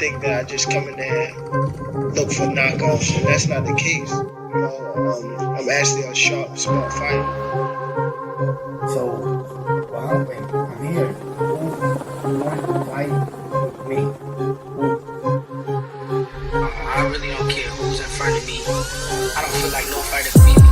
Think that I just come in there and look for knockoffs, and that's not the case. I'm actually a sharp, smart fighter. So, well, I'm here. Who wanted to fight me? I really don't care who's in front of me. I don't feel like no fighter beat me.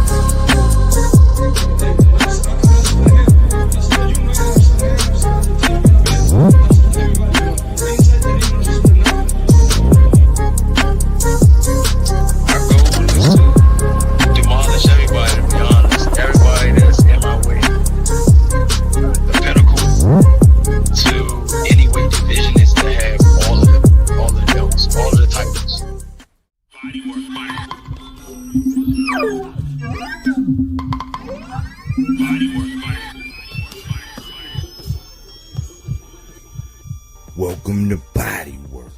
Welcome to Bodywork.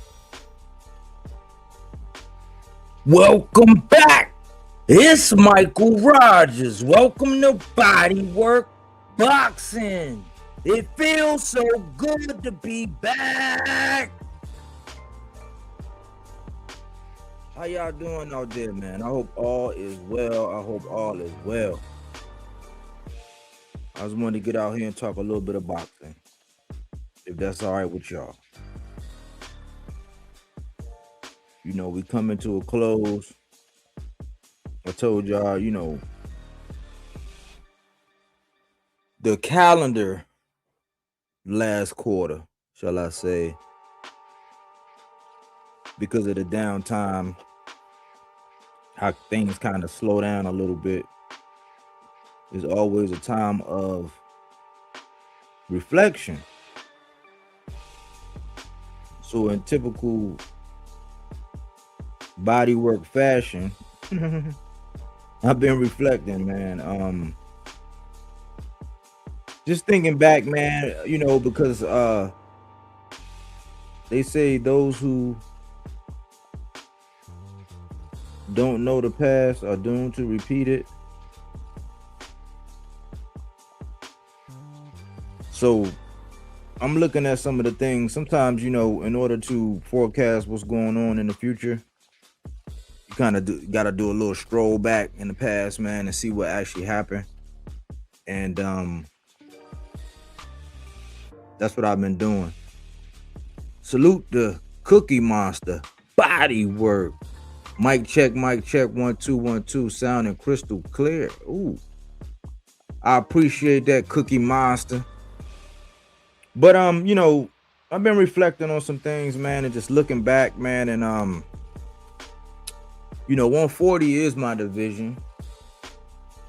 Welcome back. It's Michael Rogers. Welcome to Bodywork Boxing. It feels so good to be back. How y'all doing out there, man? I hope all is well. I just wanted to get out here and talk a little bit of boxing, if that's all right with y'all. You know, we coming to a close. I told y'all, you know, the calendar last quarter, shall I say, because of the downtime, how things kind of slow down a little bit, is always a time of reflection. So in typical Bodywork fashion, I've been reflecting, man. Just thinking back, man, you know, because they say those who don't know the past are doomed to repeat it. So I'm looking at some of the things. Sometimes, you know, in order to forecast what's going on in the future, you kind of got to do a little stroll back in the past, man, and see what actually happened. And that's what I've been doing. Salute the Cookie Monster. Bodywork. Mic check, 1 2 1 2, sounding crystal clear. Ooh, I appreciate that, Cookie Monster. But you know, I've been reflecting on some things, man, and just looking back, man, and you know, 140 is my division.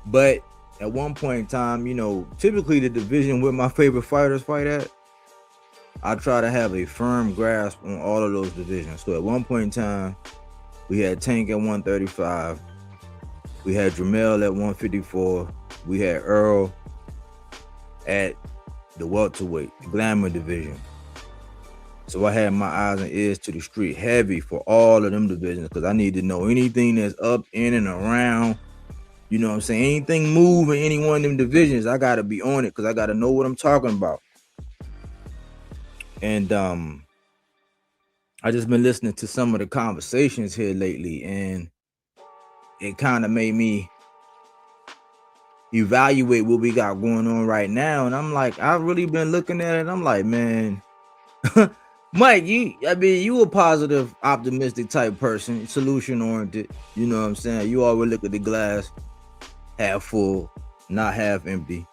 But at one point in time, you know, typically the division where my favorite fighters fight at, I try to have a firm grasp on all of those divisions. So at one point in time, we had Tank at 135, we had Jamel at 154, we had Errol at the welterweight, the glamour division. So I had my eyes and ears to the street heavy for all of them divisions because I need to know anything that's up, in, and around. You know what I'm saying? Anything move in any one of them divisions, I gotta be on it because I gotta know what I'm talking about. And I just been listening to some of the conversations here lately, and it kind of made me evaluate what we got going on right now. And I'm like, I've really been looking at it. I'm like, man, Mike, you a positive, optimistic type person, solution oriented. You know what I'm saying? You always look at the glass half full, not half empty.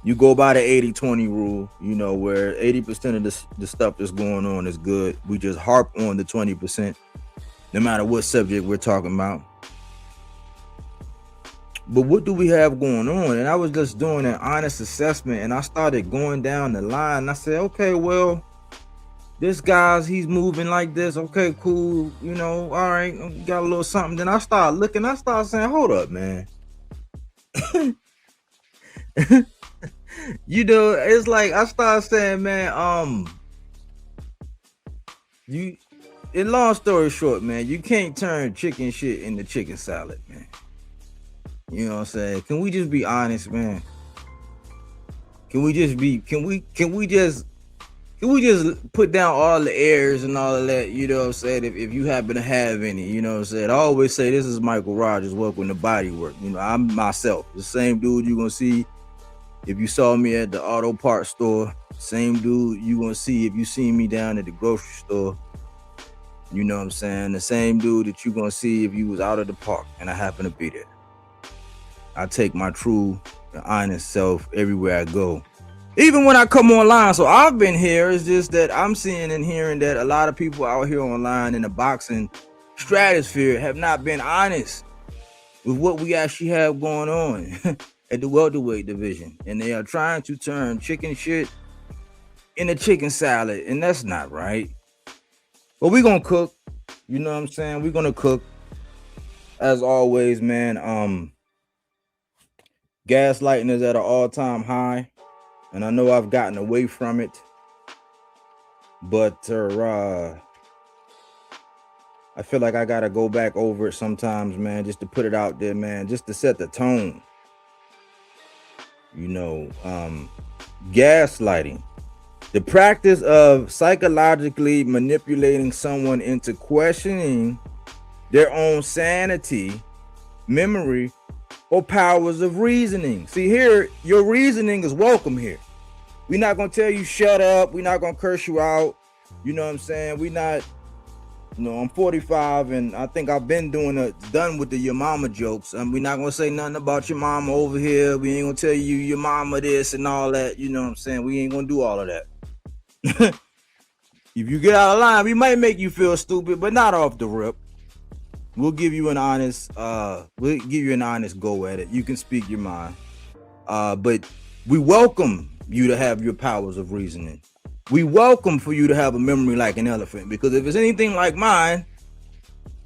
You go by the 80-20 rule, you know, where 80% of the stuff that's going on is good. We just harp on the 20%, no matter what subject we're talking about. But what do we have going on? And I was just doing an honest assessment, and I started going down the line. And I said, okay, well, this guy's, he's moving like this. Okay, cool. You know, all right, got a little something. Then I started looking, I started saying, hold up, man. You know, it's like I started saying, man, you, in long story short, man, you can't turn chicken shit into chicken salad, man. You know what I'm saying? Can we just be honest, man? Can we just put down all the errors and all of that, you know what I'm saying, if you happen to have any, you know what I'm saying? I always say, this is Michael Rogers, welcome to Bodywork. You know, I'm myself, the same dude you're gonna see if you saw me at the auto parts store, same dude you gonna see if you see me down at the grocery store. You know what I'm saying? The same dude that you gonna see if you was out of the park and I happen to be there. I take my true and honest self everywhere I go, even when I come online. So I've been here. It's just that I'm seeing and hearing that a lot of people out here online in the boxing stratosphere have not been honest with what we actually have going on at the welterweight division, and they are trying to turn chicken shit into chicken salad, and that's not right. But we're gonna cook, you know what I'm saying? We're gonna cook as always, man. Gaslighting is at an all-time high, and I know I've gotten away from it, but I feel like I gotta go back over it sometimes, man, just to put it out there, man, just to set the tone. You know, gaslighting, the practice of psychologically manipulating someone into questioning their own sanity, memory, or powers of reasoning. See, here, your reasoning is welcome here. We're not gonna tell you shut up. We're not gonna curse you out. You know what I'm saying? We not, you know, I'm 45 and I think I've been done with the your mama jokes. And we're not gonna say nothing about your mama over here. We ain't gonna tell you your mama this and all that. You know what I'm saying? We ain't gonna do all of that. If you get out of line, we might make you feel stupid, but not off the rip. We'll give you an honest go at it. You can speak your mind. But we welcome you to have your powers of reasoning. We welcome for you to have a memory like an elephant, because if it's anything like mine,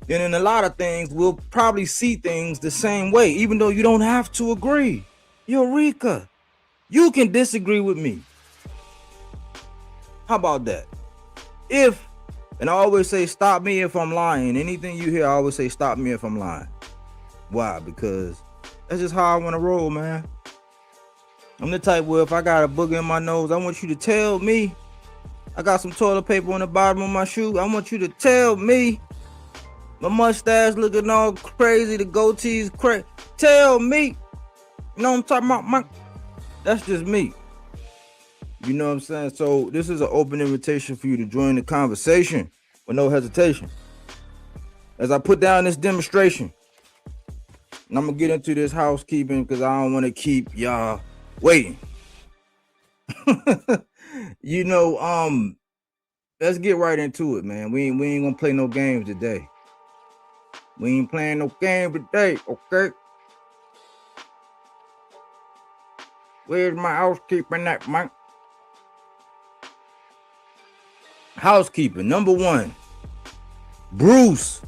then in a lot of things, we'll probably see things the same way, even though you don't have to agree. Eureka! You can disagree with me. How about that? And I always say, stop me if I'm lying. Anything you hear, I always say, stop me if I'm lying. Why? Because that's just how I want to roll, man. I'm the type where if I got a booger in my nose, I want you to tell me. I got some toilet paper on the bottom of my shoe. I want you to tell me. My mustache looking all crazy. The goatee's crazy. Tell me. You know what I'm talking about? That's just me. You know what I'm saying? So this is an open invitation for you to join the conversation with no hesitation. As I put down this demonstration, and I'm going to get into this housekeeping because I don't want to keep y'all waiting. You know, let's get right into it, man. We ain't gonna play no games today. We ain't playing no game today, okay? Where's my housekeeping at, Mike? Housekeeping, number one. Bruce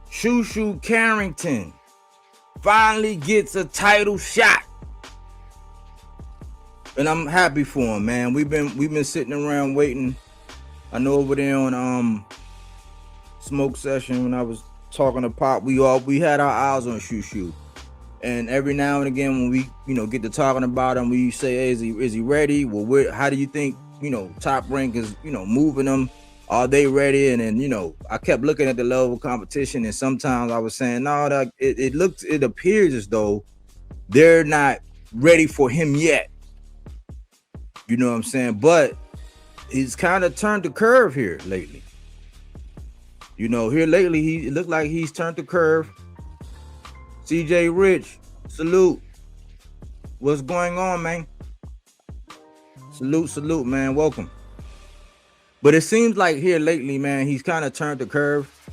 Shoo Carrington finally gets a title shot. And I'm happy for him, man. We've been sitting around waiting. I know over there on Smoke Session when I was talking to Pop, we had our eyes on Shoo. And every now and again when we get to talking about him, we say, hey, is he ready? Well, how do you think Top Rank is moving them? Are they ready? And then I kept looking at the level of competition, and sometimes I was saying, no, that it appears as though they're not ready for him yet. You know what I'm saying? But he's kind of turned the curve here lately. Here lately, it looked like he's turned the curve. CJ Rich, salute. What's going on, man? Salute, man. Welcome. But it seems like here lately, man, he's kind of turned the curve,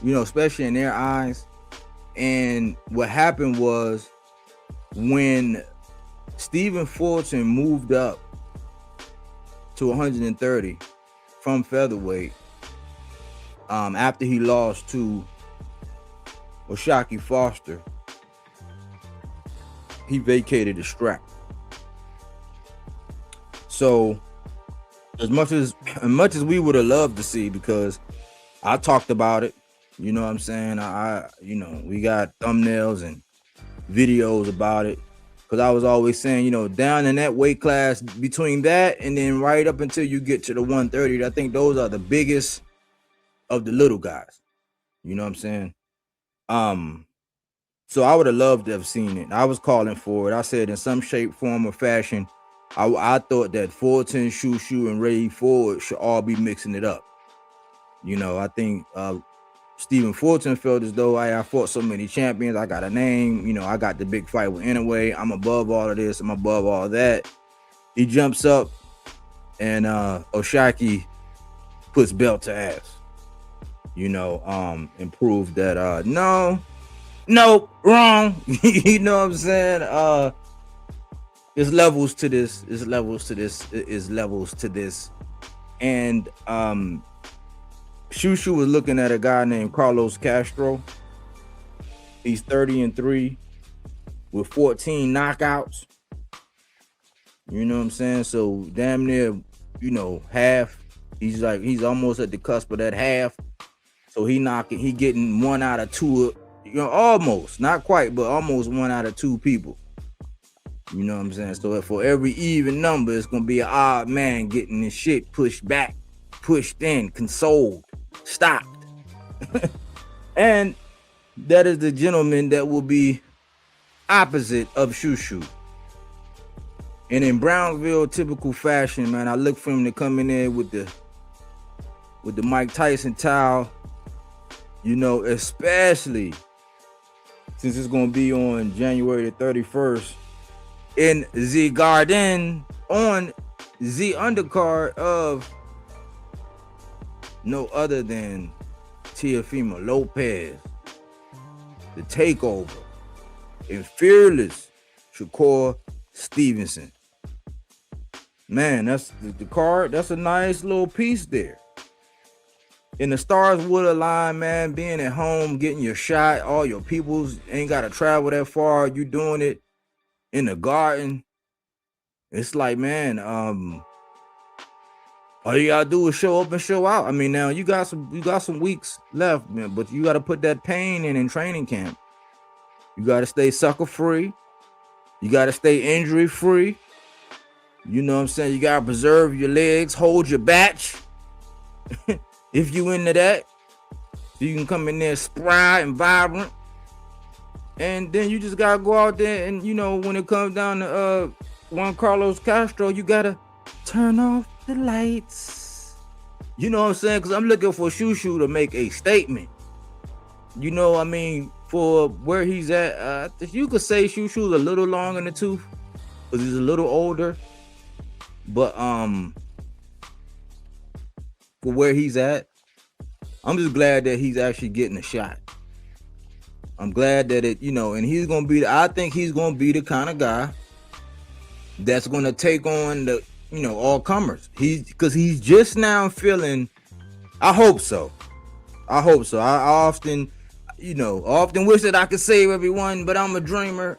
especially in their eyes. And what happened was when Stephen Fulton moved up to 130 from featherweight, after he lost to O'Shaquie Foster, he vacated the strap. So as much as we would have loved to see, because I talked about it, you know what I'm saying? We got thumbnails and videos about it, because I was always saying, down in that weight class between that and then right up until you get to the 130, I think those are the biggest of the little guys. You know what I'm saying? So I would have loved to have seen it. I was calling for it. I said in some shape, form, or fashion, I thought that Fulton, Shoo, and Ray Ford should all be mixing it up. I think Stephen Fulton felt as though I fought so many champions. I got a name. I got the big fight with Anyway. I'm above all of this. I'm above all of that. He jumps up, and O'Shaquie puts belt to ass. And proved that no, wrong. You know what I'm saying? There's levels to this. There's levels to this. Is levels to this. And Shoo was looking at a guy named Carlos Castro. He's 30-3 with 14 knockouts. You know what I'm saying? So damn near, half. He's almost at the cusp of that half. So he getting 1 out of 2, almost, not quite, but almost 1 out of 2 people. You know what I'm saying? So for every even number, it's gonna be an odd man getting his shit pushed back, pushed in, consoled, stopped. And that is the gentleman that will be opposite of Shoo. And in Brownsville typical fashion, man, I look for him to come in there with the Mike Tyson towel. Especially since it's going to be on January the 31st in the Garden on the undercard of no other than Teofimo Lopez, the Takeover, and Fearless Shakur Stevenson. Man, that's the card. That's a nice little piece there. And the stars would align, man. Being at home, getting your shot, all your peoples ain't got to travel that far. You doing it in the Garden. It's like, man, all you gotta do is show up and show out. I mean, now you got some weeks left, man, but you got to put that pain in training camp. You got to stay sucker free. You got to stay injury free. You know what I'm saying? You got to preserve your legs, hold your batch. If you into that, so you can come in there spry and vibrant. And then you just got to go out there and, when it comes down to Juan Carlos Castro, you got to turn off the lights. You know what I'm saying? Because I'm looking for Shoo to make a statement. For where he's at, you could say Shoo's a little long in the tooth because he's a little older. But for where he's at, I'm just glad that he's actually getting a shot. I'm glad that it, and he's gonna be. I think he's gonna be the kind of guy that's gonna take on the, all comers. Because he's just now feeling. I hope so. I often wish that I could save everyone, but I'm a dreamer.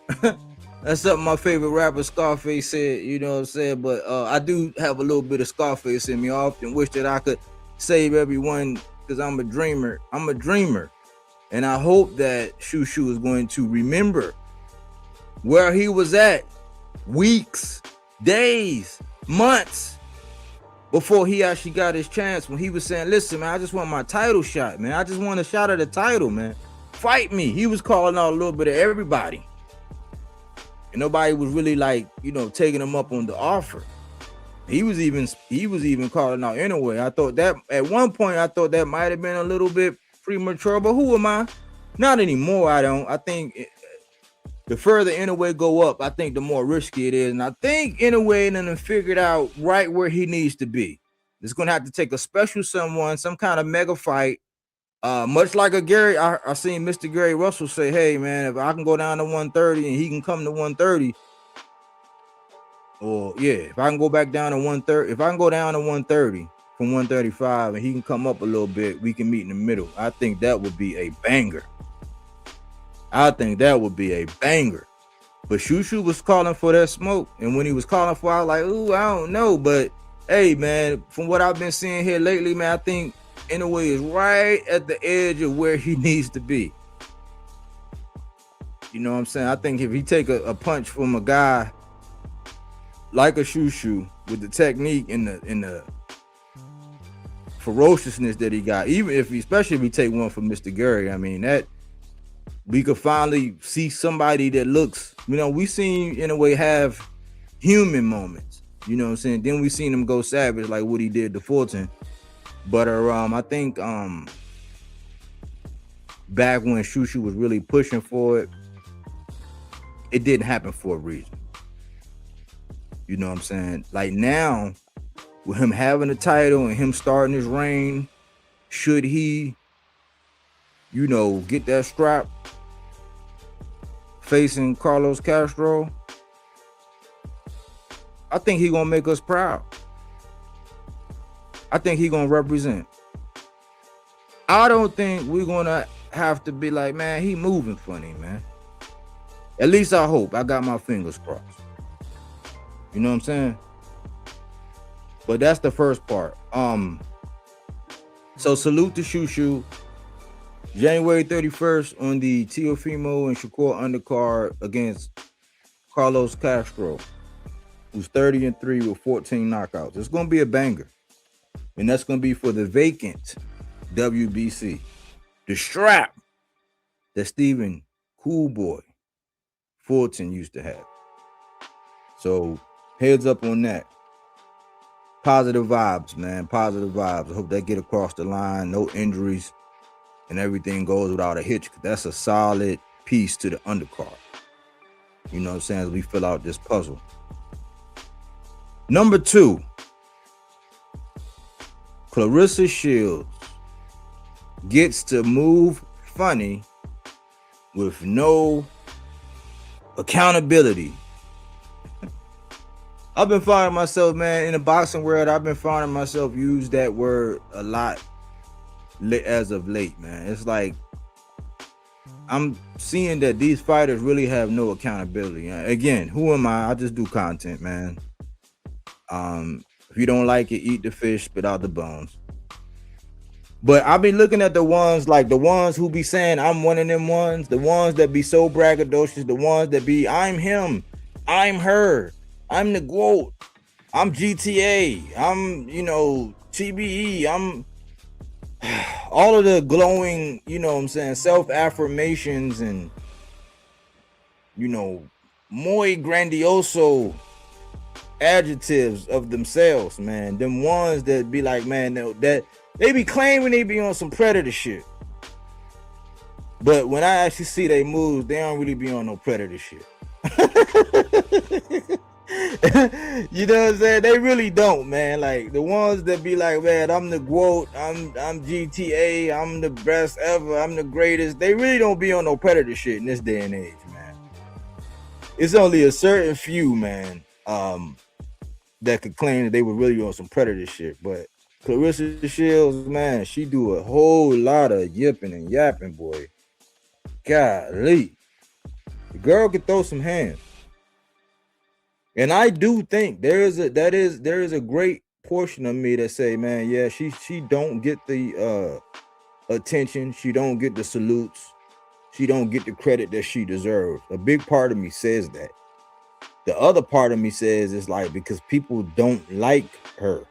That's something my favorite rapper Scarface said. You know what I'm saying? But I do have a little bit of Scarface in me. I often wish that I could save everyone because I'm a dreamer. And I hope that Shushu is going to remember where he was at weeks, days, months before he actually got his chance, when he was saying, listen, man, I just want my title shot, man. I just want a shot at the title, man. Fight me. He was calling out a little bit of everybody. And nobody was really taking him up on the offer. He was even calling out anyway. I thought that at one point that might have been a little bit premature, but who am I? Not anymore. I think the further Inoue go up, I think the more risky it is. And I think Inoue done figured out right where he needs to be. It's gonna have to take a special someone, some kind of mega fight. Much like a Gary, I seen Mr. Gary Russell say, hey man, if I can go down to 130 and he can come to 130, or if I can go back down to 130, if I can go down to 130 from 135 and he can come up a little bit, we can meet in the middle. I think that would be a banger. But Shushu was calling for that smoke, and when he was calling for it, I was like, ooh, I don't know. But hey man, from what I've been seeing here lately, man, I think Inoue is right at the edge of where he needs to be. You know what I'm saying? I think if he take a punch from a guy like a Shushu with the technique and the ferociousness that he got, especially if he take one from Mr. Gary, I mean, that we could finally see somebody that looks, we seen Inoue have human moments, you know what I'm saying? Then we seen him go savage like what he did to Fulton. But I think back when Shushu was really pushing for it, it didn't happen for a reason. You know what I'm saying? Like now, with him having a title and him starting his reign, should he, get that strap facing Carlos Castro, I think he gonna make us proud. I think he gonna represent. I don't think we're gonna have to be like, man, he moving funny, man. At least I hope. I got my fingers crossed. You know what I'm saying? But that's the first part. So salute to Shushu. January 31st on the Teofimo and Shakur undercard against Carlos Castro, who's 30-3 with 14 knockouts. It's gonna be a banger. And that's going to be for the vacant WBC. The strap that Stephen Cool Boy Fulton used to have. So heads up on that. Positive vibes, man. Positive vibes. I hope they get across the line. No injuries. And everything goes without a hitch. That's a solid piece to the undercard. You know what I'm saying? As we fill out this puzzle. Number 2. Clarissa Shields gets to move funny with no accountability. I've been finding myself, man, in the boxing world, I've been finding myself use that word a lot as of late, man. It's like I'm seeing that these fighters really have no accountability. Again, who am I? I just do content, man. If you don't like it, eat the fish, spit out the bones. But I've been looking at the ones who be saying I'm one of them ones, the ones that be so braggadocious, the ones that be I'm him, I'm her, I'm the GOAT, I'm GTA, I'm, TBE, I'm all of the glowing, self-affirmations and, muy grandioso adjectives of themselves, man. Them ones that be like, man, that they be claiming they be on some predator shit, but when I actually see they moves, they don't really be on no predator shit. You know what I'm saying? They really don't, man. Like the ones that be like, man, I'm the GOAT, I'm GTA, I'm the best ever, I'm the greatest. They really don't be on no predator shit in this day and age, man. It's only a certain few, man, that could claim that they were really on some predator shit. But Clarissa Shields, man, she do a whole lot of yipping and yapping, boy. Golly. The girl can throw some hands. And I do think there is a great portion of me that say, man, yeah, she don't get the attention, she don't get the salutes, she don't get the credit that she deserves. A big part of me says that. The other part of me says it's like because people don't like her.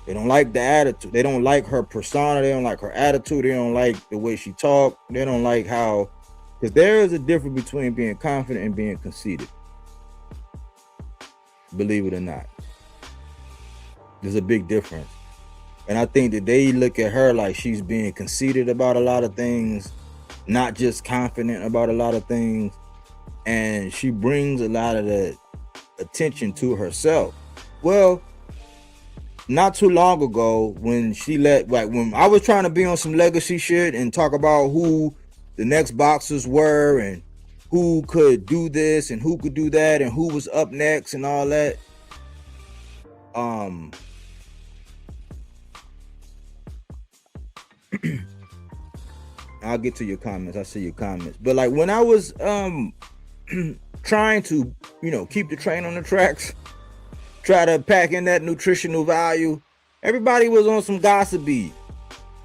They don't like the attitude. They don't like her persona. They don't like her attitude. They don't like the way she talks. They don't like how, because there is a difference between being confident and being conceited. Believe it or not, there's a big difference. And I think that they look at her like she's being conceited about a lot of things, not just confident about a lot of things. And she brings a lot of the attention to herself. Well, not too long ago when when I was trying to be on some legacy shit and talk about who the next boxers were and who could do this and who could do that and who was up next and all that. I'll get to your comments. I see your comments. But like when I was trying to, keep the train on the tracks, try to pack in that nutritional value, everybody was on some gossipy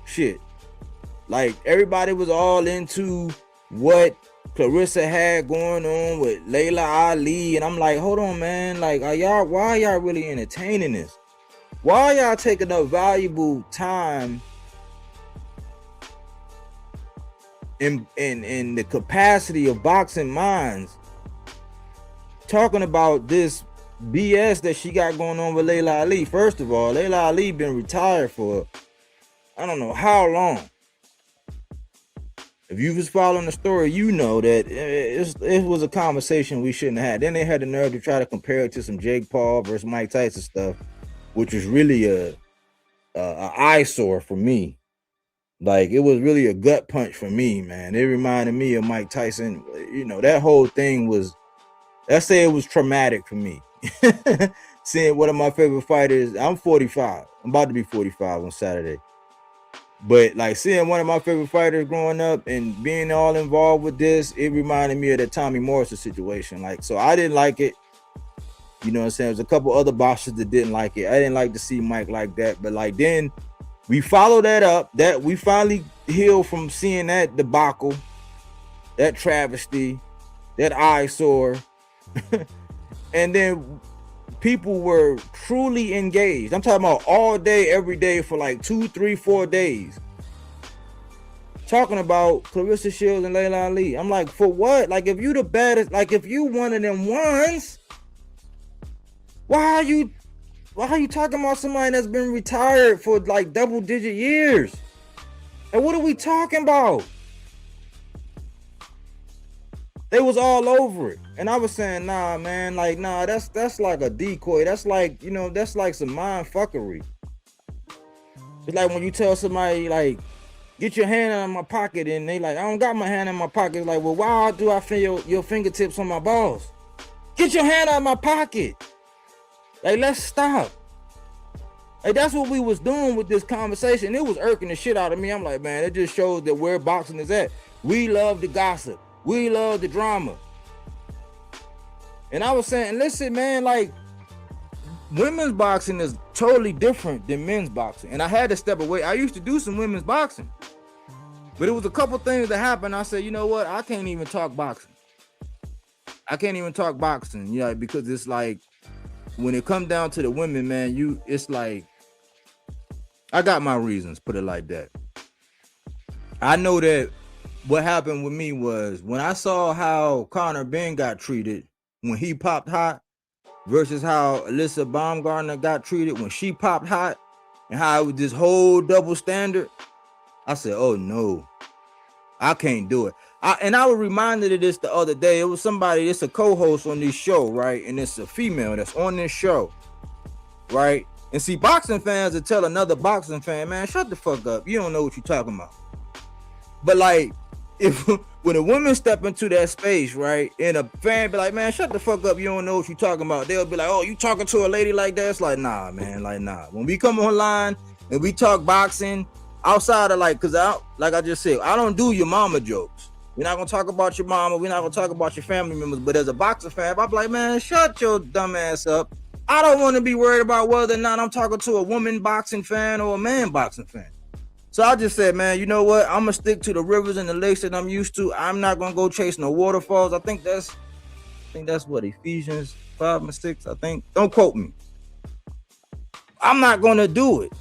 shit. Like everybody was all into what Clarissa had going on with Layla Ali, and I'm like, hold on, man. Like, why are y'all really entertaining this? Why are y'all taking up valuable time in the capacity of boxing minds talking about this BS that she got going on with Layla Ali? First of all, Layla Ali been retired for I don't know how long. If you was following the story, you know that it was a conversation we shouldn't have had. Then they had the nerve to try to compare it to some Jake Paul versus Mike Tyson stuff, which was really a eyesore for me. Like, it was really a gut punch for me, man. It reminded me of Mike Tyson. That whole thing was, let's say it was traumatic for me. Seeing one of my favorite fighters, I'm 45. I'm about to be 45 on Saturday. But like seeing one of my favorite fighters growing up and being all involved with this, it reminded me of the Tommy Morrison situation. Like, so I didn't like it. You know what I'm saying? There's a couple other boxers that didn't like it. I didn't like to see Mike like that. But like then we followed that up. That we finally healed from seeing that debacle, that travesty, that eyesore. And then people were truly engaged. I'm talking about all day, every day for like 2, 3, 4 days. Talking about Clarissa Shields and Layla Ali. I'm like, for what? Like, if you the baddest, like if you one of them ones, why are you talking about somebody that's been retired for like double-digit years? And what are we talking about? They was all over it. And I was saying, nah, man, like, nah, that's like a decoy. That's like, that's like some mind fuckery. It's like when you tell somebody, like, get your hand out of my pocket, and they like, I don't got my hand in my pocket. It's like, well, why do I feel your fingertips on my balls? Get your hand out of my pocket. Like, let's stop. Like, that's what we was doing with this conversation. It was irking the shit out of me. I'm like, man, it just shows that where boxing is at. We love the gossip. We love the drama. And I was saying, listen, man, like, women's boxing is totally different than men's boxing. And I had to step away. I used to do some women's boxing. But it was a couple things that happened. I said, you know what? I can't even talk boxing. Because it's like, when it comes down to the women, man, it's like, I got my reasons, put it like that. I know that what happened with me was when I saw how Conor Ben got treated when he popped hot versus how Alyssa Baumgartner got treated when she popped hot, and how it was this whole double standard, I said, oh no, I can't do it. I was reminded of this the other day. It was somebody, it's a co-host on this show, right? And it's a female that's on this show, right? And see, boxing fans will tell another boxing fan, man, shut the fuck up. You don't know what you're talking about. But like, if when a woman step into that space, right, and a fan be like, man, shut the fuck up, you don't know what you're talking about. They'll be like, oh, you talking to a lady like that? It's like, nah, man, like, nah. When we come online and we talk boxing, outside of like, cause like I just said, I don't do your mama jokes. We're not gonna talk about your mama. We're not gonna talk about your family members. But as a boxer fan, I'm like, man, shut your dumb ass up. I don't want to be worried about whether or not I'm talking to a woman boxing fan or a man boxing fan. So I just said, man, you know what? I'm gonna stick to the rivers and the lakes that I'm used to. I'm not gonna go chase no waterfalls. I think that's what Ephesians 5 and 6. I think. Don't quote me. I'm not gonna do it.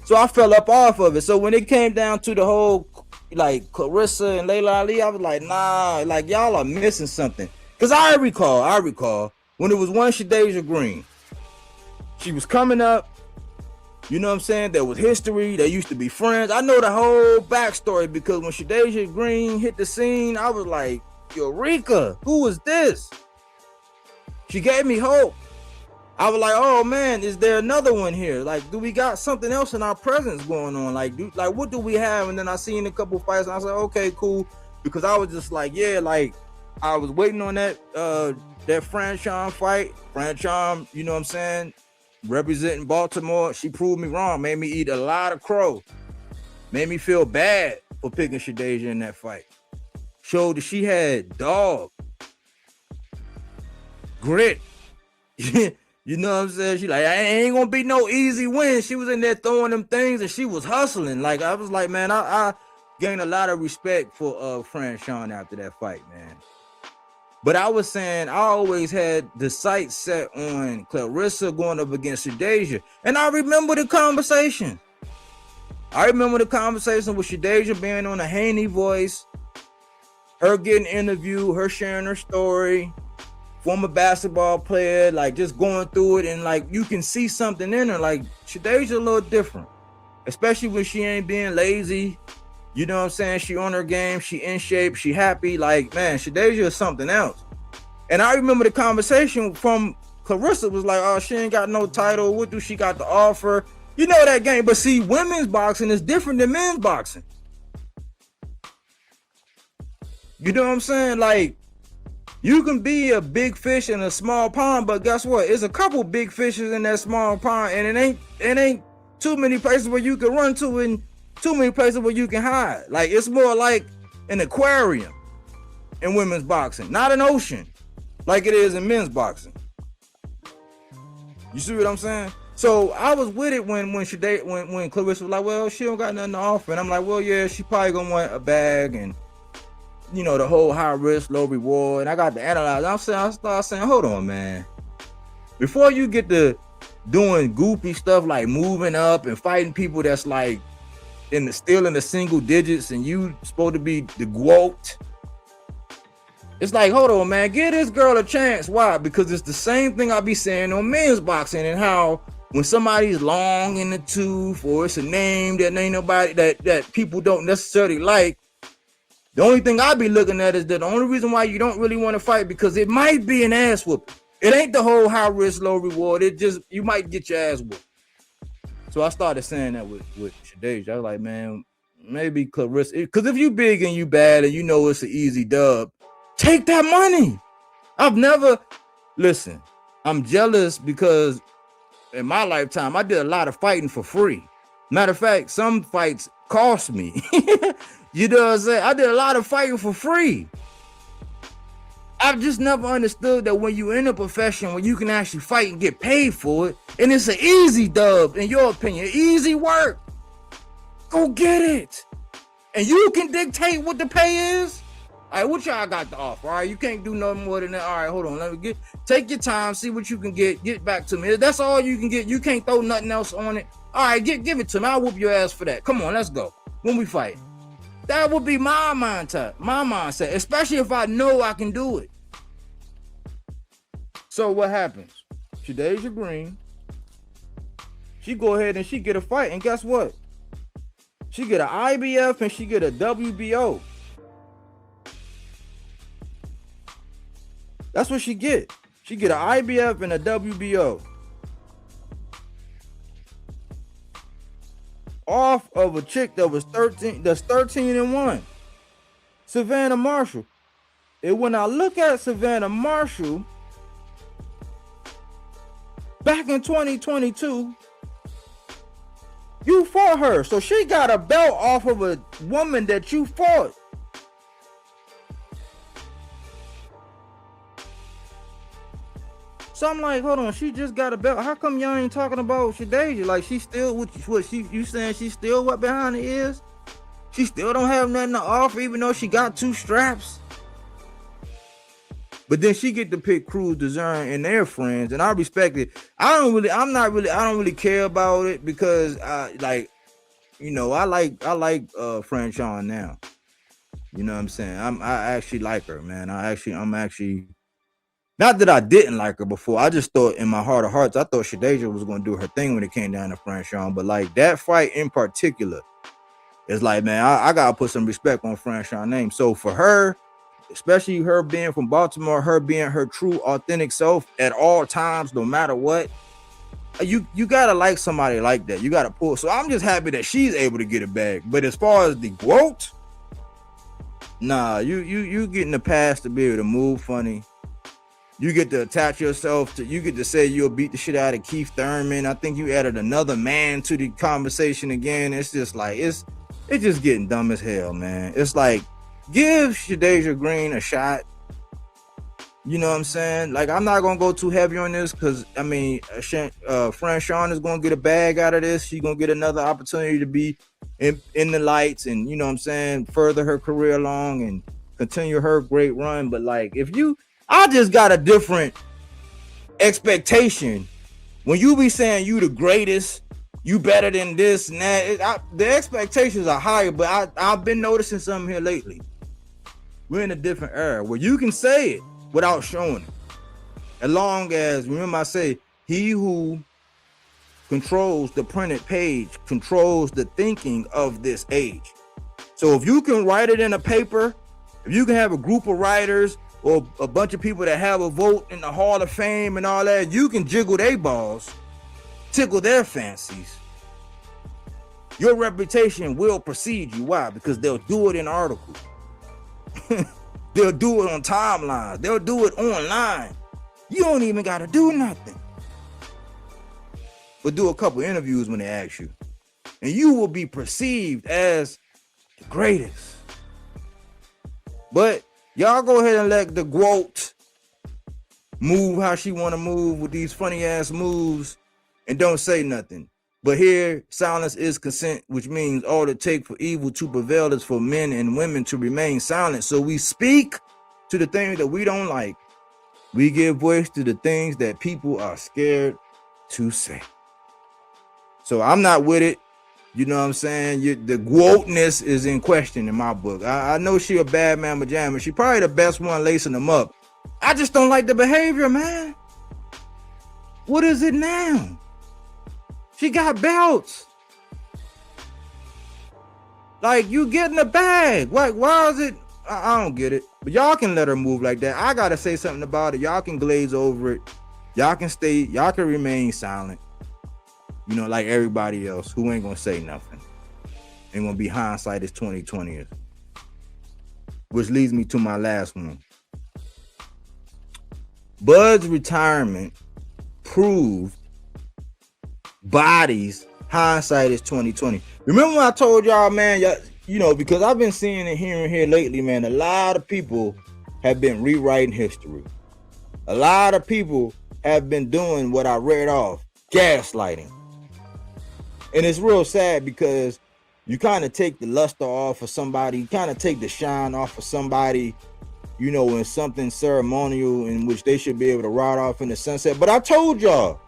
So I fell up off of it. So when it came down to the whole like Clarissa and Layla Ali, I was like, nah, like y'all are missing something. Cause I recall when it was one Shadeja Green. She was coming up, you know what I'm saying? There was history, they used to be friends. I know the whole backstory because when Shadeja Green hit the scene, I was like, Eureka, who is this? She gave me hope. I was like, oh man, is there another one here? Like, do we got something else in our presence going on? Like, what do we have? And then I seen a couple fights and I was like, okay, cool. Because I was just like, yeah, like I was waiting on that Franchon fight. Franchon, you know what I'm saying? Representing Baltimore. She proved me wrong, made me eat a lot of crow. Made me feel bad for picking Shadeja in that fight. Showed that she had dog. Grit. You know what I'm saying? She like, I ain't gonna be no easy win. She was in there throwing them things and she was hustling. Like, I was like, man, I gained a lot of respect for Franchon after that fight, man. But I was saying, I always had the sights set on Clarissa going up against Shadeja. And I remember the conversation. I remember the conversation with Shadeja being on a Haney Voice, her getting interviewed, her sharing her story. Former basketball player, like just going through it, and like you can see something in her. Like Shadeja a little different, especially when she ain't being lazy. You know what I'm saying? She on her game, she in shape, she happy. Like, man, Shadeja is something else. And I remember the conversation from Clarissa was like, oh, she ain't got no title. What do she got to offer? You know that game. But see, women's boxing is different than men's boxing. You know what I'm saying? Like, you can be a big fish in a small pond, but guess what? It's a couple big fishes in that small pond, and it ain't too many places where you can run to and too many places where you can hide. Like, it's more like an aquarium in women's boxing, not an ocean like it is in men's boxing. You see what I'm saying? So I was with it when Clarissa was like, well, she don't got nothing to offer, and I'm like, well, yeah, she probably gonna want a bag and, you know, the whole high risk, low reward. And I got to analyze. I started saying, hold on, man. Before you get to doing goofy stuff like moving up and fighting people that's like still in the single digits and you supposed to be the GOAT. It's like, hold on, man. Give this girl a chance. Why? Because it's the same thing I be saying on men's boxing, and how when somebody's long in the tooth or it's a name that ain't nobody that people don't necessarily like, the only thing I be looking at is that the only reason why you don't really want to fight because it might be an ass whooping. It ain't the whole high risk, low reward. It just, you might get your ass whooped. So I started saying that with Shadeja. I was like, man, maybe Clarissa. Because if you big and you bad and you know it's an easy dub, take that money. Listen, I'm jealous because in my lifetime, I did a lot of fighting for free. Matter of fact, some fights cost me. You know what I'm saying? I did a lot of fighting for free. I've just never understood that when you're in a profession where you can actually fight and get paid for it, and it's an easy dub, in your opinion, easy work, go get it. And you can dictate what the pay is. All right, what y'all got to offer? All right, you can't do nothing more than that. All right, hold on. Take your time, see what you can get back to me. That's all you can get. You can't throw nothing else on it. All right, give it to me. I'll whoop your ass for that. Come on, let's go. When we fight. That would be my mindset, especially if I know I can do it. So what happens? Shadeja Green, she go ahead and she get a fight, and guess what? She get an IBF and she get a WBO. That's what she get. She get an IBF and a WBO. Off of a chick that was 13, that's 13-1. Savannah Marshall. And when I look at Savannah Marshall, back in 2022, you fought her. So she got a belt off of a woman that you fought. So I'm like, hold on, she just got a belt. How come y'all ain't talking about Shadeja? Like, she still, what you saying she still what behind the ears? She still don't have nothing to offer, even though she got 2 straps. But then she get to pick Cruz Dezern and their friends, and I respect it. I don't really care about it because I like Franchon now. You know what I'm saying? I actually like her, man. I'm actually not that I didn't like her before. I just thought in my heart of hearts, I thought Shadeja was gonna do her thing when it came down to Franchon. But like that fight in particular, it's like, man, I gotta put some respect on Franchon's name. So for her, especially her being from Baltimore, her being her true authentic self at all times, no matter what, you gotta like somebody like that. You gotta pull. So I'm just happy that she's able to get it back. But as far as the GOAT, nah, you getting the pass to be able to move funny. You get to attach yourself to, you get to say you'll beat the shit out of Keith Thurman. I think you added another man to the conversation again. It's just like, it's just getting dumb as hell, man. It's like, give Shadeja Green a shot. You know what I'm saying? Like, I'm not going to go too heavy on this because, I mean, Franchon is going to get a bag out of this. She's going to get another opportunity to be in the lights and, you know what I'm saying, further her career along and continue her great run. But, like, I just got a different expectation. When you be saying you the greatest, you better than this and that, the expectations are higher, but I've been noticing something here lately. We're in a different era where you can say it without showing it. As long as, remember I say, he who controls the printed page controls the thinking of this age. So if you can write it in a paper, if you can have a group of writers or a bunch of people that have a vote in the Hall of Fame and all that, you can jiggle their balls, tickle their fancies. Your reputation will precede you. Why? Because they'll do it in articles. They'll do it on timelines. They'll do it online. You don't even got to do nothing. But do a couple interviews when they ask you. And you will be perceived as the greatest. But y'all go ahead and let the GOAT move how she want to move with these funny ass moves and don't say nothing. But here, silence is consent, which means all it takes for evil to prevail is for men and women to remain silent. So we speak to the things that we don't like. We give voice to the things that people are scared to say. So I'm not with it. You know what I'm saying? The GOATness is in question in my book. I know she a bad mamma jamma. She probably the best one lacing them up. I just don't like the behavior, man. What is it now? She got belts. Like, you get in the bag. Why is it? I don't get it. But y'all can let her move like that. I gotta say something about it. Y'all can glaze over it. Y'all can remain silent. You know, like everybody else who ain't gonna say nothing. Ain't gonna be hindsight is 2020. Which leads me to my last one. Bud's retirement proved bodies hindsight is 2020. Remember when I told y'all, man, you know, because I've been seeing and hearing here lately, man, a lot of people have been rewriting history. A lot of people have been doing what I read off, gaslighting. And it's real sad because you kind of take the luster off of somebody, you kind of take the shine off of somebody, you know, in something ceremonial in which they should be able to ride off in the sunset. But I told y'all,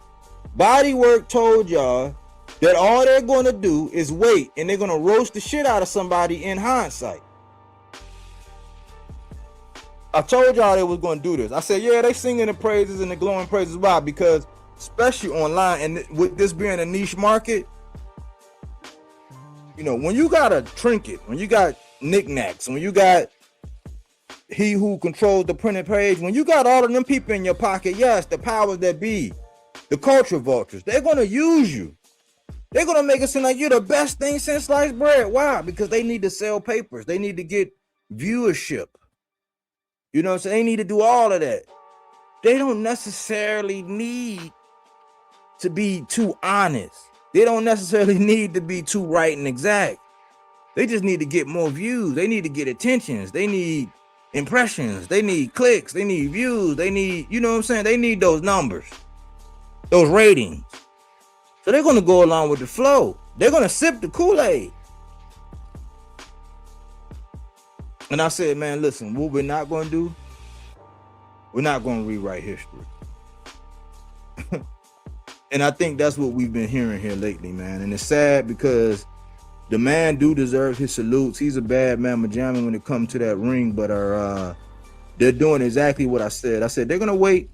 Bodywork told y'all that all they're going to do is wait and they're going to roast the shit out of somebody in hindsight. I told y'all they was going to do this. I said, yeah, they singing the praises and the glowing praises. Why? Because especially online and with this being a niche market, you know, when you got a trinket, when you got knickknacks, when you got he who controls the printed page. When you got all of them people in your pocket, yes, the powers that be, the culture vultures, they're gonna use you. They're gonna make it seem like you're the best thing since sliced bread. Why? Because they need to sell papers. They need to get viewership. You know what I'm saying? They need to do all of that. They don't necessarily need to be too honest. They don't necessarily need to be too right and exact. They just need to get more views. They need to get attentions. They need impressions. They need clicks. They need views. They need, you know what I'm saying? They need those numbers, those ratings. So they're going to go along with the flow. They're going to sip the Kool-Aid. And I said, man, listen, what we're not going to do, we're not going to rewrite history. And I think that's what we've been hearing here lately, man. And it's sad because the man do deserve his salutes. He's a bad man, Majami, when it comes to that ring. But they're doing exactly what I said. I said they're gonna wait.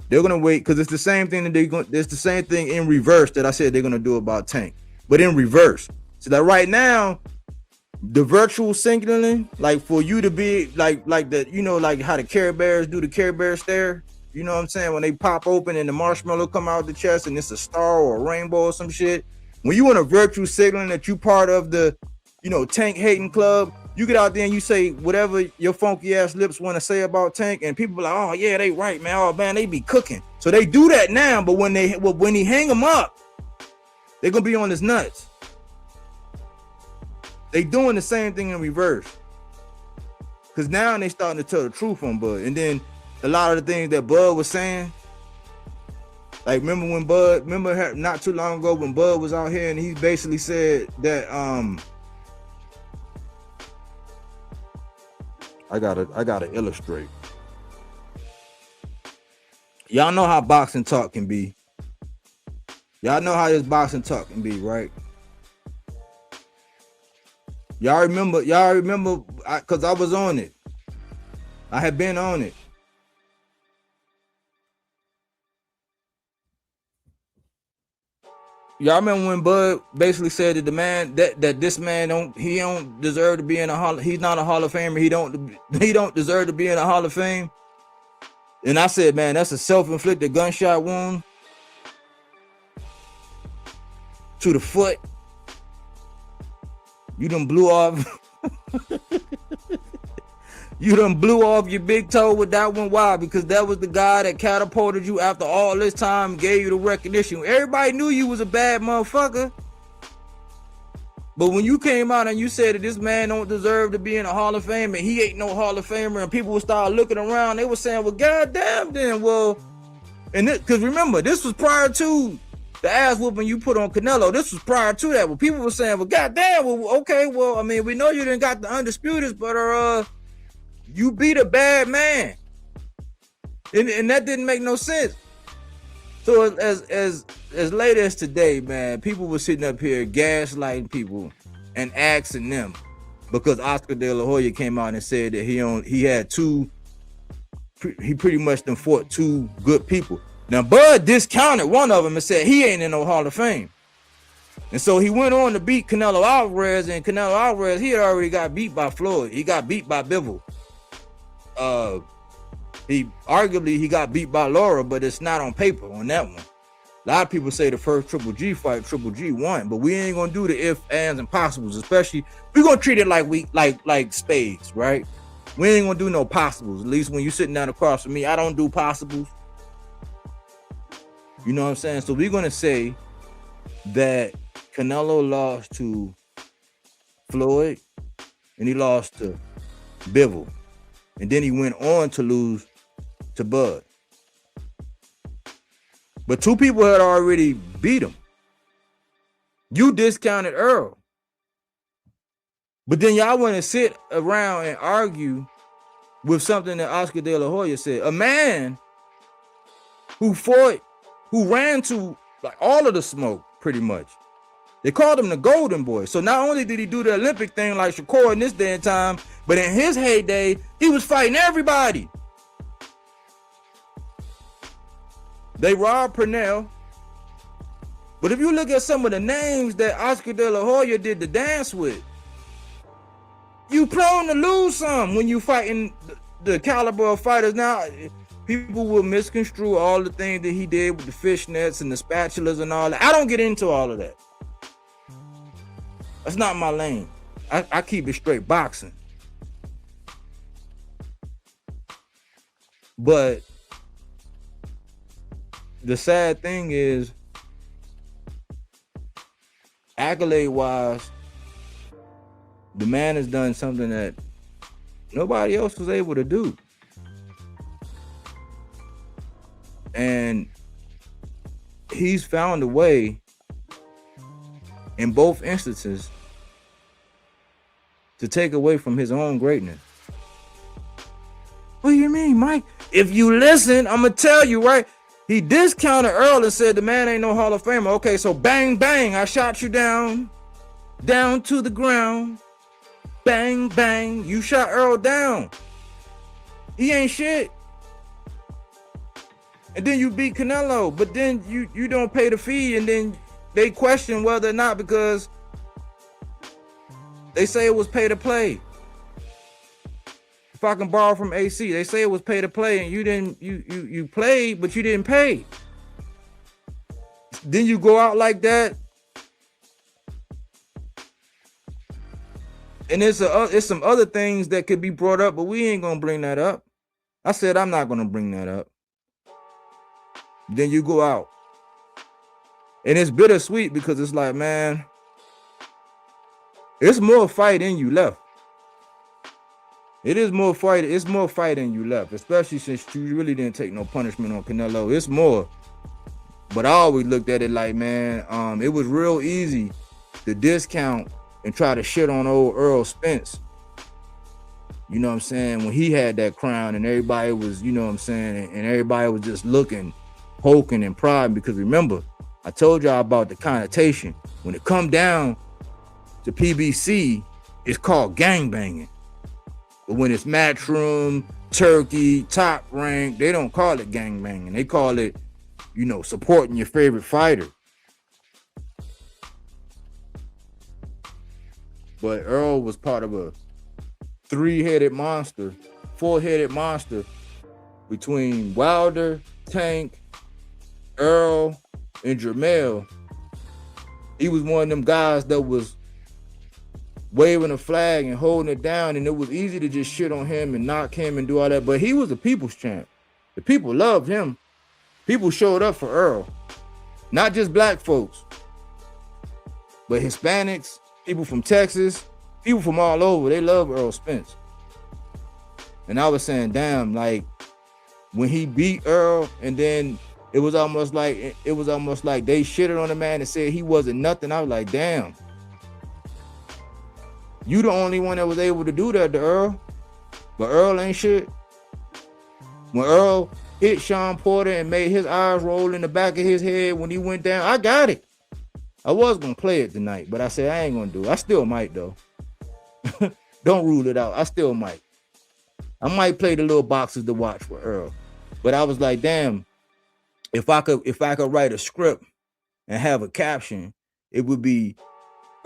They're gonna wait because it's the same thing that it's the same thing in reverse that I said they're gonna do about Tank, but in reverse. So that right now, the virtual signaling, like for you to be like the, you know, like how the Care Bears do the Care Bear stare. You know what I'm saying? When they pop open and the marshmallow come out the chest and it's a star or a rainbow or some shit. When you want a virtue signaling that you part of the, you know, Tank hating club, you get out there and you say whatever your funky ass lips want to say about Tank, and people be like, oh yeah, they right, man. Oh man, they be cooking. So they do that now, but when he hang them up, they're gonna be on his nuts. They doing the same thing in reverse. Cause now they starting to tell the truth on Bud. And then a lot of the things that Bud was saying, like remember not too long ago when Bud was out here and he basically said that I gotta illustrate. Y'all know how boxing talk can be. Y'all know how this boxing talk can be, right? Y'all remember, because I was on it. I had been on it. Y'all remember when Bud basically said that the man that this man don't deserve to be in a hall. He's not a Hall of Famer. He don't deserve to be in a Hall of Fame. And I said, man, that's a self-inflicted gunshot wound to the foot. You done blew off. You done blew off your big toe with that one. Why? Because that was the guy that catapulted you after all this time, gave you the recognition. Everybody knew you was a bad motherfucker. But when you came out and you said that this man don't deserve to be in a Hall of Fame and he ain't no Hall of Famer, and people would start looking around, they were saying, well, goddamn then, well, and because remember, this was prior to the ass whooping you put on Canelo. This was prior to that. Well, people were saying, well, goddamn, well, okay, well, I mean, we know you didn't got the Undisputeds, but you beat a bad man, and that didn't make no sense. So as late as today, man, people were sitting up here gaslighting people and asking them because Oscar De La Hoya came out and said that he pretty much done fought two good people. Now Bud discounted one of them and said he ain't in no Hall of Fame. And so he went on to beat Canelo Alvarez, and Canelo Alvarez, he had already got beat by Floyd. He got beat by Bivol. He got beat by Laura, but it's not on paper on that one. A lot of people say the first Triple G fight, Triple G won, but we ain't gonna do the ifs, ands, and possibles. Especially, we gonna treat it like spades, right? We ain't gonna do no possibles. At least when you sitting down across from me, I don't do possibles. You know what I'm saying? So we're gonna say that Canelo lost to Floyd, and he lost to Bivol, and then he went on to lose to Bud. But two people had already beat him. You discounted Errol. But then y'all want to sit around and argue with something that Oscar De La Hoya said. A man who ran to like all of the smoke, pretty much. They called him the Golden Boy. So not only did he do the Olympic thing like Shakur in this day and time, but in his heyday, he was fighting everybody. They robbed Purnell. But if you look at some of the names that Oscar De La Hoya did the dance with, you prone to lose some when you fighting the caliber of fighters. Now, people will misconstrue all the things that he did with the fishnets and the spatulas and all that. I don't get into all of that. That's not my lane. I keep it straight boxing. But the sad thing is, accolade-wise, the man has done something that nobody else was able to do. And he's found a way in both instances to take away from his own greatness. What do you mean, Mike? If you listen, I'm gonna tell you, right? He discounted Earl and said the man ain't no Hall of Famer. Okay, so bang, bang, I shot you down to the ground. Bang, bang, you shot Earl down. He ain't shit. And then you beat Canelo, but then you don't pay the fee, and then they question whether or not, because they say it was pay to play. If I can borrow from AC, they say it was pay to play, and you played, but you didn't pay. Then you go out like that, and it's some other things that could be brought up, but we ain't gonna bring that up. I said I'm not gonna bring that up. Then you go out, and it's bittersweet because it's like, man, it's more fight in you left. It is more fight. It's more fight in you left, especially since you really didn't take no punishment on Canelo. It's more. But I always looked at it like, man, it was real easy to discount and try to shit on old Errol Spence. You know what I'm saying? When he had that crown and everybody was, you know what I'm saying, and everybody was just looking, poking and prodding, because remember, I told y'all about the connotation. When it come down to PBC, it's called gangbanging. But when it's Matchroom, Turkey, Top Rank, they don't call it gangbanging. They call it, you know, supporting your favorite fighter. But Earl was part of a four-headed monster between Wilder, Tank, Earl, and Jermell. He was one of them guys that was waving a flag and holding it down, and it was easy to just shit on him and knock him and do all that. But he was a people's champ. The people loved him. People showed up for Earl. Not just black folks, but Hispanics, people from Texas, people from all over. They love Errol Spence. And I was saying, damn, like when he beat Earl, and then it was almost like they shitted on the man and said he wasn't nothing. I was like, damn. You the only one that was able to do that to Earl. But Earl ain't shit. When Earl hit Sean Porter and made his eyes roll in the back of his head when he went down, I got it. I was going to play it tonight, but I said I ain't going to do it. I still might, though. Don't rule it out. I still might. I might play the little boxes to watch for Earl. But I was like, damn, if I could write a script and have a caption, it would be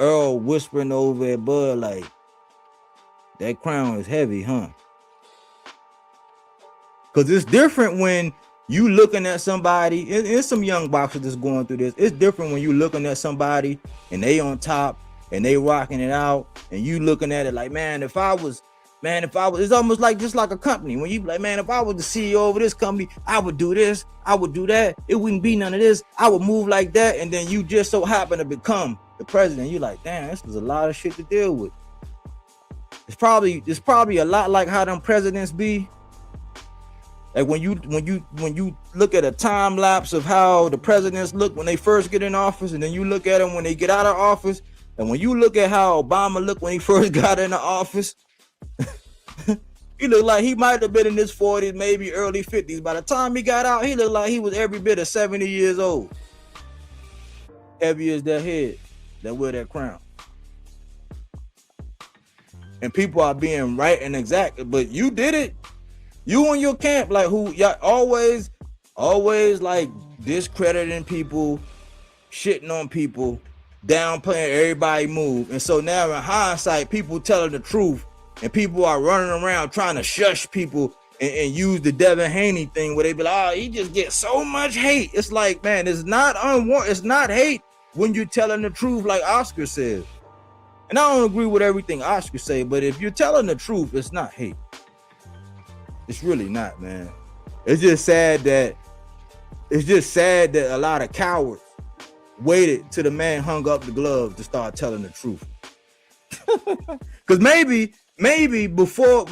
Earl whispering over at Bud like, that crown is heavy, huh? Because it's different when you looking at somebody. It's some young boxers that's going through this. It's different when you looking at somebody and they on top and they rocking it out, and you looking at it like, man, if I was, it's almost like just like a company. When you like, man, if I was the CEO of this company, I would do this, I would do that. It wouldn't be none of this. I would move like that. And then you just so happen to become the president. You're like, damn, this is a lot of shit to deal with. It's probably a lot like how them presidents be. Like when you look at a time lapse of how the presidents look when they first get in office, and then you look at them when they get out of office, and when you look at how Obama looked when he first got into office, he looked like he might have been in his 40s, maybe early 50s. By the time he got out, he looked like he was every bit of 70 years old. Heavy as that head that wear that crown. And people are being right and exact, but you did it. You and your camp, like who y'all always like discrediting people, shitting on people, downplaying everybody move. And so now in hindsight, people telling the truth And people are running around trying to shush people and use the Devin Haney thing where they be like, oh, he just gets so much hate. It's like, man, it's not unwarranted. It's not hate when you're telling the truth, like Oscar says. And I don't agree with everything Oscar say, but if you're telling the truth, it's not hate. It's really not, man. It's just sad that a lot of cowards waited till the man hung up the glove to start telling the truth. Because maybe before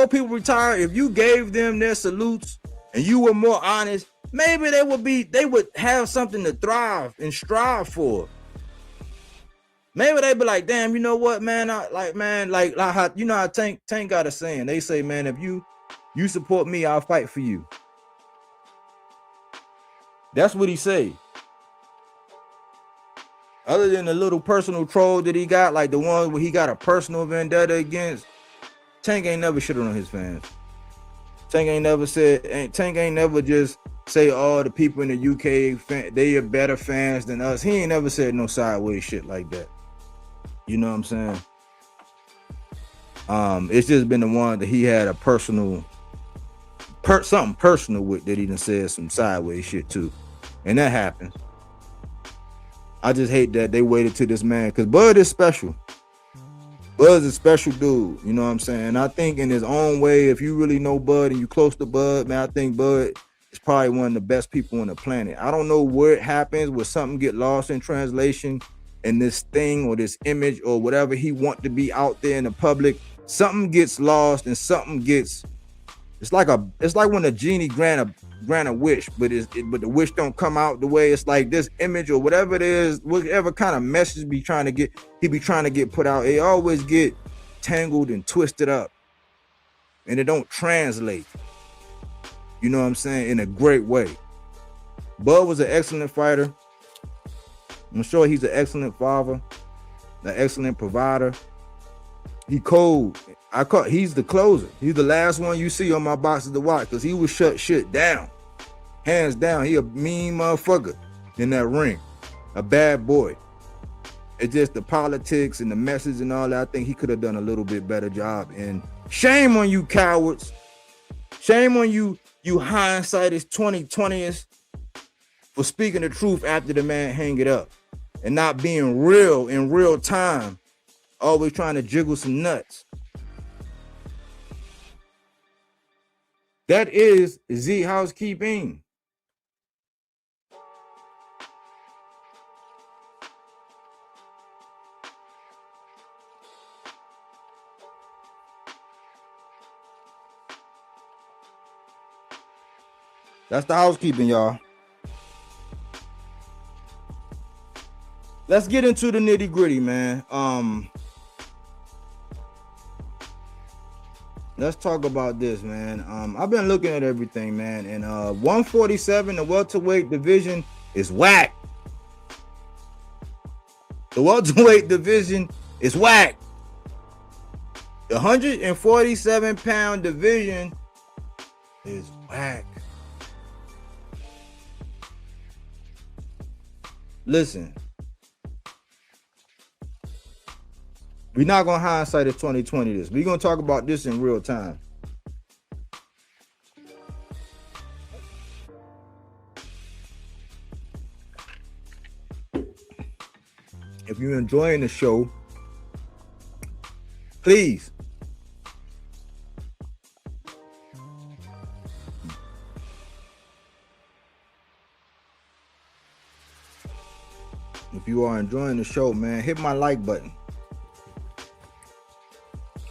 people retire, if you gave them their salutes and you were more honest, maybe they would have something to thrive and strive for. Maybe they'd be like, damn, you know what, man? Like how, you know how Tank got a saying. They say, man, if you support me, I'll fight for you. That's what he say. Other than the little personal troll that he got, like the one where he got a personal vendetta against, Tank ain't never shit on his fans. Tank ain't never just say, oh, the people in the UK, they are better fans than us. He ain't never said no sideways shit like that. You know what I'm saying? It's just been the one that he had a personal, something personal with that he done said some sideways shit too. And that happens. I just hate that they waited to this man, because Bud is special. Bud's a special dude, you know what I'm saying? I think in his own way, if you really know Bud and you close to Bud, man, I think Bud is probably one of the best people on the planet. I don't know where it happens, where something get lost in translation and this thing or this image or whatever he want to be out there in the public, something gets lost and something gets, it's like when a genie grant a wish, but the wish don't come out the way. It's like this image or whatever it is, whatever kind of message he be trying to get put out, it always get tangled and twisted up, and it don't translate. You know what I'm saying? In a great way. Bud was an excellent fighter. I'm sure he's an excellent father, an excellent provider. He cold. He's the closer. He's the last one you see on my boxes to watch, because he would shut shit down. Hands down, he a mean motherfucker in that ring. A bad boy. It's just the politics and the message and all that. I think he could have done a little bit better job. And shame on you cowards. Shame on you hindsight is 2020s for speaking the truth after the man hang it up and not being real in real time. Always trying to jiggle some nuts. That is Z housekeeping. That's the housekeeping, y'all. Let's get into the nitty gritty, man. Let's talk about this, man. I've been looking at everything, man, and 147, the welterweight division is whack. The welterweight division is whack. The 147-pound division is whack. Listen, we're not gonna hindsight of 2020 this. We're gonna talk about this in real time. If you're enjoying the show, please if you are enjoying the show, man, hit my like button.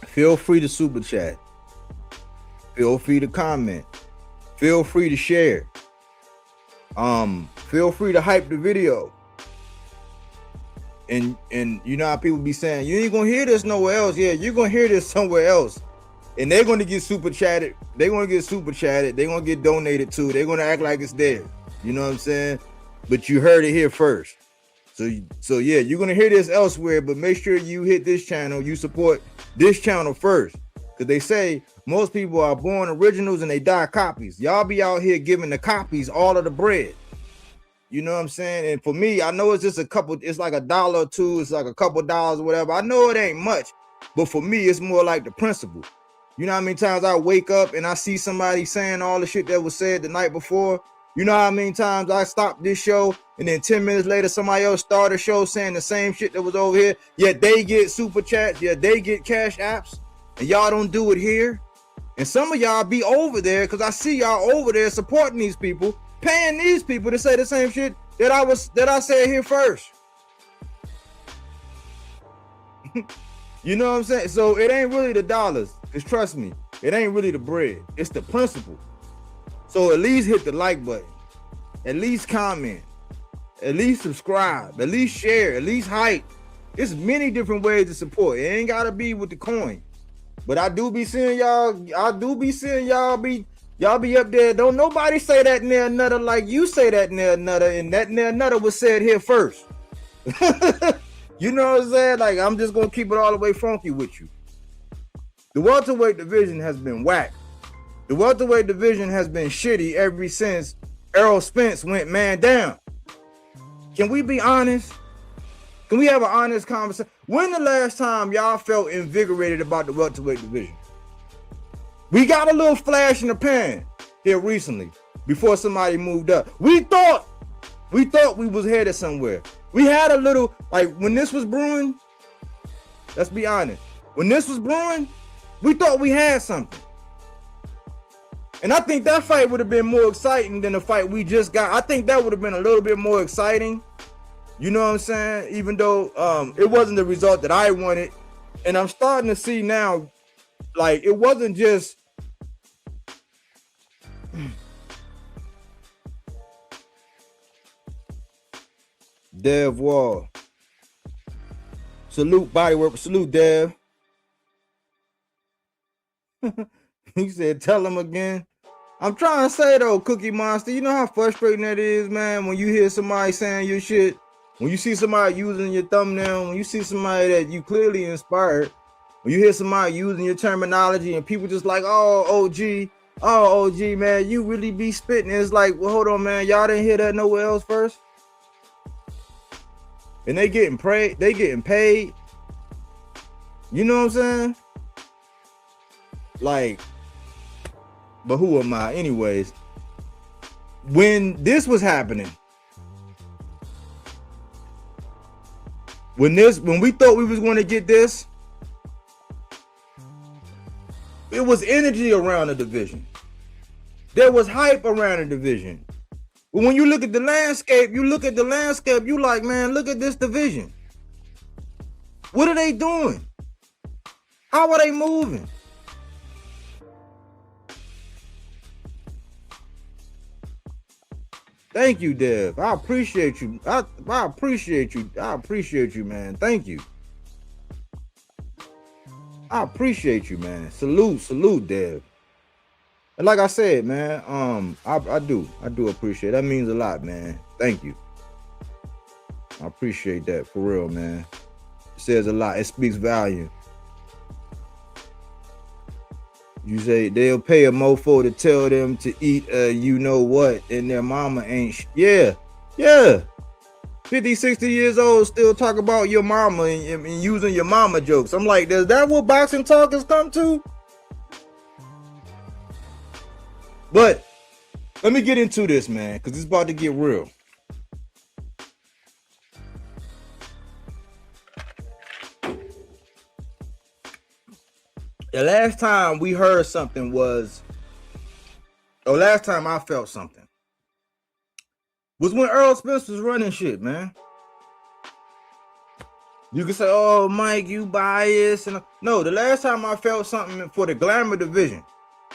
Feel free to super chat. Feel free to comment. Feel free to share. Feel free to hype the video. And you know how people be saying, you ain't gonna hear this nowhere else. Yeah, you're gonna hear this somewhere else. And they're gonna get super chatted. They're gonna get super chatted. They're gonna get donated to. They're gonna act like it's there. You know what I'm saying? But you heard it here first. So yeah, you're gonna hear this elsewhere, but make sure you hit this channel. You support this channel first, because they say most people are born originals and they die copies. Y'all be out here giving the copies all of the bread. You know what I'm saying? And for me, I know it's just a couple. It's like $1 or $2. It's like a couple dollars or whatever. I know it ain't much, But for me, it's more like the principle. You know how many times I wake up and I see somebody saying all the shit that was said the night before? You know how many times I stopped this show and then 10 minutes later somebody else started a show saying the same shit that was over here, yet they get super chats, yet they get cash apps, and y'all don't do it here? And some of y'all be over there because I see y'all over there supporting these people, paying these people to say the same shit that I said here first. You know what I'm saying? So it ain't really the dollars, because trust me, it ain't really the bread. It's the principle. So at least hit the like button. At least comment. At least subscribe. At least share. At least hype. There's many different ways to support. It ain't gotta be with the coin. But I do be seeing y'all. Y'all be up there. Don't nobody say that near another like you say that near another, and that near another was said here first. You know what I'm saying? Like, I'm just gonna keep it all the way funky with you. The welterweight division has been whacked. The welterweight division has been shitty ever since Errol Spence went man down. Can we be honest? Can we have an honest conversation? When the last time y'all felt invigorated about the welterweight division? We got a little flash in the pan here recently before somebody moved up. We thought we was headed somewhere. We had a little, like when this was brewing, let's be honest. When this was brewing, we thought we had something. And I think that fight would have been more exciting than the fight we just got. I think that would have been a little bit more exciting. You know what I'm saying? Even though it wasn't the result that I wanted. And I'm starting to see now, like, it wasn't just Dev Wall. Salute Bodywork. Salute Dev. He said, tell him again. I'm trying to say though, Cookie Monster, you know how frustrating that is, man, when you hear somebody saying your shit, when you see somebody using your thumbnail, when you see somebody that you clearly inspired, when you hear somebody using your terminology and people just like, oh, OG, man, you really be spitting. It's like, well, hold on, man, y'all didn't hear that nowhere else first? And they getting paid. You know what I'm saying? Like, but who am I? Anyways, when this was happening, when we thought we was going to get this, it was energy around the division. There was hype around the division. But when you look at the landscape, you like, man, look at this division. What are they doing? How are they moving? Thank you, Dev. I appreciate you. I appreciate you. I appreciate you, man. Thank you. I appreciate you, man. Salute, Dev. And like I said, man, I do appreciate it. That means a lot, man. Thank you. I appreciate that for real, man. It says a lot. It speaks volume. You say they'll pay a mofo to tell them to eat you know what, and their mama ain't. Yeah. 50, 60 years old, still talk about your mama and using your mama jokes. I'm like, is that what boxing talk has come to? But let me get into this, man, because it's about to get real. The last time we heard something was, or last time I felt something, was when Errol Spence was running shit, man. You can say, oh, Mike, you biased. And no, the last time I felt something for the glamour division,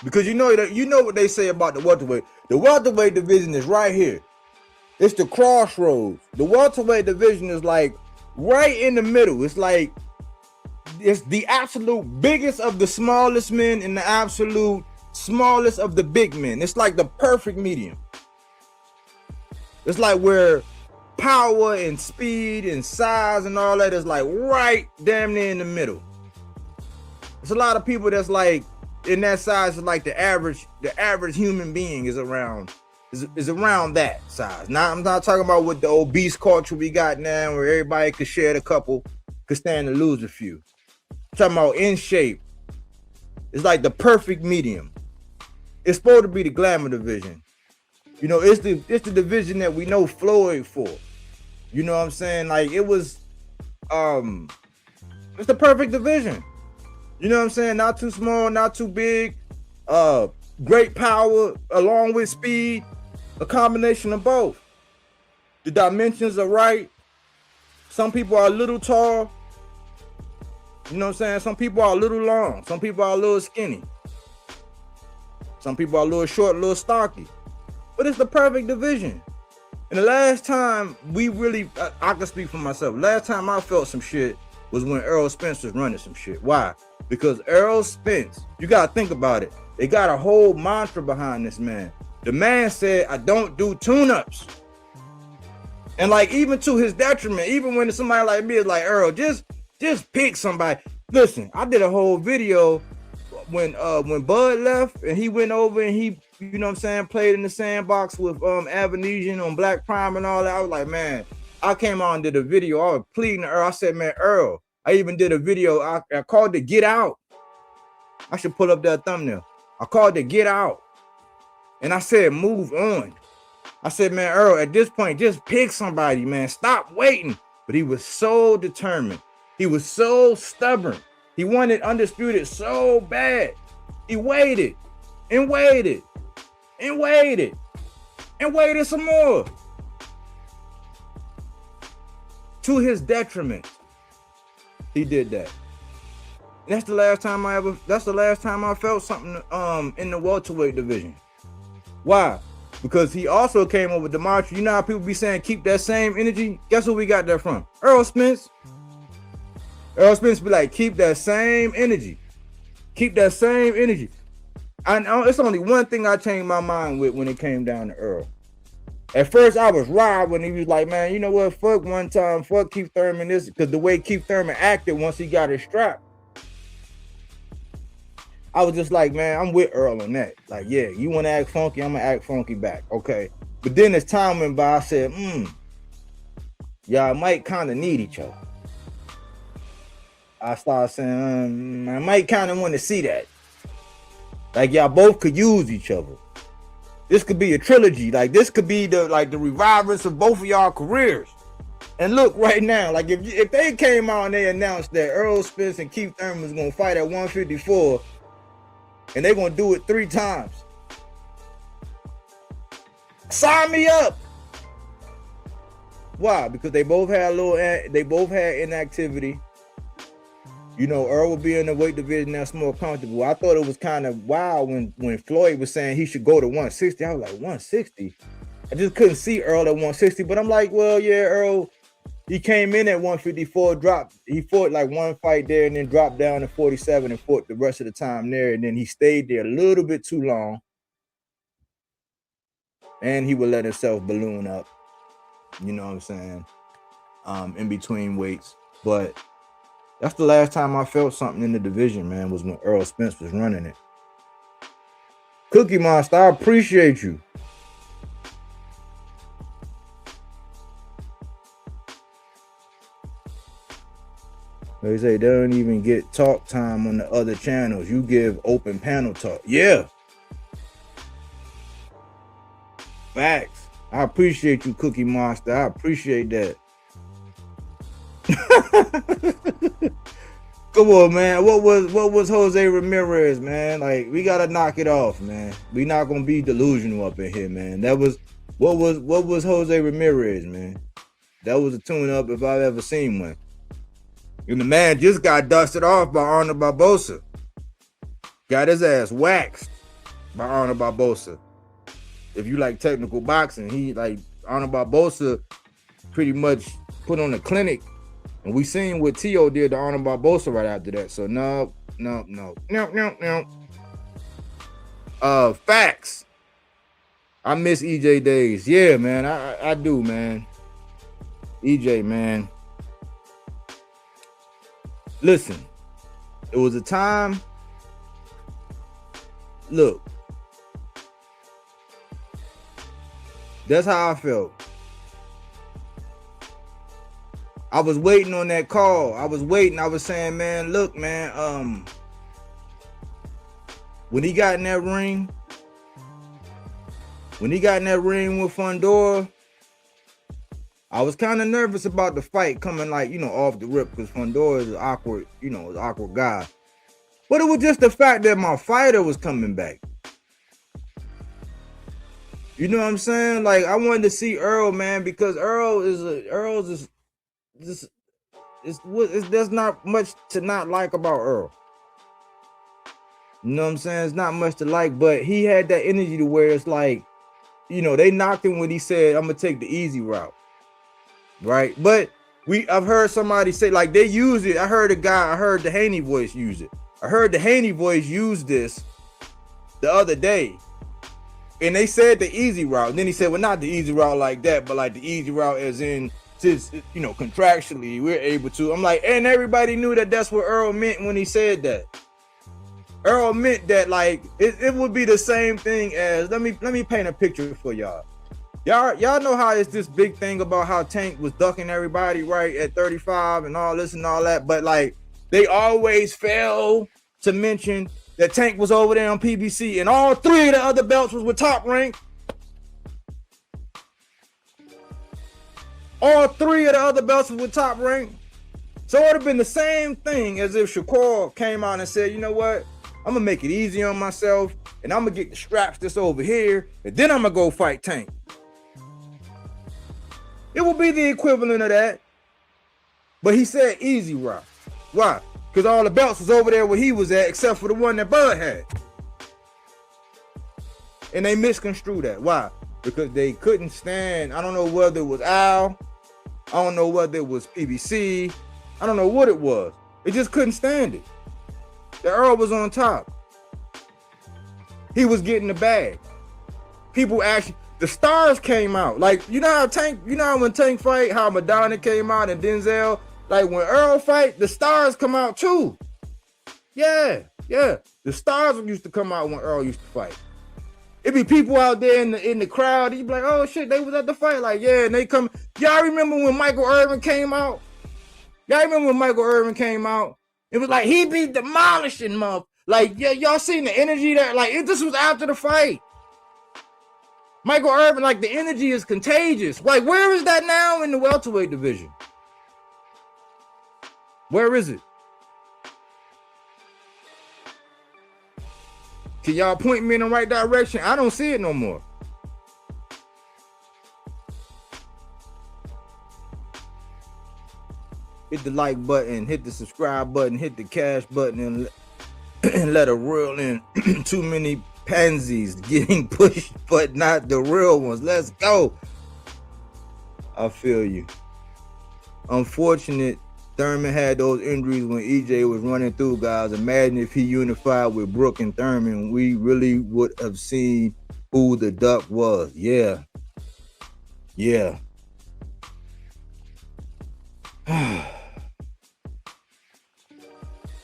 because you know what they say about the welterweight. The welterweight division is right here. It's the crossroads. The welterweight division is like right in the middle. It's like, it's the absolute biggest of the smallest men and the absolute smallest of the big men. It's like the perfect medium. It's like where power and speed and size and all that is like right damn near in the middle. There's a lot of people that's like in that size is like the average human being is around that size. Now I'm not talking about with the obese culture we got now where everybody could share a couple, could stand to lose a few. talking about in shape. It's like the perfect medium. It's supposed to be the glamour division. You know, it's the division that we know Floyd for. You know what I'm saying? Like it was it's the perfect division. You know what I'm saying? Not too small, not too big. Great power along with speed. A combination of both. The dimensions are right. Some people are a little tall. You know what I'm saying? Some people are a little long. Some people are a little skinny. Some people are a little short, a little stocky. But it's the perfect division. And the last time we really, I can speak for myself. Last time I felt some shit was when Errol Spence was running some shit. Why? Because Errol Spence, you got to think about it. They got a whole mantra behind this man. The man said, I don't do tune-ups. And like, even to his detriment, even when somebody like me is like, Errol, just pick somebody. Listen, I did a whole video when Bud left and he went over and he, you know what I'm saying, played in the sandbox with Avanesian on Black Prime and all that. I was like, man, I came on and did a video. I was pleading to Earl. I said, man, Earl, I even did a video. I called it Get Out. I should pull up that thumbnail. I called it Get Out. And I said, move on. I said, man, Earl, at this point, just pick somebody, man. Stop waiting. But he was so determined. He was so stubborn. He wanted undisputed so bad. He waited and waited and waited and waited some more. To his detriment, he did that. And that's the last time I felt something in the welterweight division. Why? Because he also came over with the mantra. You know how people be saying keep that same energy? Guess who we got that from? Errol Spence. Errol Spence be like, keep that same energy. Keep that same energy. I know it's only one thing I changed my mind with when it came down to Earl. At first, I was robbed when he was like, man, you know what? Fuck one time. Fuck Keith Thurman this. Because the way Keith Thurman acted once he got his strap, I was just like, man, I'm with Earl on that. Like, yeah, you want to act funky? I'm going to act funky back. Okay. But then as time went by, I said, y'all might kind of need each other. I started saying, I might kind of want to see that. Like, y'all both could use each other. This could be a trilogy. Like, this could be the revivals of both of y'all careers. And look, right now, like if they came out and they announced that Errol Spence and Keith Thurman was going to fight at 154, and they're going to do it 3 times. Sign me up. Why? Because they both had inactivity. You know, Earl would be in the weight division that's more comfortable. I thought it was kind of wild when Floyd was saying he should go to 160. I was like, 160? I just couldn't see Earl at 160. But I'm like, well, yeah, Earl, he came in at 154, he fought like one fight there and then dropped down to 47 and fought the rest of the time there. And then he stayed there a little bit too long. And he would let himself balloon up. You know what I'm saying? In between weights. But that's the last time I felt something in the division, man, was when Errol Spence was running it. Cookie Monster, I appreciate you. They say they don't even get talk time on the other channels. You give open panel talk. Yeah. Facts. I appreciate you, Cookie Monster. I appreciate that. Come on, man. What was Jose Ramirez, man? Like, we gotta knock it off, man. We not gonna be delusional up in here, man. That was what was Jose Ramirez, man? That was a tune-up if I've ever seen one. And the man just got dusted off by Arnold Barbosa. Got his ass waxed by Arnold Barbosa. If you like technical boxing, he like Arnold Barbosa pretty much put on a clinic. And we seen what T.O. did to Arnold Barbosa right after that. So no. Facts. I miss EJ days. Yeah, man. I do, man. EJ, man. Listen, it was a time. Look. That's how I felt. I was waiting on that call. I was waiting. I was saying, man, look, man, when he got in that ring with Fundora, I was kind of nervous about the fight coming, like, you know, off the rip, because Fundora is an awkward, you know, an awkward guy. But it was just the fact that my fighter was coming back. You know what I'm saying? Like, I wanted to see Errol, man, because there's not much to not like about Errol. You know what I'm saying? It's not much to like, but he had that energy to where it's like, you know, they knocked him when he said, I'm gonna take the easy route. Right? But I've heard somebody say, like, they use it. I heard the Haney voice use it. I heard the Haney voice use this the other day. And they said the easy route. And then he said, well, not the easy route like that, but like the easy route as in, since, you know, contractually we're able to. I'm like, and everybody knew that that's what Errol meant when he said that. Errol meant that, like, it would be the same thing as, let me paint a picture for y'all. Y'all know how it's this big thing about how Tank was ducking everybody, right, at 35 and all this and all that. But, like, they always fail to mention that Tank was over there on PBC and all 3 of the other belts was with Top Rank. All 3 of the other belts was with Top Rank. So it would have been the same thing as if Shakur came out and said, you know what? I'm going to make it easy on myself and I'm going to get the straps this over here and then I'm going to go fight Tank. It would be the equivalent of that. But he said easy route. Why? Because all the belts was over there where he was at, except for the one that Bud had. And they misconstrued that. Why? Because they couldn't stand, I don't know whether it was Al, I don't know whether it was PBC, I don't know what it was. They just couldn't stand it. The Earl was on top. He was getting the bag. People actually, the stars came out. Like, you know how when Tank fight, how Madonna came out and Denzel, like when Earl fight, the stars come out too. Yeah. The stars used to come out when Earl used to fight. It'd be people out there in the crowd. You'd be like, oh shit, they was at the fight. Like, yeah, and they come. Y'all remember when Michael Irvin came out? It was like he be demolishing, mother. Like, yeah, y'all seen the energy that, like, this was after the fight. Michael Irvin, like, the energy is contagious. Like, where is that now in the welterweight division? Where is it? Can y'all point me in the right direction? I don't see it no more. Hit the like button, hit the subscribe button, hit the cash button, and let a reel in. Too many pansies getting pushed, but not the real ones. Let's go. I feel you. Unfortunate Thurman had those injuries when EJ was running through guys. Imagine if he unified with Brook and Thurman, we really would have seen who the duck was. Yeah.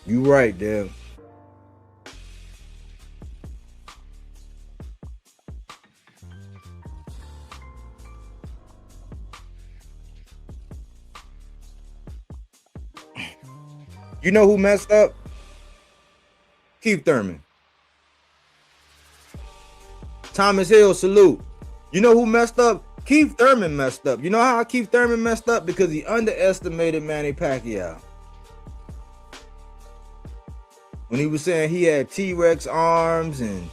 You right, Dev. You know who messed up? Keith Thurman. Thomas Hill, salute. You know who messed up? Keith Thurman messed up. You know how Keith Thurman messed up? Because he underestimated Manny Pacquiao. When he was saying he had T-Rex arms and,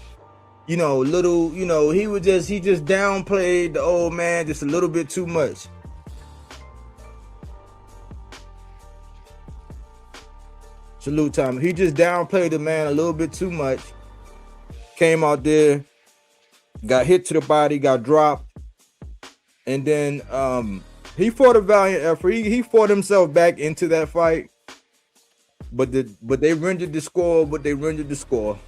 you know, little, you know, he just downplayed the old man just a little bit too much. Salute, Thomas. He just downplayed the man a little bit too much. Came out there, got hit to the body, got dropped. And then he fought a valiant effort. He fought himself back into that fight. But they rendered the score what they rendered the score.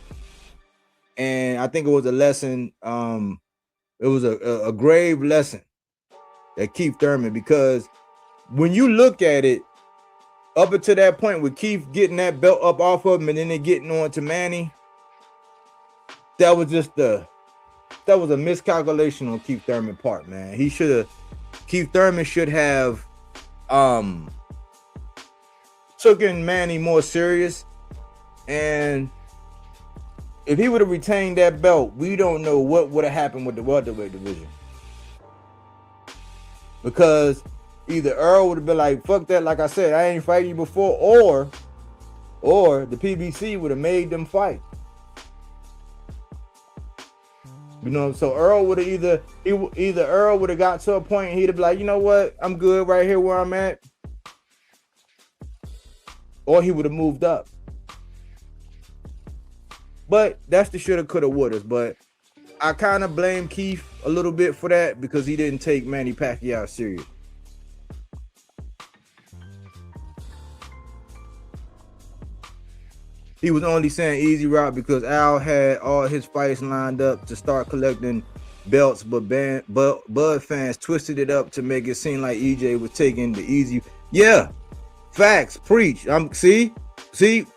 And I think it was a lesson. It was a grave lesson that Keith Thurman, because when you look at it, up until that point with Keith getting that belt up off of him and then they getting on to Manny, that was a miscalculation on Keith Thurman's part, man. Keith Thurman should have took in Manny more serious, and if he would have retained that belt, we don't know what would have happened with the welterweight division. Because either Earl would have been like, fuck that, like I said, I ain't fighting you before, or the PBC would have made them fight. You know, so Earl would have either Earl would have got to a point and he'd have been like, you know what, I'm good right here where I'm at. Or he would have moved up. But that's the shoulda, coulda, woulda. But I kind of blame Keith a little bit for that because he didn't take Manny Pacquiao serious. He was only saying easy route because Al had all his fights lined up to start collecting belts, but Bud fans twisted it up to make it seem like EJ was taking the easy. Yeah, facts, preach. See,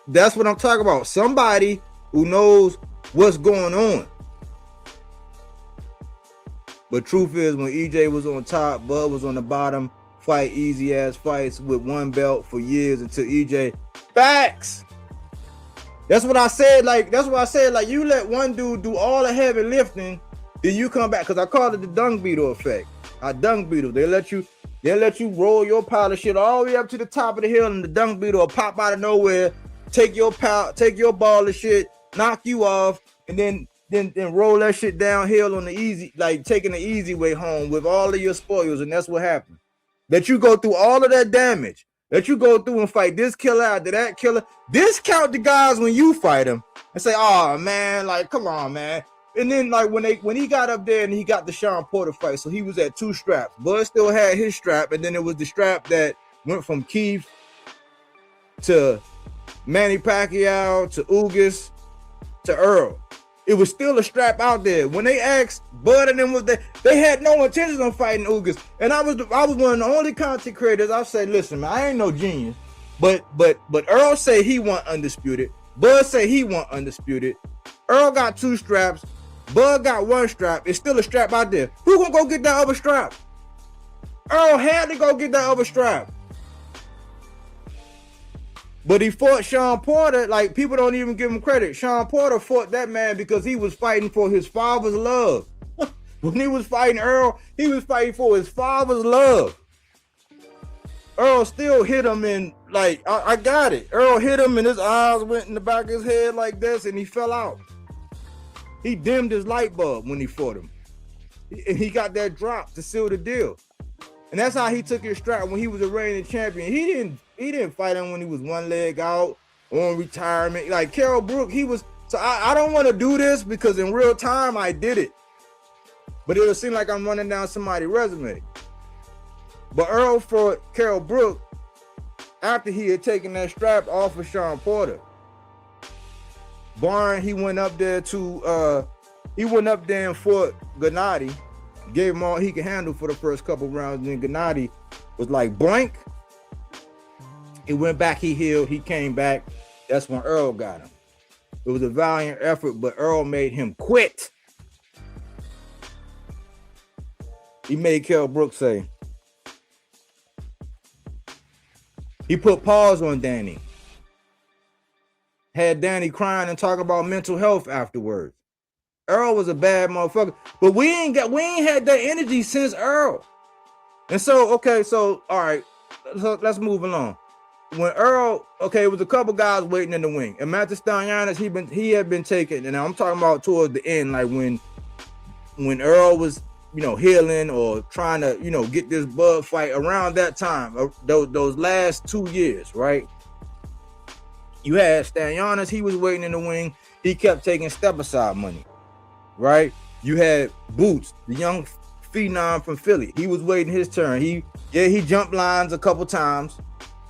that's what I'm talking about. Somebody who knows what's going on. But truth is, when EJ was on top, Bud was on the bottom, fight easy ass fights with one belt for years until EJ. Facts. That's what I said. Like, you let one dude do all the heavy lifting, then you come back. Cause I called it the dung beetle effect. I dung beetle. They let you roll your pile of shit all the way up to the top of the hill, and the dung beetle will pop out of nowhere, take your ball of shit, knock you off, and then roll that shit downhill on the easy, like taking the easy way home with all of your spoils. And that's what happened. That you go through all of that damage, that you go through and fight this killer after that killer. Discount the guys when you fight them and say, oh man, like, come on, man. And then like when he got up there and he got the Sean Porter fight, so he was at 2 straps. Bud still had his strap, and then it was the strap that went from Keith to Manny Pacquiao to Ugas to Earl. It was still a strap out there. When they asked Bud and them, they had no intention of fighting Ugas. And I was one of the only content creators. I said, listen, man, I ain't no genius, but Earl say he want undisputed. Bud say he want undisputed. Earl got 2 straps. Bud got 1 strap. It's still a strap out there. Who gonna go get that other strap? Earl had to go get that other strap. But he fought Sean Porter. Like, people don't even give him credit. Sean Porter fought that man because he was fighting for his father's love. When he was fighting Earl, he was fighting for his father's love. Earl still hit him in, like, I got it. Earl hit him and his eyes went in the back of his head like this and he fell out. He dimmed his light bulb when he fought him. And he got that drop to seal the deal. And that's how he took his strap when he was a reigning champion. He didn't fight him when he was one leg out on retirement. Like Carol Brook, he was. So I don't want to do this because in real time I did it. But it'll seem like I'm running down somebody's resume. But Earl fought Carol Brook after he had taken that strap off of Sean Porter. Barn, he went up there and fought Gennady. Gave him all he could handle for the first couple rounds. And then Gennady was like, boink. He went back, he healed, he came back. That's when Earl got him. It was a valiant effort, but Earl made him quit. He made Kell Brooks say. He put pause on Danny. Had Danny crying and talking about mental health afterwards. Earl was a bad motherfucker, but we ain't had that energy since Earl. And so, okay, so all right, so let's move along. When Earl, okay, it was a couple guys waiting in the wing, and Matt Stanyanis, he had been taken, and I'm talking about towards the end, like when Earl was, healing or trying to, get this Bud fight around that time, those last 2 years, right? You had Stanyanis, he was waiting in the wing. He kept taking step-aside money, right? You had Boots, the young phenom from Philly. He was waiting his turn. He jumped lines a couple times.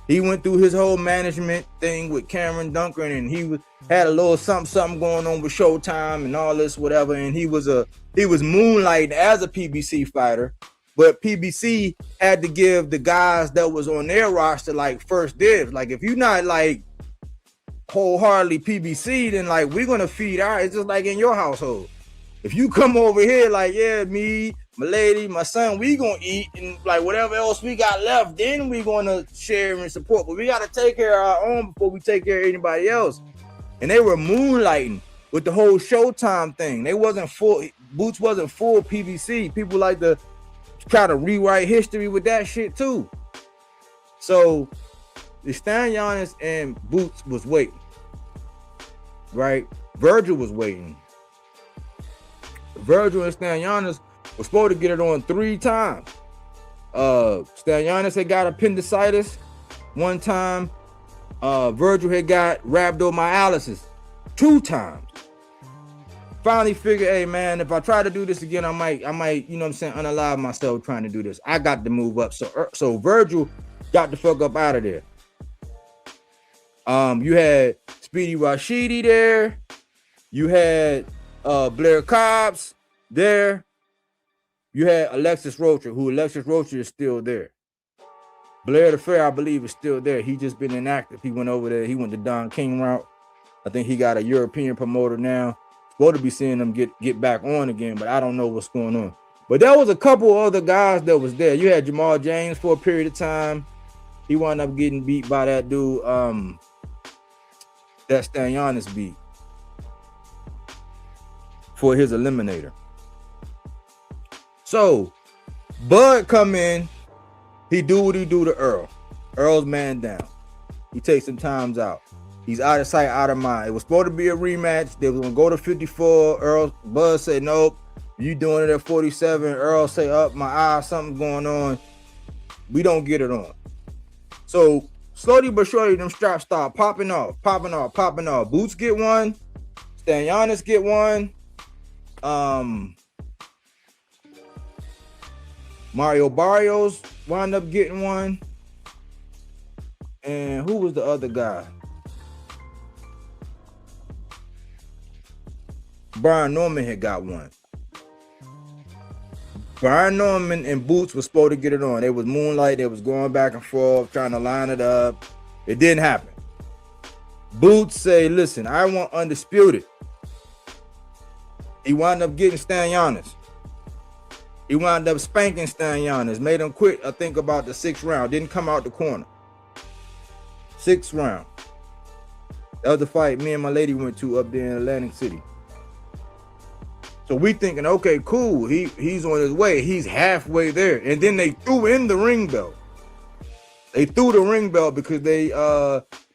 He went through his whole management thing with Cameron Duncan, and he had a little something going on with Showtime and all this, whatever. And he was moonlighting as a PBC fighter, but PBC had to give the guys that was on their roster like first dibs. Like, if you're not like wholeheartedly PBC, then like we're gonna feed our. It's just like in your household. If you come over here like, yeah, me, my lady, my son, we gonna eat, and like whatever else we got left, then we gonna share and support. But we gotta take care of our own before we take care of anybody else. And they were moonlighting with the whole Showtime thing. They wasn't full. Boots wasn't full PVC. People like to try to rewrite history with that shit too. So the Stan Giannis and Boots was waiting, right? Virgil was waiting. Virgil and Stan Giannis was supposed to get it on 3 times. Stan Giannis had got appendicitis 1 time. Virgil had got rhabdomyolysis 2 times. Finally figured, hey man, if I try to do this again, I might, you know what I'm saying, unalive myself trying to do this. I got to move up. So Virgil got the fuck up out of there. You had Speedy Rashidi there. You had Blair Cobbs there. You had Alexis Rocher, who Alexis Rocher is still there. Blair the Fair, I believe, is still there. He just been inactive. He went over there. He went the Don King route. I think he got a European promoter now. Supposed to be seeing them get back on again, but I don't know what's going on. But there was a couple other guys that was there. You had Jamal James for a period of time. He wound up getting beat by that dude, that Stan Giannis beat for his eliminator. So Bud come in, he do what he do to Earl. Earl's man down. He takes some times out. He's out of sight, out of mind. It was supposed to be a rematch. They was gonna go to 54. Bud said, nope, you doing it at 47. Earl say, up my eye, something's going on. We don't get it on. So slowly but surely, them straps start popping off. Boots get one. Stan Giannis get one. Mario Barrios wound up getting one. And who was the other guy? Brian Norman had got one. Brian Norman and Boots was supposed to get it on. They was moonlight. They was going back and forth, trying to line it up. It didn't happen. Boots say, listen, I want undisputed. He wound up getting Stan Giannis. He wound up spanking Stan Giannis. Made him quit, I think, about the 6th round. Didn't come out the corner. 6th round. That was the fight me and my lady went to up there in Atlantic City. So we thinking, okay, cool. He's on his way. He's halfway there. And then they threw in the ring belt. They threw the ring belt because they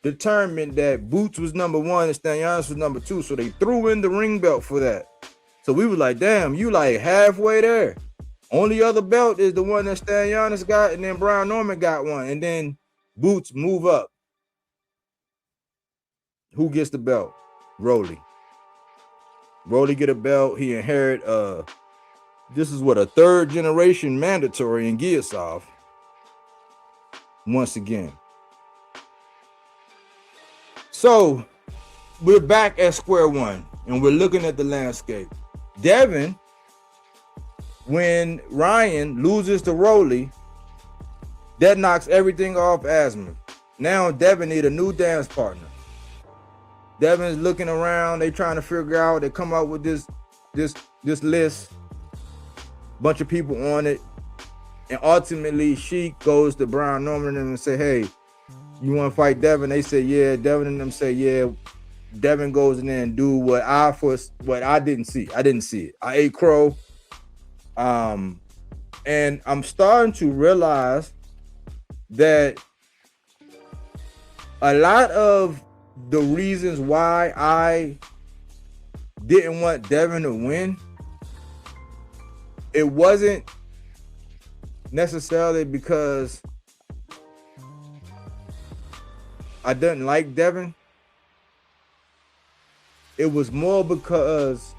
determined that Boots was number 1 and Stan Giannis was number 2. So they threw in the ring belt for that. So we were like, damn, you like halfway there. Only other belt is the one that Stan Giannis got, and then Brian Norman got one. And then Boots move up. Who gets the belt? Rolly. Rolly get a belt. He inherit this is what, a 3rd generation mandatory in Giasov. Once again. So we're back at square one and we're looking at the landscape. Devin, when Ryan loses to Rolly, that knocks everything off Asman. Now Devin need a new dance partner. Devin's looking around. They trying to figure out. They come up with this list. Bunch of people on it. And ultimately, Sheik goes to Brian Norman and say, hey, you want to fight Devin? They say, yeah. Devin and them say, yeah. Devin goes in there and do what I didn't see. I didn't see it. I ate crow. And I'm starting to realize that a lot of the reasons why I didn't want Devin to win, it wasn't necessarily because I didn't like Devin. It was more because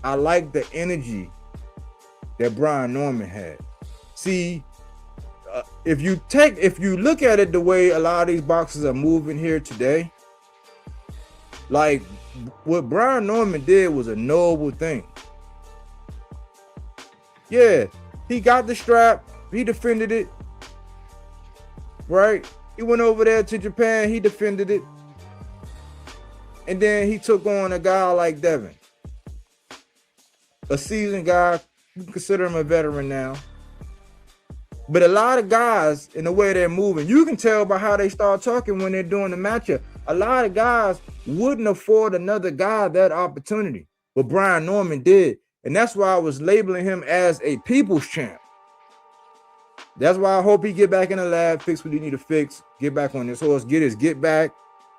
I liked the energy that Brian Norman had. See, if you look at it the way a lot of these boxers are moving here today, like what Brian Norman did was a noble thing. Yeah, he got the strap, he defended it, right? He went over there to Japan, he defended it. And then he took on a guy like Devin, a seasoned guy, You can consider him a veteran now. But a lot of guys, in the way they're moving, you can tell by how they start talking when they're doing the matchup. A lot of guys wouldn't afford another guy that opportunity, but Brian Norman did. And that's why I was labeling him as a people's champ. That's why I hope he get back in the lab, fix what he need to fix, get back on this horse, get his get back,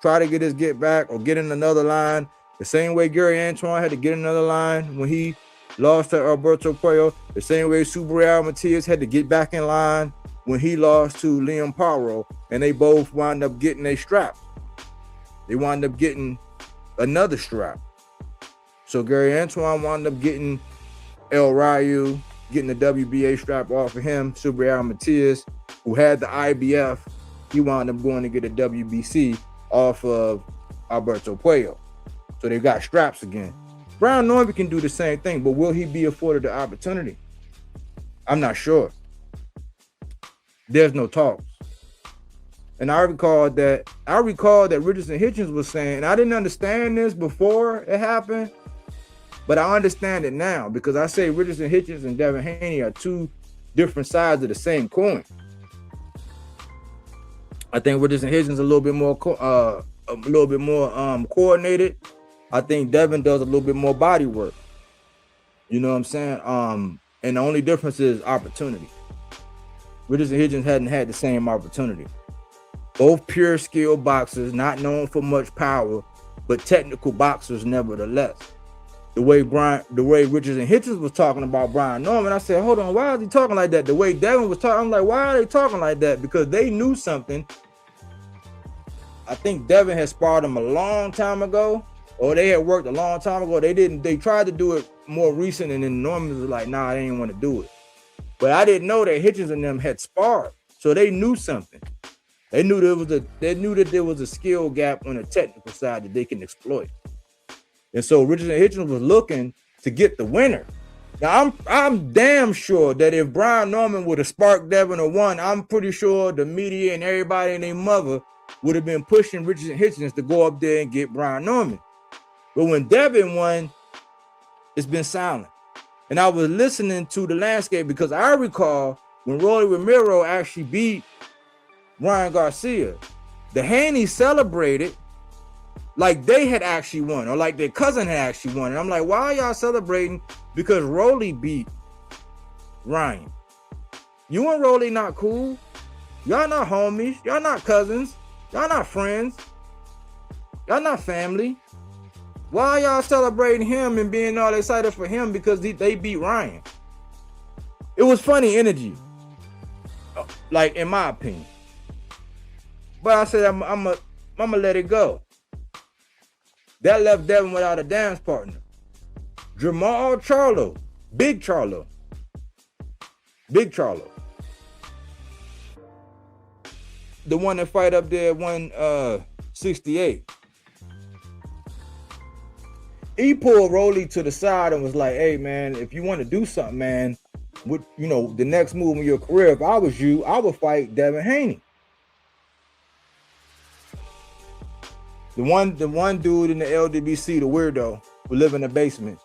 try to get his get back, or get in another line. The same way Gary Antoine had to get in another line when he lost to Alberto Puello. The same way Subriel Matias had to get back in line when he lost to Liam Paro, and they both wound up getting a strap. They wound up getting another strap. So Gary Antoine wound up getting El Rayu, getting the WBA strap off of him. Subriel Matias, who had the IBF, he wound up going to get a WBC off of Alberto Puello. So they got straps again. Brian Norman can do the same thing, but will he be afforded the opportunity? I'm not sure. There's no talks. And I recall that Richardson Hitchens was saying, and I didn't understand this before it happened, but I understand it now because I say Richardson Hitchens and Devin Haney are two different sides of the same coin. I think Richardson Hitchens is a little bit more coordinated. I think Devin does a little bit more body work. You know what I'm saying? And the only difference is opportunity. Richardson Hitchens hadn't had the same opportunity. Both pure skill boxers, not known for much power, but technical boxers nevertheless. The way Richardson Hitchens was talking about Brian Norman, I said, hold on, why is he talking like that? The way Devin was talking, I'm like, why are they talking like that? Because they knew something. I think Devin had sparred him a long time ago, or they had worked a long time ago. They tried to do it more recent, and then Norman was like, nah, they didn't want to do it. But I didn't know that Hitchens and them had sparred, so they knew something. They knew that there was a skill gap on the technical side that they can exploit. And so Richardson Hitchens was looking to get the winner. Now I'm damn sure that if Brian Norman would have sparked Devin or won, I'm pretty sure the media and everybody and their mother would have been pushing Richardson Hitchens to go up there and get Brian Norman. But when Devin won, it's been silent. And I was listening to the landscape because I recall when Rolly Romero actually beat Ryan Garcia, the Haney celebrated like they had actually won, or like their cousin had actually won. And I'm like, why are y'all celebrating? Because Rolly beat Ryan. You and Rolly not cool. Y'all not homies. Y'all not cousins. Y'all not friends. Y'all not family. Why are y'all celebrating him and being all excited for him because they beat Ryan? It was funny energy, like in my opinion. But I said I'm gonna let it go. That left Devin without a dance partner. Jamal Charlo, Big Charlo. The one that fight up there at 168. He pulled Rolly to the side and was like, hey man, if you want to do something, man, with the next move in your career, if I was you, I would fight Devin Haney. The one dude in the LDBC, the weirdo, who live in the basement,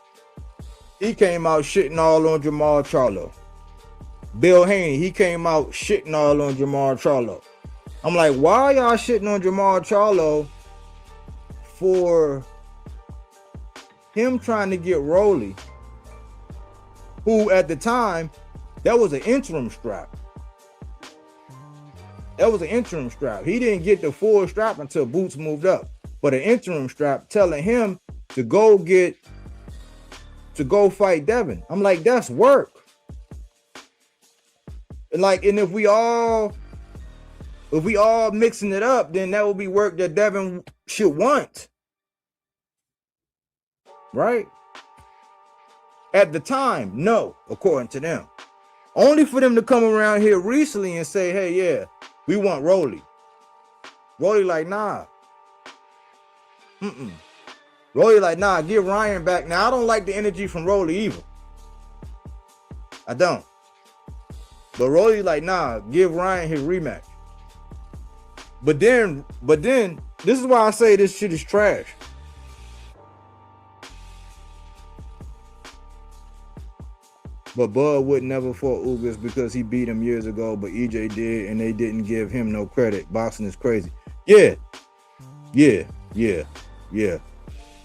he came out shitting all on Jamal Charlo. Bill Haney, he came out shitting all on Jamal Charlo. I'm like, why y'all shitting on Jamal Charlo for him trying to get Rolly, who at the time, that was an interim strap. He didn't get the full strap until Boots moved up. But an interim strap telling him to go fight Devin. I'm like, that's work. And if we all mixing it up, then that will be work that Devin should want. Right? At the time, no, according to them. Only for them to come around here recently and say, hey, yeah, we want Rolly. Rolly like, nah. Rolly like, nah, give Ryan back. Now, I don't like the energy from Rolly either. I don't. But Rolly like, nah, give Ryan his rematch. But then, this is why I say this shit is trash. But Bud would never fought Ugas because he beat him years ago, but EJ did, and they didn't give him no credit. Boxing is crazy. Yeah. He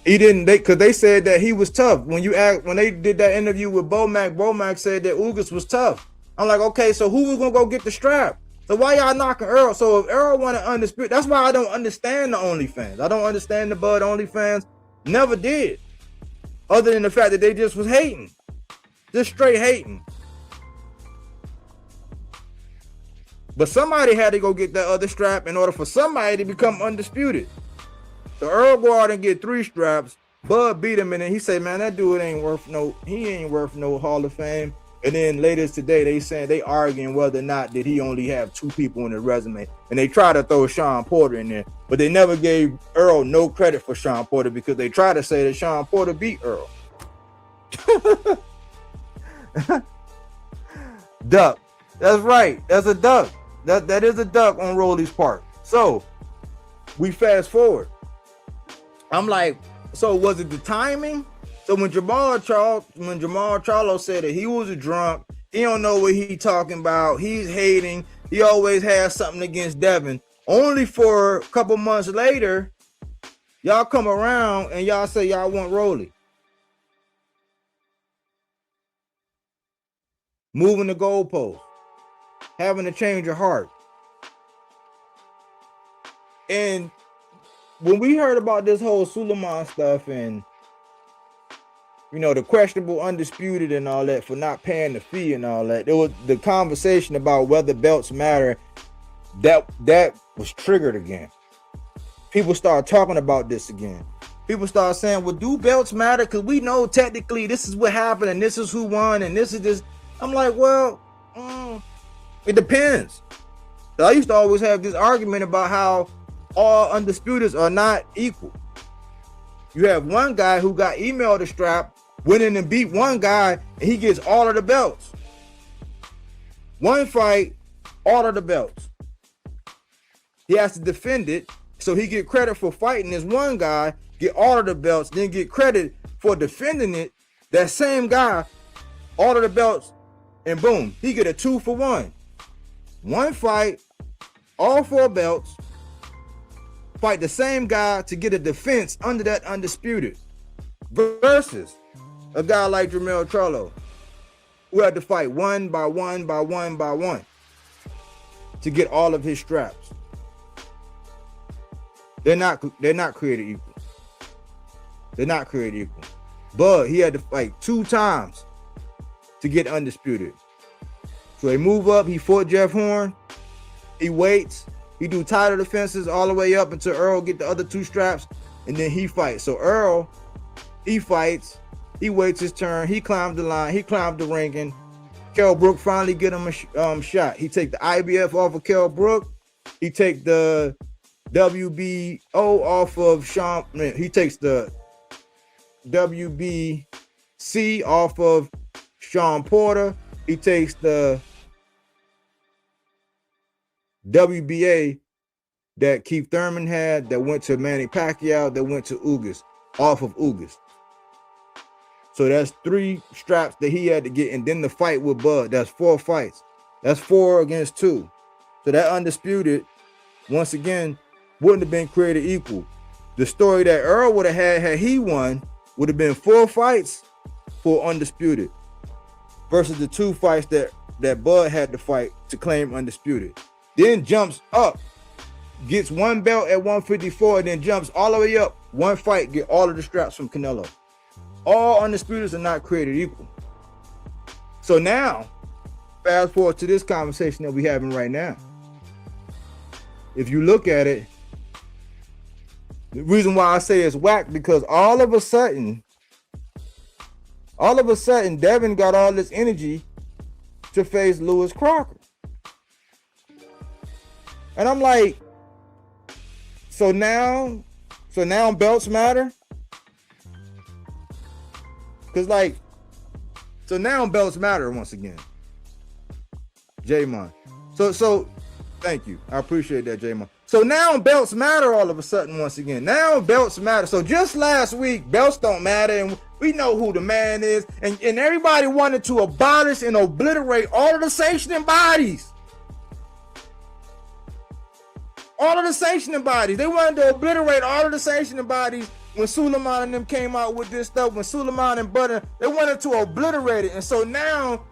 didn't, because they said that he was tough. When they did that interview with Bomac said that Ugas was tough. I'm like, okay, so who was gonna go get the strap? So why y'all knocking Errol? So if Errol wanted undisputed, that's why I don't understand the OnlyFans. I don't understand the Bud OnlyFans. Never did. Other than the fact that they just was hating. Just straight hating. But somebody had to go get that other strap in order for somebody to become undisputed. So Earl go out and get 3 straps. Bud beat him, and then he said, man, that dude ain't worth no Hall of Fame. And then later today, they arguing whether or not did he only have 2 people in his resume. And they try to throw Sean Porter in there, but they never gave Earl no credit for Sean Porter because they try to say that Sean Porter beat Earl. Duck. That's right. That's a duck. That is a duck on Rolly's part. So we fast forward. I'm like, so was it the timing? So when Jamal Charlo said that he was a drunk, he don't know what he talking about, he's hating, he always has something against Devin. Only for a couple months later, y'all come around and y'all say y'all want Rolly. Moving the goalpost, having a change of heart. And when we heard about this whole Suleiman stuff and, you know, the questionable undisputed and all that for not paying the fee and all that, there was the conversation about whether belts matter. That was triggered again. People start talking about this again. People start saying, well, do belts matter? Because we know technically this is what happened and this is who won and this is this. I'm like, well, it depends. So I used to always have this argument about how all undisputeds are not equal. You have one guy who got emailed a strap, went in and beat one guy, and he gets all of the belts. One fight, all of the belts. He has to defend it, so he get credit for fighting this one guy, get all of the belts, then get credit for defending it. That same guy, all of the belts, and boom, he get a 2-for-1. One fight, all 4 belts, fight the same guy to get a defense under that undisputed. Versus a guy like Jermell Charlo, who had to fight one by one to get all of his straps. They're not created equal. They're not created equal. But he had to fight 2 times to get undisputed. So they move up, he fought Jeff Horn, he waits, he do title defenses all the way up until Earl get the other 2 straps, and then he fights. So Earl, he fights, he waits his turn, he climbed the line, he climbed the ranking. Kell Brook finally get him a shot. He take the IBF off of Kell Brook, he take the WBO off of Sean, he takes the WBC off of Sean Porter, he takes the WBA that Keith Thurman had, that went to Manny Pacquiao, that went to Ugas, off of Ugas. So that's 3 straps that he had to get, and then the fight with Bud, that's 4 fights. That's 4 against 2. So that undisputed, once again, wouldn't have been created equal. The story that Earl would have had he won would have been 4 fights for undisputed versus the 2 fights that Bud had to fight to claim undisputed. Then jumps up, gets 1 belt at 154, and then jumps all the way up, 1 fight, get all of the straps from Canelo. All undisputeds are not created equal. So now, fast forward to this conversation that we're having right now. If you look at it, the reason why I say it's whack, because all of a sudden, Devin got all this energy to face Lewis Crocker. And I'm like, so now belts matter? Because so now belts matter once again. J-Mon. So Thank you. I appreciate that, J-Mo. So now belts matter all of a sudden once again. Now belts matter. So just last week, belts don't matter, and we know who the man is. And everybody wanted to abolish and obliterate all of the sanctioning bodies. All of the sanctioning bodies. They wanted to obliterate all of the sanctioning bodies when Suleiman and them came out with this stuff. When Suleiman and Butter, they wanted to obliterate it. And so now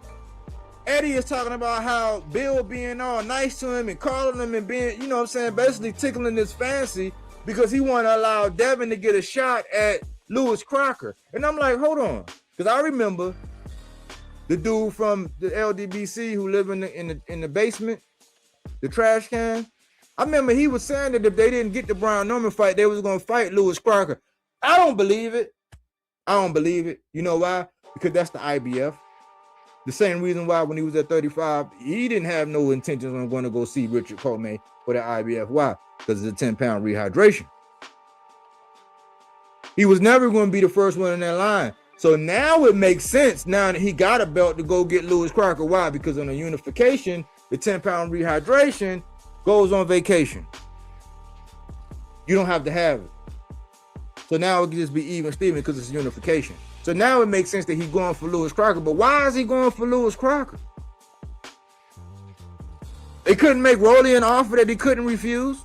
Eddie is talking about how Bill being all nice to him and calling him and being, you know what I'm saying, basically tickling his fancy because he want to allow Devin to get a shot at Lewis Crocker. And I'm like, hold on. Because I remember the dude from the LDBC who lived in the basement, the trash can. I remember he was saying that if they didn't get the Brian Norman fight, they was going to fight Lewis Crocker. I don't believe it. I don't believe it. You know why? Because that's the IBF. The same reason why when he was at 35, he didn't have no intentions on going to go see Richard Coleman for the IBF. Why? Because it's a 10-pound rehydration. He was never going to be the first one in that line. So now it makes sense now that he got a belt to go get Lewis Crocker. Why? Because on a unification, the 10-pound rehydration goes on vacation. You don't have to have it. So now it can just be even Steven because it's unification. So now it makes sense that he's going for Lewis Crocker. But why is he going for Lewis Crocker? They couldn't make Rolly an offer that he couldn't refuse?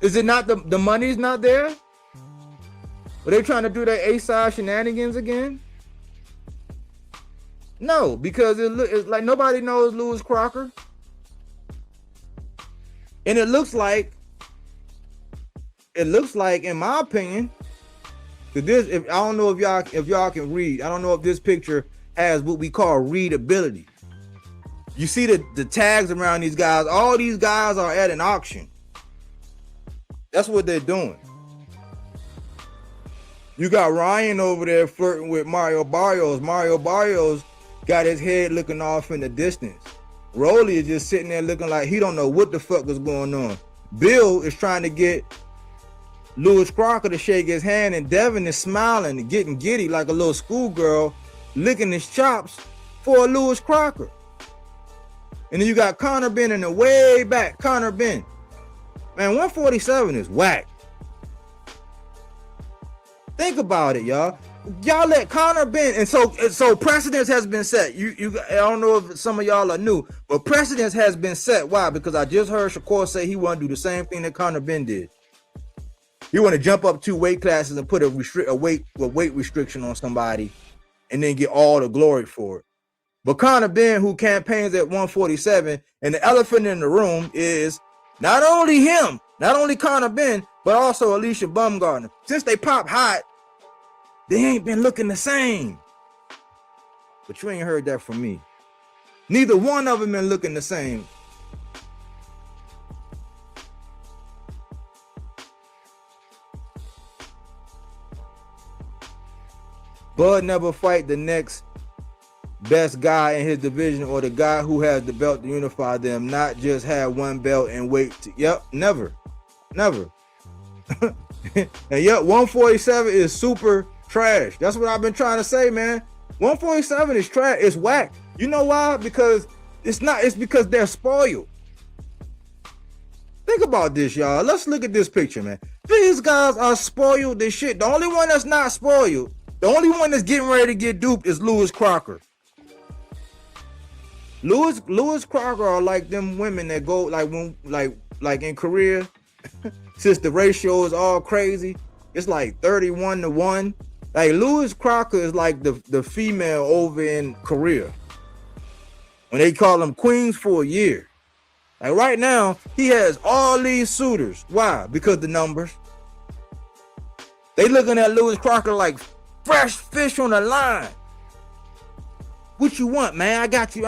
Is it not the money's not there? Are they trying to do their A-side shenanigans again? No, because it's like nobody knows Lewis Crocker. And it looks like, in my opinion, this, I don't know if y'all can read. I don't know if this picture has what we call readability. You see the tags around these guys. All these guys are at an auction. That's what they're doing. You got Ryan over there flirting with Mario Barrios. Mario Barrios got his head looking off in the distance. Rolly is just sitting there looking like he don't know what the fuck is going on. Bill is trying to get Lewis Crocker to shake his hand, and Devin is smiling and getting giddy like a little schoolgirl, licking his chops for Lewis Crocker. And then you got Conor Benn in the way back. Conor Benn. Man, 147 is whack. Think about it, y'all. Y'all let Conor Benn, and so precedence has been set. I don't know if some of y'all are new, but precedence has been set. Why? Because I just heard Shakur say he want to do the same thing that Conor Benn did. He want to jump up 2 weight classes and put a weight restriction on somebody, and then get all the glory for it. But Conor Benn, who campaigns at 147, and the elephant in the room is not only him, not only Conor Benn, but also Alicia Baumgartner. Since they pop hot, they ain't been looking the same. But you ain't heard that from me. Neither one of them been looking the same. Bud never fight the next best guy in his division or the guy who has the belt to unify them, not just have one belt and wait to, never. And 147 is super trash. That's what I've been trying to say, man. 147 is trash. It's whack. You know why? Because it's because they're spoiled. Think about this, y'all. Let's look at this picture, man. These guys are spoiled as shit. The only one that's not spoiled, the only one that's getting ready to get duped is Lewis Crocker. Lewis Crocker are like them women that go like in Korea, since the ratio is all crazy, it's like 31-1. Like Lewis Crocker is like the female over in Korea when they call them queens for a year. Like right now, he has all these suitors. Why? Because the numbers. They looking at Lewis Crocker like fresh fish on the line. What you want, man? I got you,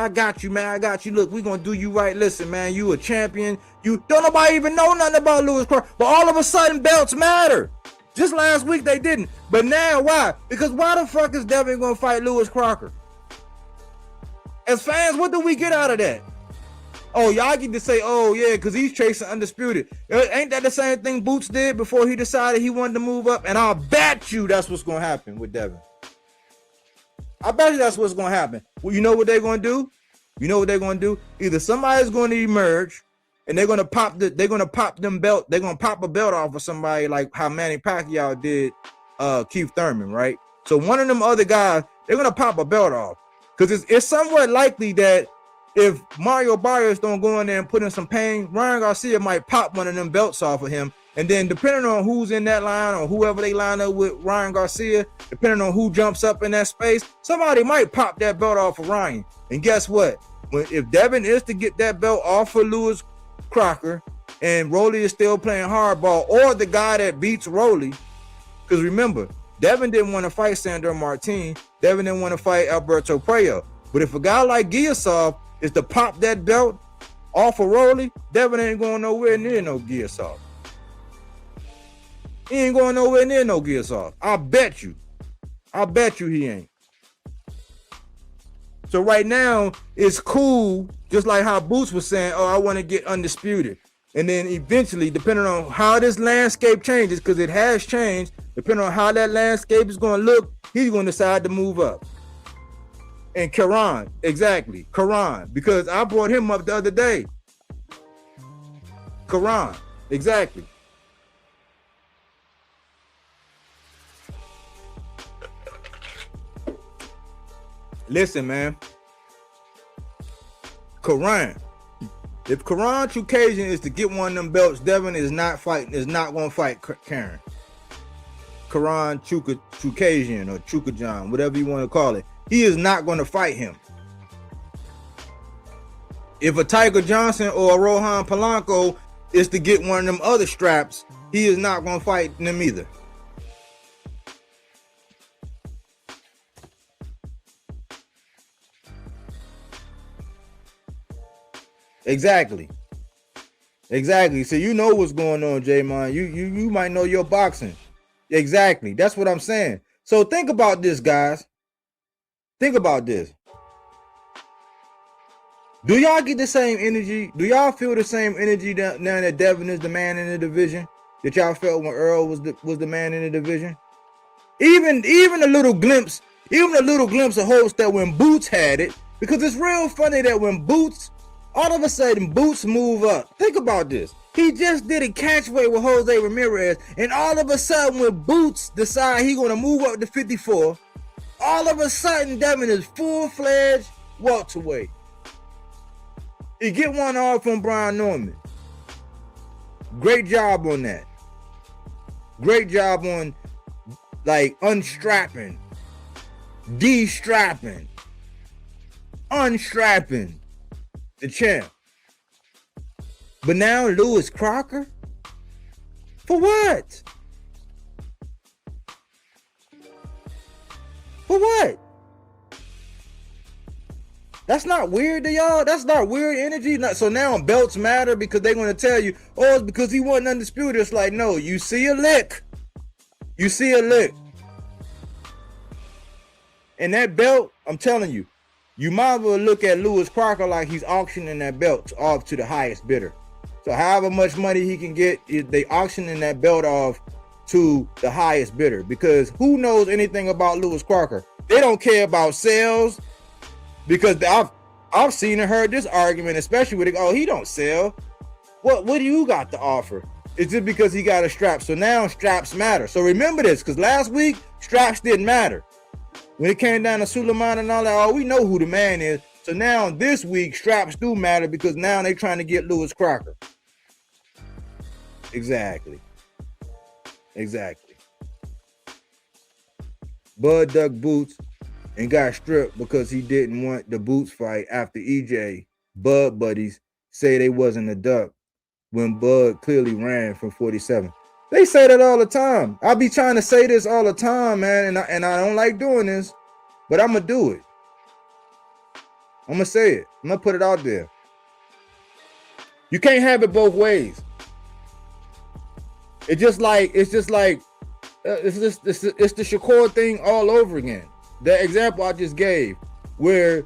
man. I got you. Look, we gonna do you right. Listen, man, you a champion. You don't nobody even know nothing about Lewis Crocker. But all of a sudden, belts matter. Just last week they didn't. But now, why? Because why the fuck is Devin gonna fight Lewis Crocker? As fans, what do we get out of that? Oh, y'all get to say, oh yeah, because he's chasing undisputed. Ain't that the same thing Boots did before he decided he wanted to move up? And I'll bet you that's what's gonna happen with Devin. I bet you that's what's going to happen. Well, you know what they're going to do? You know what they're going to do? Either somebody's going to emerge and they're gonna pop them belt. They're gonna pop a belt off of somebody like how Manny Pacquiao did Keith Thurman, right? So one of them other guys, they're gonna pop a belt off because it's somewhat likely that if Mario Barrios don't go in there and put in some pain, Ryan Garcia might pop one of them belts off of him. And then depending on who's in that line or whoever they line up with Ryan Garcia, depending on who jumps up in that space, somebody might pop that belt off of Ryan. And guess what? If Devin is to get that belt off of Lewis Crocker and Rolly is still playing hardball, or the guy that beats Rolly, because remember, Devin didn't want to fight Sandor Martin. Devin didn't want to fight Alberto Puello. But if a guy like Giasov is to pop that belt off of Rolly, Devin ain't going nowhere near no Giasov. He ain't going nowhere near no Giasov. I bet you he ain't. So right now, it's cool, just like how Boots was saying, oh, I want to get undisputed. And then eventually, depending on how this landscape changes, because it has changed, depending on how that landscape is going to look, he's going to decide to move up. And Karan, exactly, Karan, because I brought him up the other day. Karan, exactly. Listen, man. Karan. If Karan Chukasian is to get one of them belts, Devin is not going to fight Karen. Karan Chukasian or Chukajan, whatever you want to call it. He is not going to fight him. If a Tiger Johnson or a Rohan Polanco is to get one of them other straps, he is not going to fight them either. Exactly. So you know what's going on, J-Mon. You might know your boxing. Exactly. That's what I'm saying. So think about this, guys. Think about this. Do y'all get the same energy? Do y'all feel the same energy now that Devin is the man in the division that y'all felt when Earl was the man in the division? Even a little glimpse of hopes that when Boots had it, because it's real funny that when Boots, all of a sudden Boots move up. Think about this. He just did a catchweight with Jose Ramirez, and all of a sudden when Boots decide he's gonna move up to 54, all of a sudden Devin is full-fledged welterweight. He get one off from Brian Norman. Great job on that. Great job on like unstrapping, de-strapping, unstrapping the champ. But now Lewis Crocker? For what? For what? That's not weird to y'all? That's not weird energy? So now belts matter because they're going to tell you, oh, it's because he wasn't undisputed. It's like, no, you see a lick. You see a lick. And that belt, I'm telling you, you might as well look at Lewis Crocker like he's auctioning that belt off to the highest bidder. So however much money he can get, they auctioning that belt off to the highest bidder. Because who knows anything about Lewis Crocker? They don't care about sales. Because I've seen and heard this argument, especially with he don't sell. What do you got to offer? It's just because he got a strap. So now straps matter. So remember this, because last week straps didn't matter. When it came down to Suleiman and all that, we know who the man is. So now this week straps do matter because now they're trying to get Lewis Crocker. Exactly. Bud duck Boots and got stripped because he didn't want the Boots fight after EJ Bud buddies say they wasn't a duck when Bud clearly ran from 47. They say that all the time. I be trying to say this all the time, man, and I don't like doing this, but I'm gonna do it. I'm gonna say it. I'm gonna put it out there. You can't have it both ways. It's the Shakur thing all over again. The example I just gave, where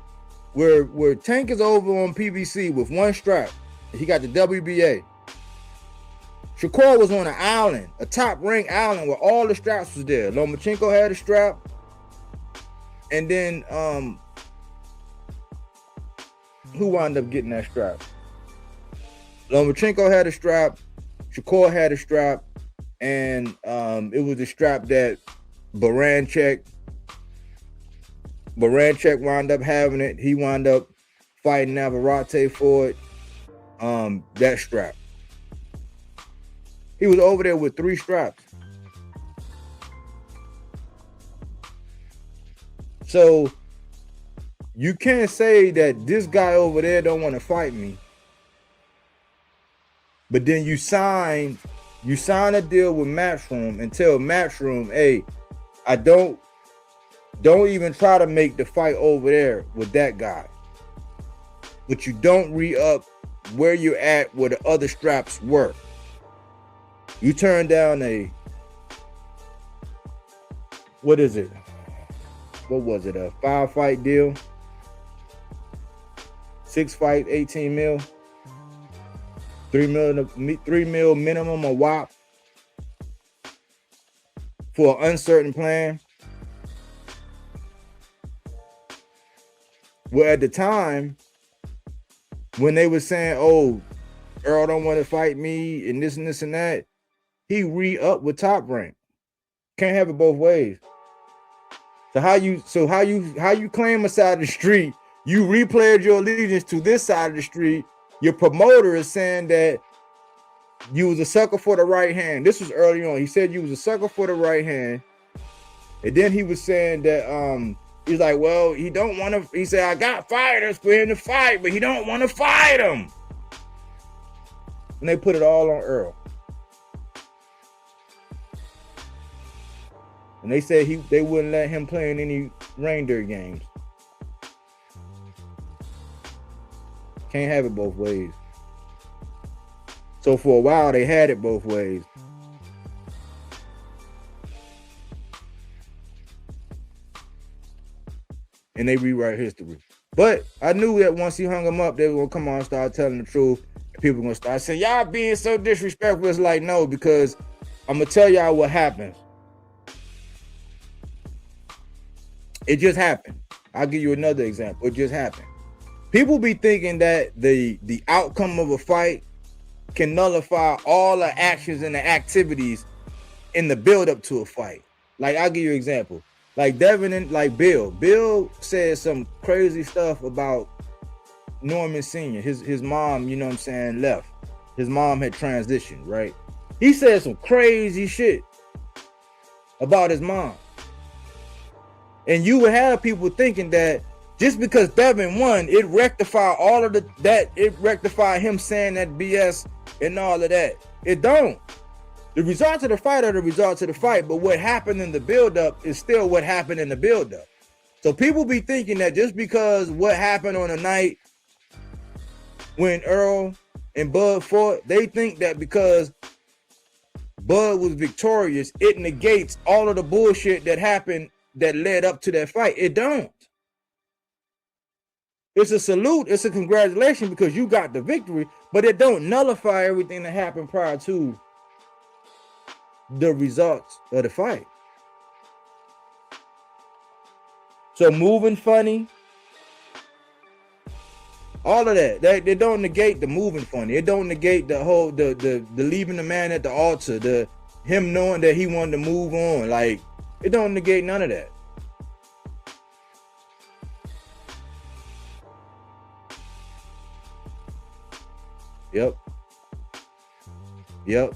Tank is over on PBC with one strap, he got the WBA. Shakur was on an island, a top-ranked island where all the straps was there. Lomachenko had a strap, and then who wound up getting that strap? Lomachenko had a strap, Shakur had a strap, and it was the strap that Baranchek wound up having it. He wound up fighting Navarrete for it. That strap. He was over there with 3 straps. So you can't say that this guy over there don't want to fight me. But then you sign a deal with Matchroom and tell Matchroom, hey, I don't even try to make the fight over there with that guy. But you don't re-up where you're at where the other straps were. You turn down a, what is it? What was it? A 5-fight deal? 6 fight, 18 mil? 3 mil minimum a WAP for an uncertain plan. Well, at the time, when they were saying, oh, Errol don't want to fight me and this and that, he re-upped with Top Rank. Can't have it both ways. So how you claim a side of the street, you replayed your allegiance to this side of the street. Your promoter is saying that you was a sucker for the right hand. This was early on. He said you was a sucker for the right hand. And then he was saying that he's like, well, he don't want to. He said, I got fighters for him to fight, but he don't want to fight him. And they put it all on Earl. And they said they wouldn't let him play in any reindeer games. Can't have it both ways. So for a while, they had it both ways. And they rewrite history. But I knew that once he hung him up, they were going to come on and start telling the truth. And people were going to start saying, y'all being so disrespectful. It's like, no, because I'm going to tell y'all what happens. It just happened. I'll give you another example. It just happened. People be thinking that the outcome of a fight can nullify all the actions and the activities in the build-up to a fight. Like, I'll give you an example. Like Devin and like Bill. Bill said some crazy stuff about Norman Sr. His mom, you know what I'm saying, left. His mom had transitioned, right? He said some crazy shit about his mom. And you would have people thinking that just because Devin won, it rectified all of it rectified him saying that BS and all of that. It don't. The results of the fight are the results of the fight, but what happened in the buildup is still what happened in the buildup. So people be thinking that just because what happened on the night when Earl and Bud fought, they think that because Bud was victorious, it negates all of the bullshit that happened that led up to that fight. It don't. It's a salute, it's a congratulations because you got the victory, but it don't nullify everything that happened prior to the results of the fight. So moving funny, all of that, they don't negate the moving funny. It don't negate the whole the leaving the man at the altar, the him knowing that he wanted to move on. Like, it don't negate none of that. Yep.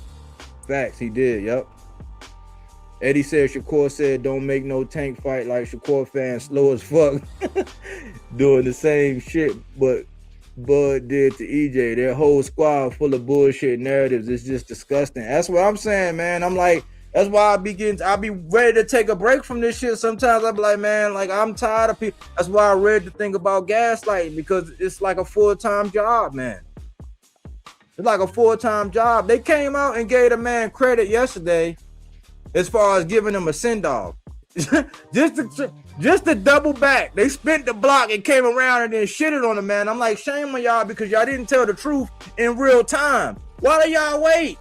Facts, he did. Yep. Eddie said Shakur said don't make no tank fight like Shakur fans slow as fuck. Doing the same shit but Bud did to EJ. Their whole squad full of bullshit narratives. It's just disgusting. That's what I'm saying, man. I'm like, that's why I be ready to take a break from this shit. Sometimes I be like, man, like I'm tired of people. That's why I read the thing about gaslighting, because it's like a full-time job, man. It's like a full-time job. They came out and gave the man credit yesterday as far as giving him a send-off. just to double back. They spent the block and came around and then shitted on the man. I'm like, shame on y'all because y'all didn't tell the truth in real time. Why do y'all wait?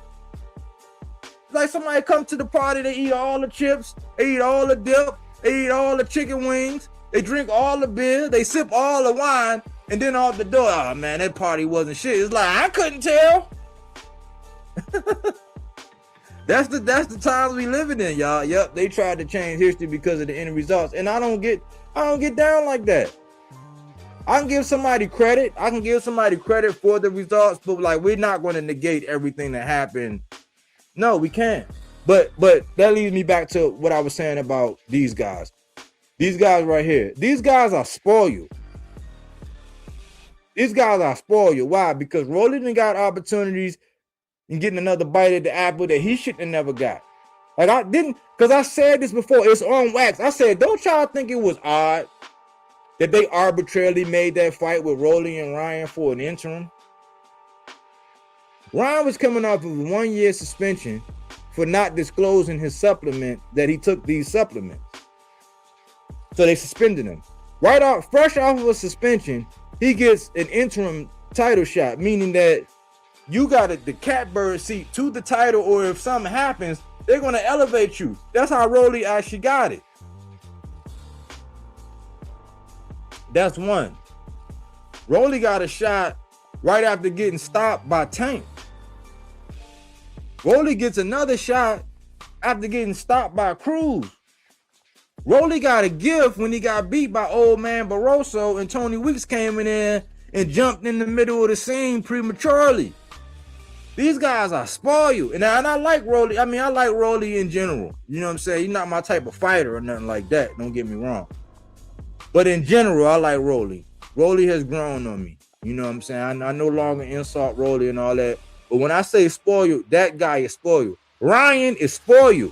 Like somebody come to the party, they eat all the chips, they eat all the dip, they eat all the chicken wings, they drink all the beer, they sip all the wine, And then off the door, oh man, that party wasn't shit. It's like, I couldn't tell. That's the times we living in, y'all. Yep, they tried to change history because of the end results. And I don't get down like that. I can give somebody credit. I can give somebody credit for the results, but like, we're not going to negate everything that happened. No, we can't. But that leads me back to what I was saying about these guys. These guys right here. These guys are spoiled. These guys are spoiled. Why? Because Rolly done got opportunities and getting another bite at the apple that he shouldn't have never got. Like, I didn't, because I said this before, it's on wax. I said, don't y'all think it was odd that they arbitrarily made that fight with Rolly and Ryan for an interim? Ryan was coming off of a 1-year suspension for not disclosing his supplement, that he took these supplements. So they suspended him. Right off, fresh off of a suspension, he gets an interim title shot, meaning that you got the catbird seat to the title, or if something happens, they're going to elevate you. That's how Rolly actually got it. That's one. Rolly got a shot right after getting stopped by Tank. Rolly gets another shot after getting stopped by Cruz. Rolly got a gift when he got beat by old man Barroso, and Tony Weeks came in there and jumped in the middle of the scene prematurely. These guys are spoiled. And I like Rolly. I mean, I like Rolly in general. You know what I'm saying? He's not my type of fighter or nothing like that. Don't get me wrong. But in general, I like Rolly. Rolly has grown on me. You know what I'm saying? I no longer insult Rolly and all that. But when I say spoiled, that guy is spoiled. Ryan is spoiled.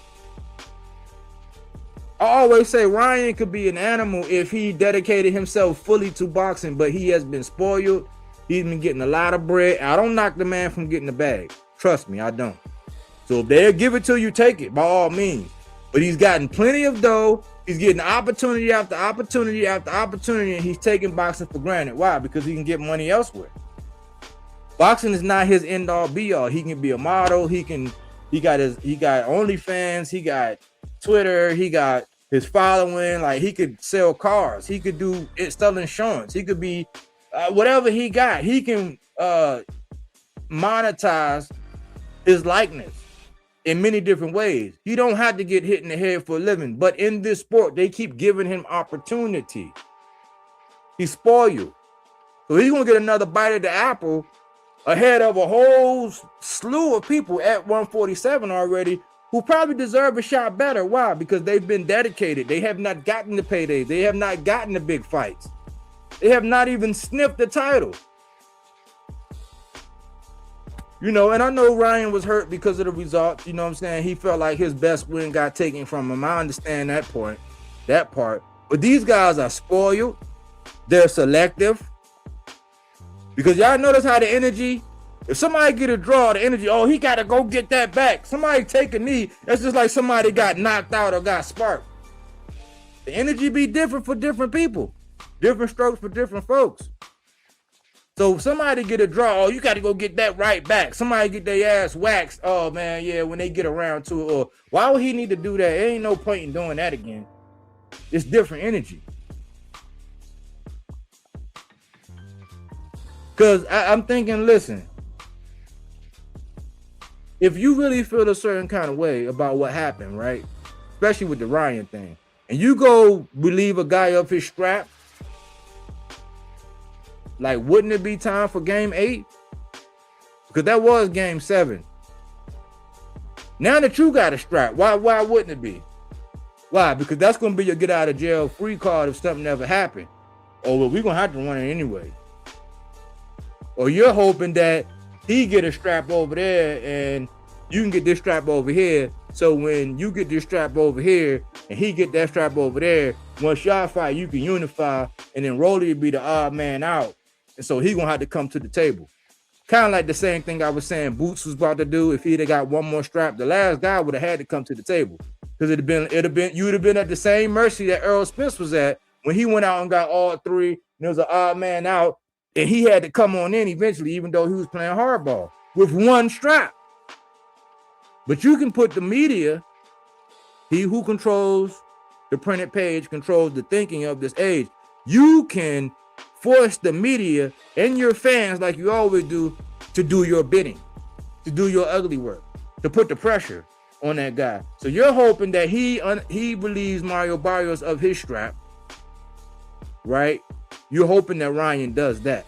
I always say Ryan could be an animal if he dedicated himself fully to boxing, but he has been spoiled. He's been getting a lot of bread. I don't knock the man from getting the bag. Trust me, I don't. So if they'll give it to you, take it by all means. But he's gotten plenty of dough. He's getting opportunity after opportunity after opportunity, and he's taking boxing for granted. Why? Because he can get money elsewhere. Boxing is not his end all be all. He can be a model. He got OnlyFans. He got Twitter. He got his following. Like, he could sell cars. He could sell insurance. He could be whatever he got. He can monetize his likeness in many different ways. He don't have to get hit in the head for a living. But in this sport, they keep giving him opportunity. He's spoiled. So he's going to get another bite at the apple ahead of a whole slew of people at 147 already who probably deserve a shot better. Why? Because they've been dedicated. They have not gotten the paydays. They have not gotten the big fights. They have not even sniffed the title. You know, and I know Ryan was hurt because of the results. You know what I'm saying? He felt like his best win got taken from him. I understand that part. But these guys are spoiled. They're selective. Because y'all notice how the energy, if somebody get a draw, the energy, oh, he got to go get that back. Somebody take a knee. That's just like somebody got knocked out or got sparked. The energy be different for different people. Different strokes for different folks. So if somebody get a draw, oh, you got to go get that right back. Somebody get their ass waxed. Oh, man, yeah, when they get around to it. Or why would he need to do that? There ain't no point in doing that again. It's different energy. Because I'm thinking, listen, if you really feel a certain kind of way about what happened, right? Especially with the Ryan thing, and you go relieve a guy of his strap, like, wouldn't it be time for game 8? Because that was game 7. Now that you got a strap, why wouldn't it be? Why? Because that's going to be your get out of jail free card if something ever happened. Oh, well, we're going to have to run it anyway. Or you're hoping that he get a strap over there and you can get this strap over here. So when you get this strap over here and he get that strap over there, once y'all fight, you can unify, and then Rolly will be the odd man out. And so he gonna have to come to the table. Kind of like the same thing I was saying Boots was about to do. If he'd have got one more strap, the last guy would have had to come to the table. Because you would have been at the same mercy that Errol Spence was at when he went out and got all 3, and there was an odd man out, and he had to come on in eventually, even though he was playing hardball with one strap. But you can put the media, he who controls the printed page controls the thinking of this age. You can force the media and your fans, like you always do, to do your bidding, to do your ugly work, to put the pressure on that guy. So you're hoping that he relieves Mario Barrios of his strap, right? You're hoping that Ryan does that,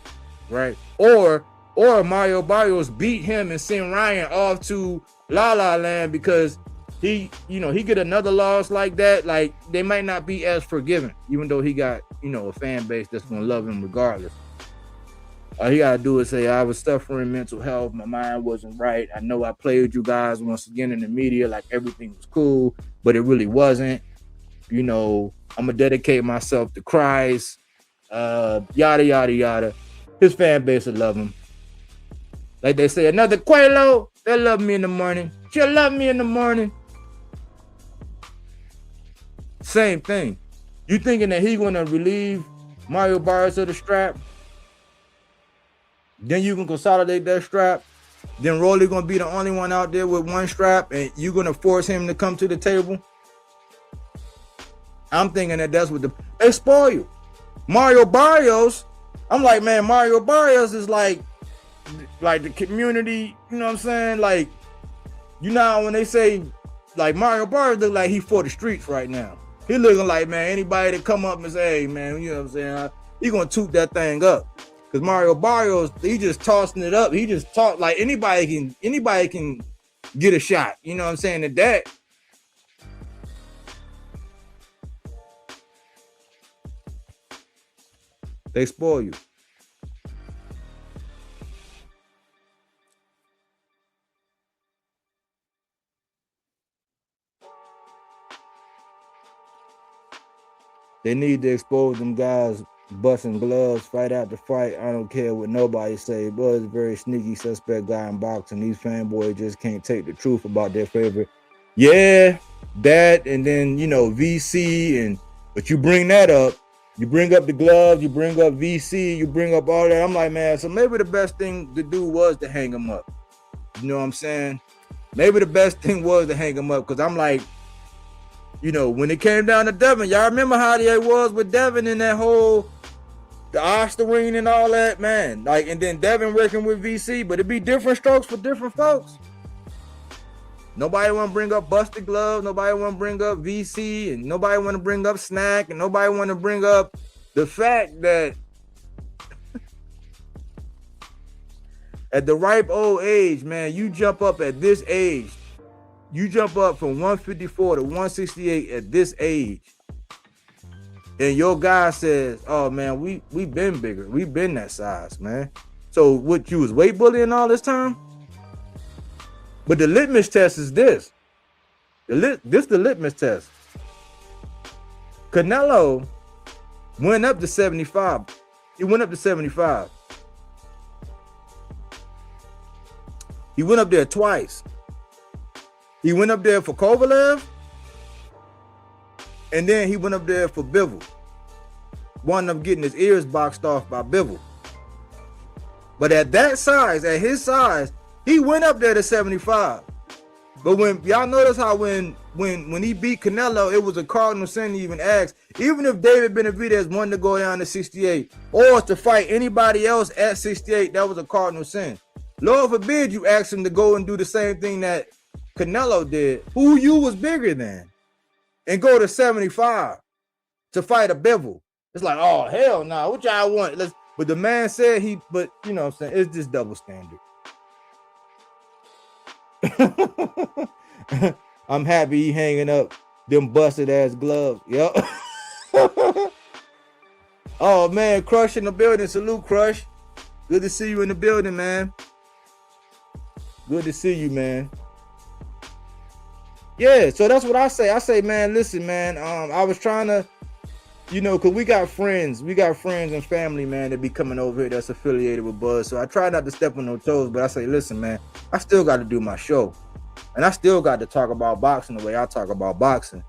right? Or Mario Barrios beat him and send Ryan off to La La Land because he get another loss like that. Like, they might not be as forgiving, even though he got, a fan base that's gonna love him regardless. All he gotta do is say, I was suffering mental health, my mind wasn't right. I know I played you guys once again in the media like everything was cool, but it really wasn't. I'm gonna dedicate myself to Christ. Yada yada yada. His fan base will love him. Like they say, another Quelo, they'll love me in the morning. She'll love me in the morning. Same thing. You thinking that he gonna relieve Mario Barrios of the strap? Then you can consolidate that strap. Then Rolly gonna be the only one out there with one strap, and you're gonna force him to come to the table. I'm thinking that that's what they spoil you. Mario Barrios, I'm like, man, Mario Barrios is like the community, you know what I'm saying? Like, when they say, like, Mario Barrios look like he for the streets right now. He looking like, man, anybody that come up and say, hey, man, you know what I'm saying? He gonna toot that thing up. Because Mario Barrios, he just tossing it up. He just talk like anybody can get a shot. You know what I'm saying? At that, they spoil you. They need to expose them guys busting gloves, fight out the fight. I don't care what nobody say. Boy, it's a very sneaky, suspect guy in boxing. These fanboys just can't take the truth about their favorite. Yeah, that, and then, VC, but you bring that up. You bring up the gloves, you bring up VC, you bring up all that. I'm like, man, so maybe the best thing to do was to hang him up. You know what I'm saying? Maybe the best thing was to hang him up, because I'm like, when it came down to Devin, y'all remember how it was with Devin and that whole, the Osterine and all that, man. Like, and then Devin working with VC, but it'd be different strokes for different folks. Nobody want to bring up busted gloves. Nobody want to bring up VC, and nobody want to bring up snack, and nobody want to bring up the fact that at the ripe old age, man, you jump up at this age. You jump up from 154 to 168 at this age. And your guy says, oh, man, we been bigger. We been that size, man. So what, you was weight bullying all this time? But the litmus test is this. The litmus test. Canelo went up to 75. He went up to 75. He went up there twice. He went up there for Kovalev, and then he went up there for Bivol. Wound up getting his ears boxed off by Bivol. But at that size, at his size, he went up there to 75. But when y'all notice how when he beat Canelo, it was a cardinal sin to even ask. Even if David Benavidez wanted to go down to 68 or to fight anybody else at 68, that was a cardinal sin. Lord forbid you ask him to go and do the same thing that Canelo did, who you was bigger than, and go to 75 to fight a Bivol. It's like, oh, hell no, what y'all want? But the man said but you know what I'm saying, it's just double standard. I'm happy he hanging up them busted ass gloves. Yep. Oh man, Crush in the building. Salute, Crush. Good to see you in the building, man. Good to see you, man. Yeah, so that's what I say. I say, man, listen, man. I was trying to, because we got friends and family, man, that be coming over here that's affiliated with Buzz. So I try not to step on no toes, but I say, listen, man, I still got to do my show. And I still got to talk about boxing the way I talk about boxing.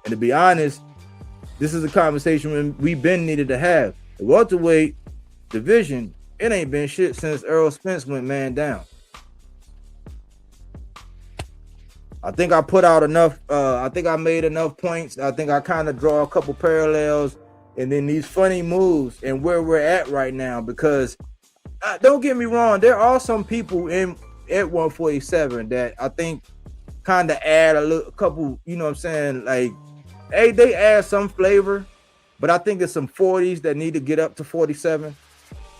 And to be honest, this is a conversation we've been needed to have. The welterweight division, it ain't been shit since Errol Spence went man down. I think I put out enough. I think I made enough points. I think I kind of draw a couple parallels and then these funny moves and where we're at right now. Because don't get me wrong, there are some people in at 147 that I think kind of add a couple, you know what I'm saying? Like, hey, they add some flavor, but I think there's some 40s that need to get up to 47.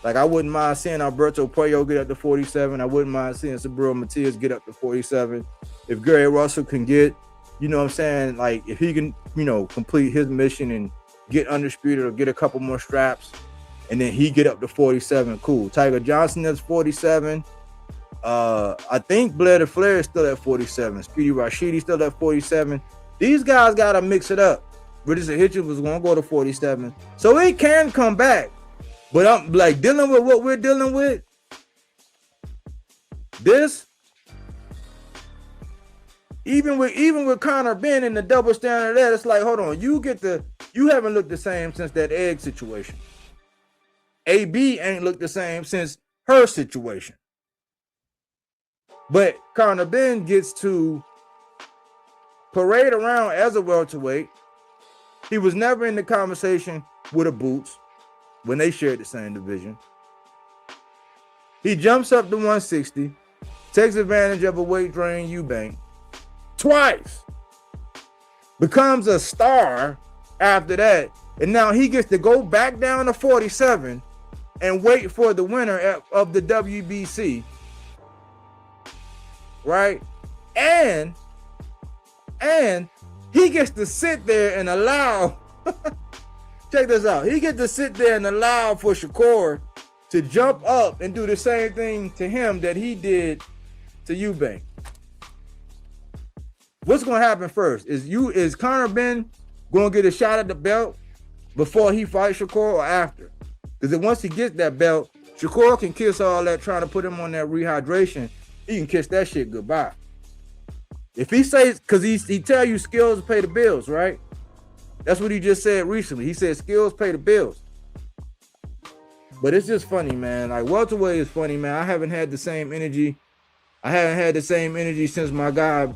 Like, I wouldn't mind seeing Alberto Puello get up to 47. I wouldn't mind seeing Subriel Matias get up to 47. If Gary Russell can get, you know what I'm saying, like, if he can, you know, complete his mission and get undisputed or get a couple more straps, and then he get up to 47, cool. Tiger Johnson is 47. I think Blair Flair is still at 47. Speedy Rashidi still at 47. These guys got to mix it up. British Hitchens was going to go to 47. So it can come back. But I'm like, dealing with what we're dealing with, this, even with Conor Ben in the double standard there, it's like, hold on, you haven't looked the same since that egg situation. AB ain't looked the same since her situation. But Conor Ben gets to parade around as a welterweight. He was never in the conversation with the Boots when they shared the same division. He jumps up to 160, takes advantage of a weight drain Eubank twice, becomes a star after that, and now he gets to go back down to 47 and wait for the winner of the WBC, right? And he gets to sit there and allow check this out. He gets to sit there and allow for Shakur to jump up and do the same thing to him that he did to Eubank. What's going to happen first? Is Conor Ben going to get a shot at the belt before he fights Shakur or after? Because once he gets that belt, Shakur can kiss all that trying to put him on that rehydration. He can kiss that shit goodbye. If he says, because he tell you skills pay the bills, right? That's what he just said recently. He said skills pay the bills. But it's just funny, man. Like, welterweight is funny, man. I haven't had the same energy. I haven't had the same energy since my guy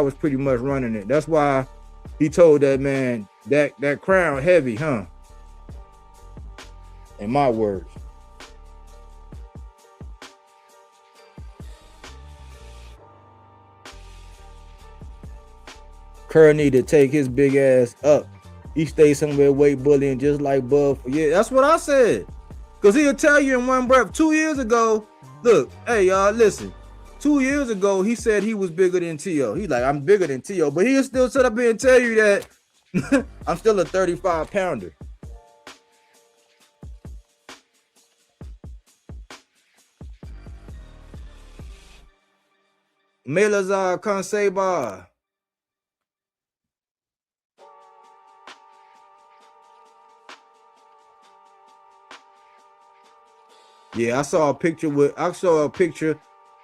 was pretty much running it. That's why he told that man that crown heavy, huh? In my words. Kerr need to take his big ass up. He stays somewhere weight bullying just like Bud. Yeah, that's what I said. Because he'll tell you in one breath. 2 years ago, look, hey, y'all, listen. 2 years ago, he said he was bigger than T.O. He's like, I'm bigger than T.O. But he'll still sit up here and tell you that I'm still a 35-pounder. Melazar Kanseba. Yeah, I saw a picture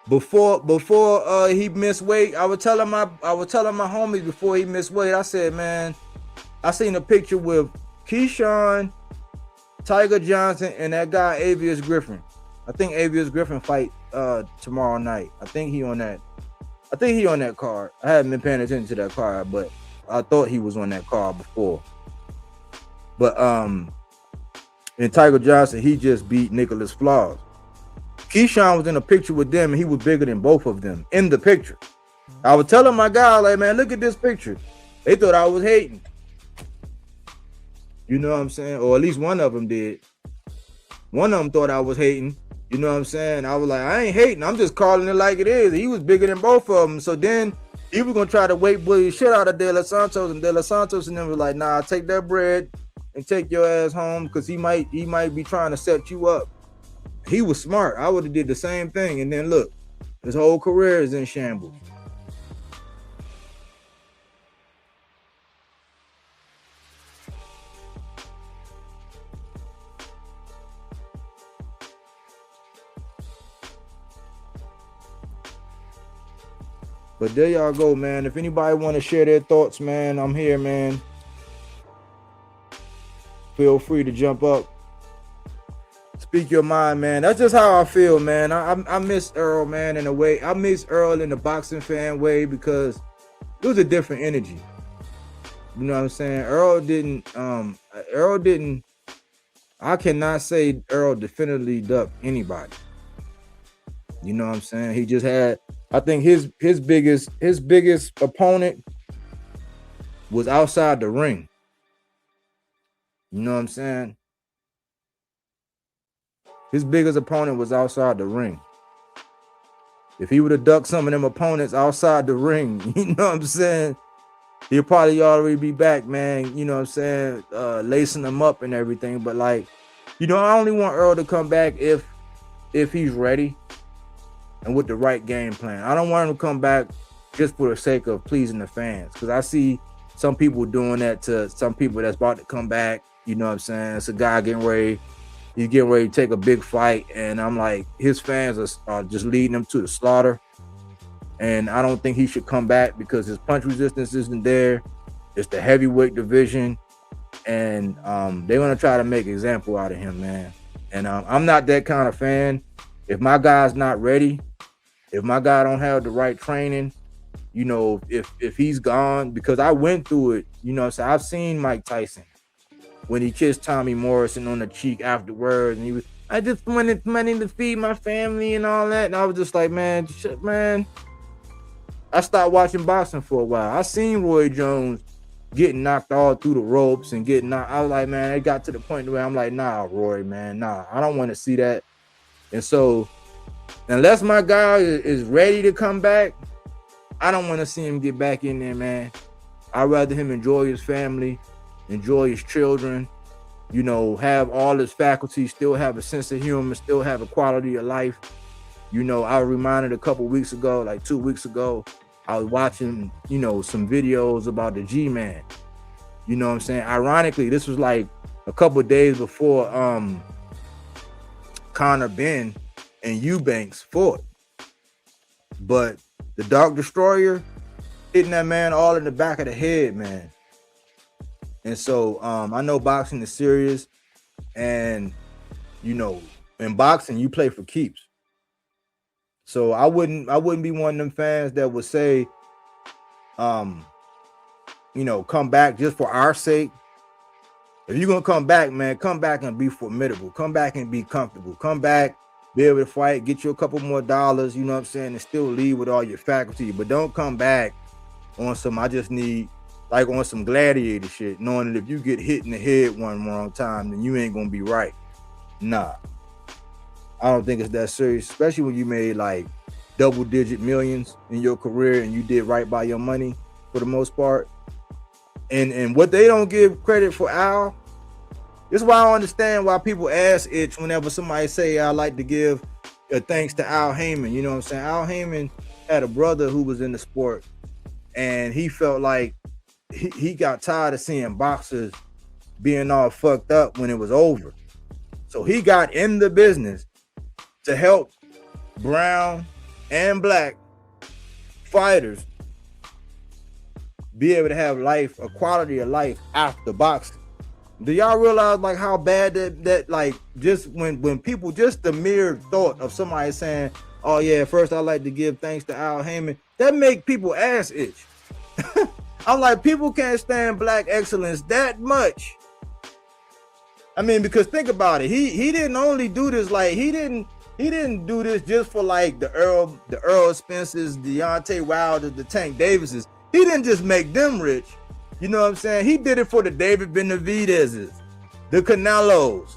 before he missed weight. I was telling my homies before he missed weight. I said, man, I seen a picture with Keyshawn, Tiger Johnson, and that guy Avius Griffin. I think Avius Griffin fight tomorrow night. I think he on that card. I haven't been paying attention to that card, but I thought he was on that card before. But and Tiger Johnson, he just beat Nicholas Flaws. Keyshawn was in a picture with them, and he was bigger than both of them in the picture. I was telling my guy, like, man, look at this picture. They thought I was hating. You know what I'm saying? Or at least one of them did. One of them thought I was hating. You know what I'm saying? I was like, I ain't hating. I'm just calling it like it is. He was bigger than both of them. So then he was going to try to weight bully the shit out of De Los Santos. And De Los Santos and them was like, nah, take that bread and take your ass home because he might be trying to set you up. He was smart. I would have did the same thing. And then look, his whole career is in shambles. But there y'all go, man. If anybody want to share their thoughts, man, I'm here, man. Feel free to jump up. Speak your mind, man. That's just how I feel, man. I miss Errol, man, in a way. I miss Errol in the boxing fan way because it was a different energy. You know what I'm saying? Errol didn't, I cannot say Errol definitively ducked anybody. You know what I'm saying? He just had, I think his biggest opponent was outside the ring. You know what I'm saying? His biggest opponent was outside the ring. If he would have ducked some of them opponents outside the ring, you know what I'm saying? He'll probably already be back, man. You know what I'm saying? Lacing them up and everything. But like, you know, I only want Earl to come back if he's ready and with the right game plan. I don't want him to come back just for the sake of pleasing the fans. Because I see some people doing that to some people that's about to come back. You know what I'm saying? It's a guy he's getting ready to take a big fight. And I'm like, his fans are just leading him to the slaughter. And I don't think he should come back because his punch resistance isn't there. It's the heavyweight division. And they're going to try to make an example out of him, man. And I'm not that kind of fan. If my guy's not ready, if my guy don't have the right training, you know, if he's gone, because I went through it, you know, so I've seen Mike Tyson when he kissed Tommy Morrison on the cheek afterwards, and he was, I just wanted money to feed my family and all that. And I was just like, man, shit, man. I stopped watching boxing for a while. I seen Roy Jones getting knocked all through the ropes and getting knocked. I was like, man, it got to the point where I'm like, nah, Roy, man, nah, I don't want to see that. And so, unless my guy is ready to come back, I don't want to see him get back in there, man. I'd rather him enjoy his family, enjoy his children, you know, have all his faculties, still have a sense of humor, still have a quality of life. You know, I was reminded a couple weeks ago, like 2 weeks ago, I was watching, you know, some videos about the G-Man. You know what I'm saying? Ironically, this was like a couple of days before Conor Benn and Eubanks fought. But the Dark Destroyer hitting that man all in the back of the head, man. And so I know boxing is serious, and you know, in boxing you play for keeps. So I wouldn't be one of them fans that would say, you know, come back just for our sake. If you're gonna come back, man, come back and be formidable. Come back and be comfortable. Come back, be able to fight, get you a couple more dollars, you know what I'm saying, and still leave with all your faculty. But don't come back on some, I just need, like on some gladiator shit, knowing that if you get hit in the head one wrong time, then you ain't gonna be right. Nah. I don't think it's that serious, especially when you made like double-digit millions in your career and you did right by your money for the most part. And what they don't give credit for Al, this is why I don't understand why people ass itch whenever somebody say I like to give thanks to Al Heyman. You know what I'm saying? Al Heyman had a brother who was in the sport, and he felt like he got tired of seeing boxers being all fucked up when it was over. So he got in the business to help brown and black fighters be able to have life, a quality of life after boxing. Do y'all realize like how bad that like just when people, just the mere thought of somebody saying, oh yeah, first I like to give thanks to Al Heyman, that make people ass itch. I'm like, people can't stand black excellence that much. I mean, because think about it, he didn't only do this, like he didn't do this just for like the Errol Spences, Deontay Wilder, the Tank Davises. He didn't just make them rich. You know what I'm saying? He did it for the David Benavidez's, the Canelos.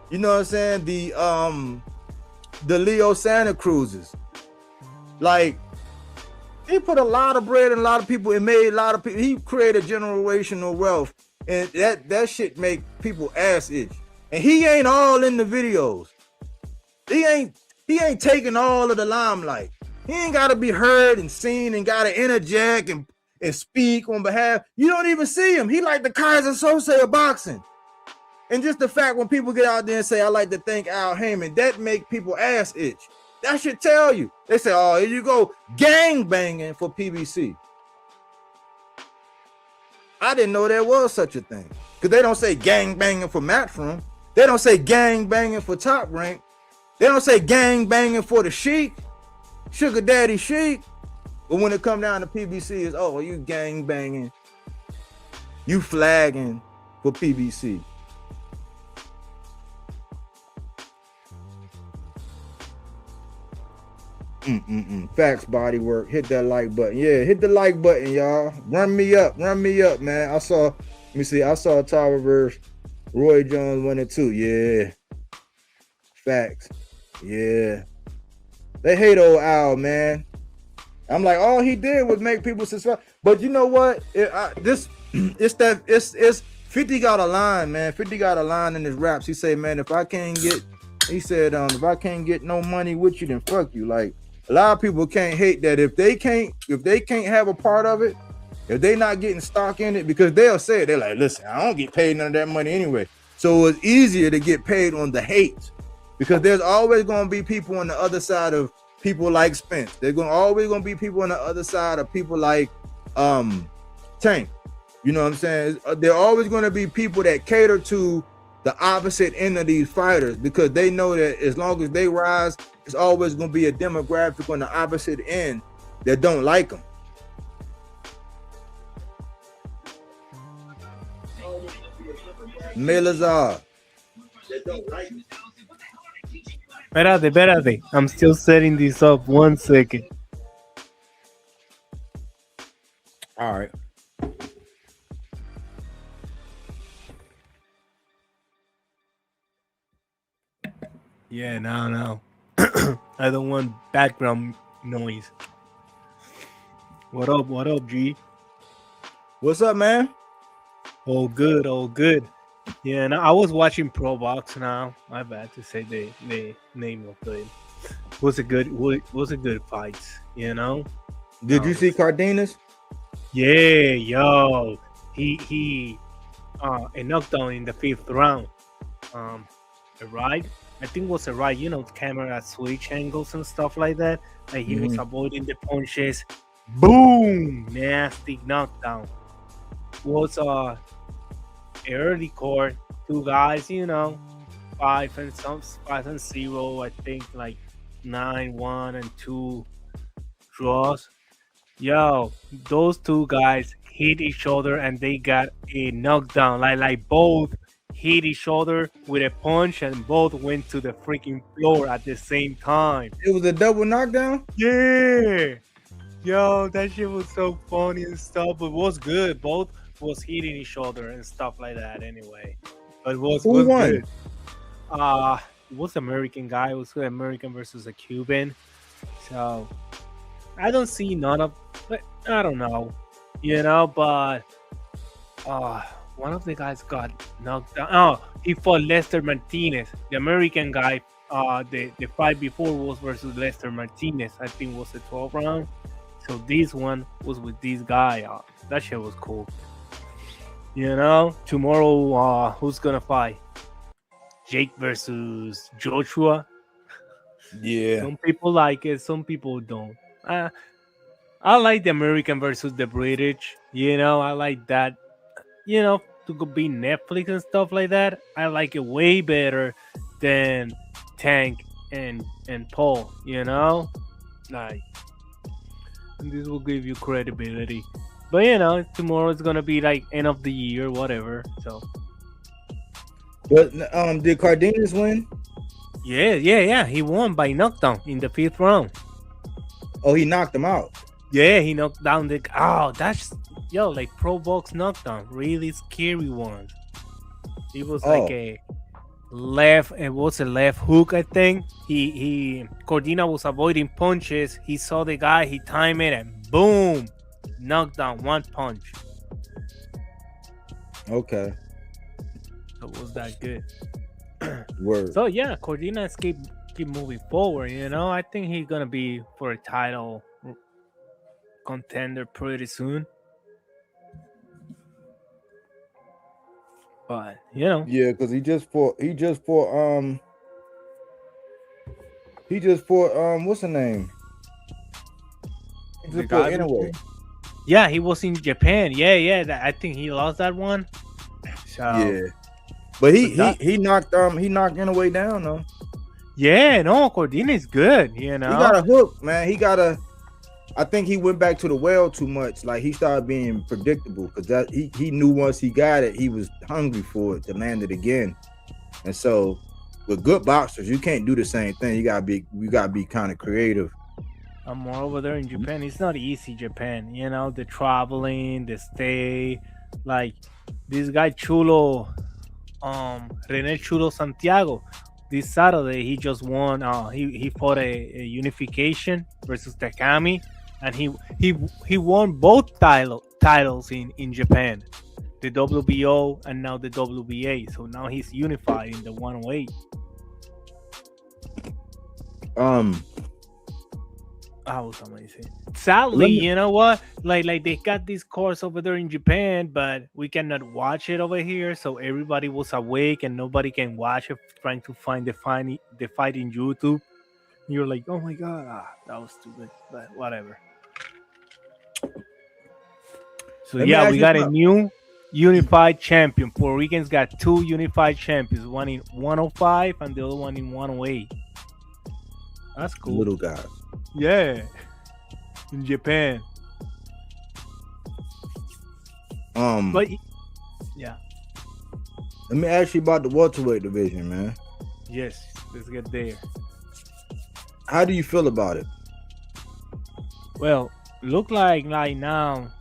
You know what I'm saying? The Leo Santa Cruzes. Like, he put a lot of bread in a lot of people and made a lot of people. He created generational wealth, and that shit make people ass itch. And he ain't all in the videos. He ain't taking all of the limelight. He ain't got to be heard and seen and got to interject and speak on behalf. You don't even see him. He like the Kaiser Sose of boxing. And just the fact when people get out there and say, I like to thank Al Heyman, that make people ass itch. That should tell you. They say, oh, here you go, gang banging for PBC. I didn't know there was such a thing. Because they don't say gang banging for Matchroom. They don't say gang banging for Top Rank. They don't say gang banging for the Sheik, Sugar Daddy Sheik. But when it come down to PBC, it's, oh, you gang banging You flagging for PBC. Facts, Bodywork. Hit that like button. Yeah, hit the like button, y'all. Run me up, man. I saw Tyler versus Roy Jones 1 and 2. Yeah. Facts. Yeah. They hate old Al, man. I'm like, all he did was make people subscribe. But you know what? It's 50 got a line, man. 50 got a line in his raps. He said, man, if I can't get no money with you, then fuck you. Like, a lot of people can't hate that if they can't have a part of it, if they not getting stock in it, because they'll say it, they're like, listen, I don't get paid none of that money anyway. So it's easier to get paid on the hate, because there's always going to be people on the other side of people like Spence. There's always going to be people on the other side of people like Tank. You know what I'm saying? There are always going to be people that cater to the opposite end of these fighters, because they know that as long as they rise, it's always going to be a demographic on the opposite end that don't like them. Melazar. That don't like them. Espérate. I'm still setting this up. 1 second. All right. Yeah, no. I don't want background noise. What up, G? What's up, man? All good. Yeah, no, I was watching Pro Box now. My bad to say the name of it. Was a good fight, you know? Did you see Cardenas? Yeah, yo. He a knockdown in the 5th round. Right? I think it was a right, camera switch angles and stuff like that. Like he was avoiding the punches. Boom! Nasty knockdown. Was early court, 2 guys, 5 and 0. I think like 9-1 and 2 draws. Yo, those 2 guys hit each other and they got a knockdown. Like both hit each other with a punch and both went to the freaking floor at the same time. It was a double knockdown? Yeah. Yo, that shit was so funny and stuff, but it was good. Both was hitting each other and stuff like that anyway. But who won? Good. It was American guy. It was American versus a Cuban. So I don't see none of, but I don't know. But one of the guys got knocked down. Oh, he fought Lester Martinez. The American guy, the fight before was versus Lester Martinez. I think it was the 12th round. So this one was with this guy. That shit was cool. Tomorrow, who's gonna fight? Jake versus Joshua. Yeah. Some people like it, some people don't. I like the American versus the British. I like that. To go be Netflix and stuff like that. I like it way better than Tank and Paul. Like, and this will give you credibility. But tomorrow it's gonna be like end of the year, whatever. So. But did Cardenas win? Yeah. He won by knockdown in the 5th round. Oh, he knocked him out. Yeah, he knocked down the. Oh, that's like pro box knockdown, really scary one. It was like a left. It was a left hook, I think. He Cordina was avoiding punches. He saw the guy. He timed it and boom, knocked down 1 punch. Okay. So it was that good. Word. So yeah, Cordina keep moving forward. I think he's gonna be for a title contender pretty soon. But yeah, because he just fought what's the name? He just fought anyway. Yeah, he was in Japan. Yeah. I think he lost that one. So yeah, but he knocked Inouye down though. Yeah, no, Cordina is good. He got a hook, man. He got a I think he went back to the well too much. Like he started being predictable because that he knew once he got it, he was hungry for it to land it again. And so with good boxers, you can't do the same thing. You gotta be kind of creative. I'm more over there in Japan. It's not easy, Japan. You know, the traveling, the stay. Like this guy Chulo, Rene Chulo Santiago. This Saturday he just won. He fought a unification versus Takami, and he won both titles in Japan, the WBO and now the WBA. So now he's unified in the 108. I was amazing. Sadly, you know what? Like they got this course over there in Japan, but we cannot watch it over here. So everybody was awake and nobody can watch it. Trying to find the fight in YouTube. You're like, oh my god, that was stupid. But whatever. So yeah, we got a new unified champion. Puerto Ricans got two unified champions, one in 105 and the other one in 108. That's cool. Little guys. Yeah. In Japan. But yeah. Let me ask you about the welterweight division, man. Yes, let's get there. How do you feel about it? Well, look like now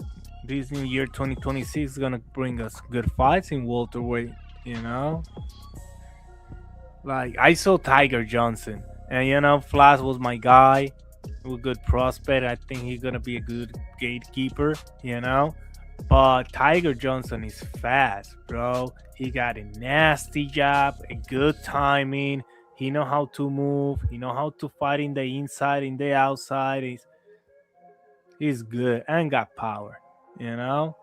this new year 2026 is gonna bring us good fights in welterweight, you know? Like I saw Tiger Johnson, and you know, Flash was my guy. A good prospect. I think he's gonna be a good gatekeeper, you know. But Tiger Johnson is fast, bro. He got a nasty jab, a good timing. He know how to move. He know how to fight in the inside, in the outside. He's good and got power, you know.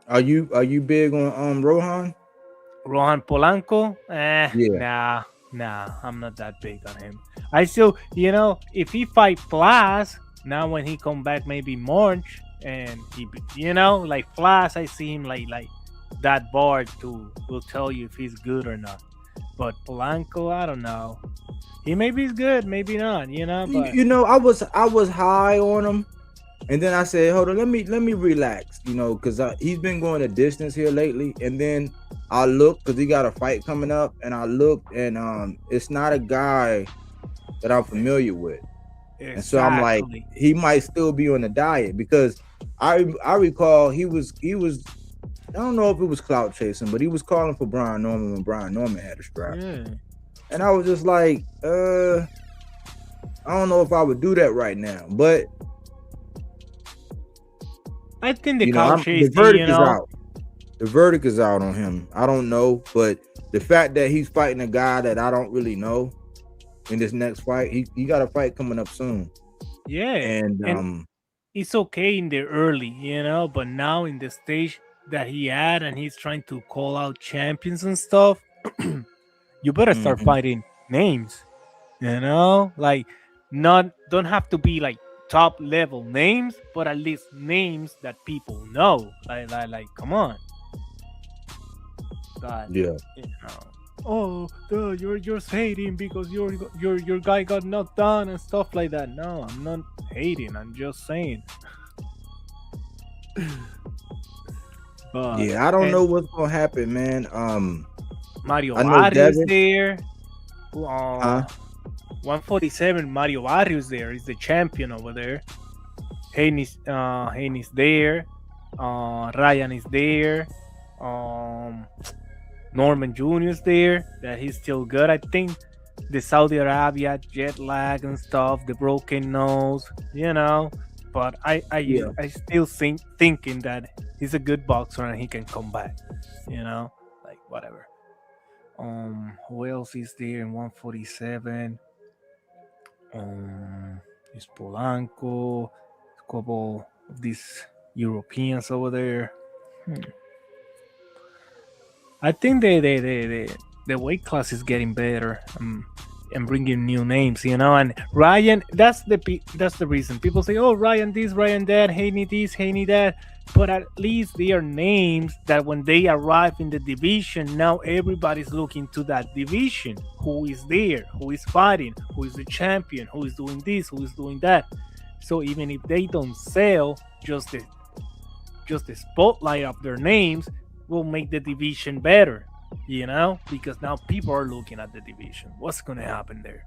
Are you big on Rohan? Rohan Polanco? Yeah. Nah, I'm not that big on him. I still, you know, if he fight Flash, now when he come back maybe March, and he, you know, like Flash, I see him like that bar will tell you if he's good or not. But Polanco, I don't know. He maybe is good, maybe not, you know. But you know, I was high on him, and then I said, hold on, let me relax, you know, because he's been going a distance here lately, and then I looked because he got a fight coming up, and I looked, and it's not a guy that I'm familiar with. Exactly. And so I'm like, he might still be on the diet because I recall he was I don't know if it was clout chasing, but he was calling for Brian Norman when Brian Norman had a strap. Yeah. And I was just like, I don't know if I would do that right now, but I think the clout chasing, is out. The verdict is out on him. I don't know, but the fact that he's fighting a guy that I don't really know in this next fight, he got a fight coming up soon. Yeah, and it's okay in the early, you know, but now in the stage that he had, and he's trying to call out champions and stuff, you better start fighting names, you know, like don't have to be like top level names, but at least names that people know. Like come on. But, yeah. You know, you're just hating because your guy got knocked down and stuff like that. No, I'm not hating. I'm just saying. But, yeah, I don't know what's gonna happen, man. Mario Barrios there. 147. Mario Barrios there. He's the champion over there. Haney's there. Ryan is there. Norman Jr. is there. That he's still good. I think the Saudi Arabia jet lag and stuff, the broken nose, you know. But I still thinking that he's a good boxer and he can come back, you know, like whatever. Who else is there in 147? Is Polanco, a couple of these Europeans over there. I think the weight class is getting better and bringing new names, you know. And Ryan, that's the reason people say, oh, Ryan this, Ryan that, Haney this, Haney that. But at least they are names that when they arrive in the division, now everybody's looking to that division. Who is there? Who is fighting? Who is the champion? Who is doing this? Who is doing that? So even if they don't sell, just the spotlight of their names will make the division better, because now people are looking at the division. What's gonna happen there?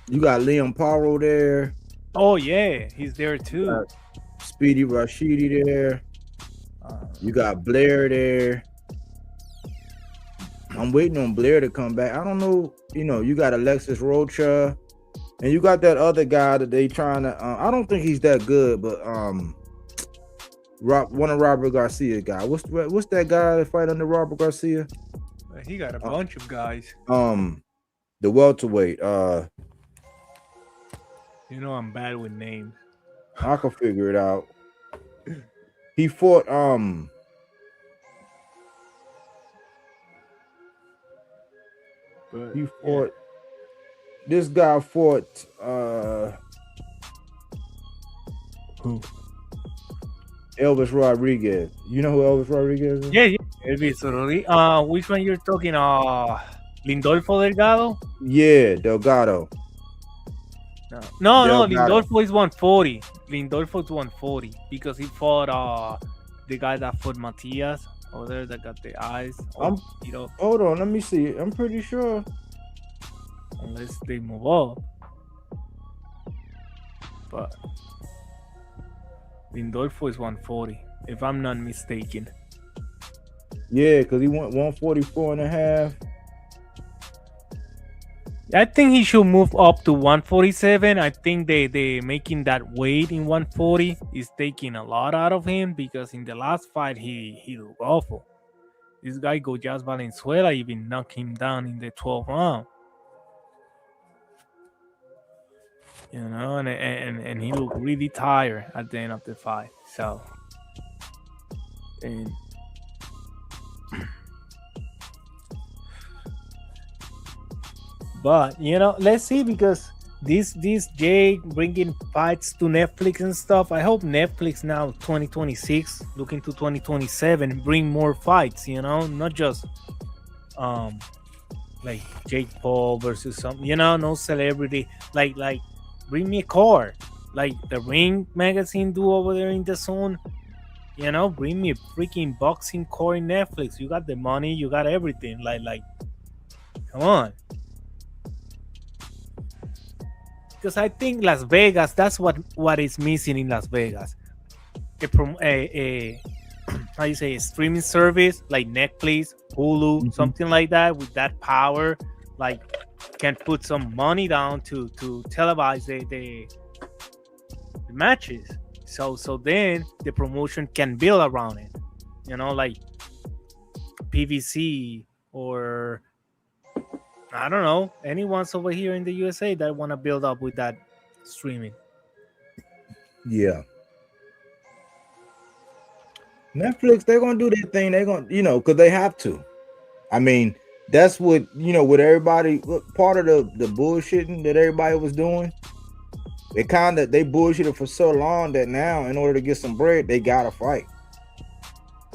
You got Liam Paro there. Oh yeah, he's there too. Speedy Rashidi there. You got Blair there. I'm waiting on Blair to come back. I don't know. You got Alexis Rocha, and you got that other guy that they trying to. I don't think he's that good, but one of Robert Garcia guy. What's that guy that fight under Robert Garcia? He got a bunch of guys. The welterweight. I'm bad with names. I can figure it out. He fought this guy fought who? Elvis Rodriguez. You know who Elvis Rodriguez is? Yeah, Elvis Rodriguez. Which one you're talking? Lindolfo Delgado? Yeah, Delgado. No, Lindolfo is 140. Lindolfo is 140 because he fought the guy that fought Matias over there that got the eyes. Hold on, let me see. I'm pretty sure. Unless they move up. But Lindolfo is 140, if I'm not mistaken. Yeah, because he went 144 and a half. I think he should move up to 147. I think they making that weight in 140 is taking a lot out of him because in the last fight he looked awful. This guy Goyas Valenzuela even knocked him down in the 12th round. And he looked really tired at the end of the fight. So, and but let's see, because this Jake bringing fights to Netflix and stuff. I hope Netflix now 2026 looking to 2027 bring more fights. Not just like Jake Paul versus something. No celebrity like. Bring me a card like the Ring magazine do over there in the zone. Bring me a freaking boxing card in Netflix. You got the money, you got everything. Like, come on. Because I think Las Vegas, that's what is missing in Las Vegas. A how you say, a streaming service like Netflix, Hulu, something like that with that power, like. Can put some money down to televise the matches, so then the promotion can build around it, like PVC or I don't know, anyone's over here in the USA that want to build up with that streaming. Yeah, Netflix, they're gonna do their thing. They're gonna, because they have to. I mean, that's what, with everybody, part of the bullshitting that everybody was doing. They bullshitted for so long that now, in order to get some bread, they gotta fight.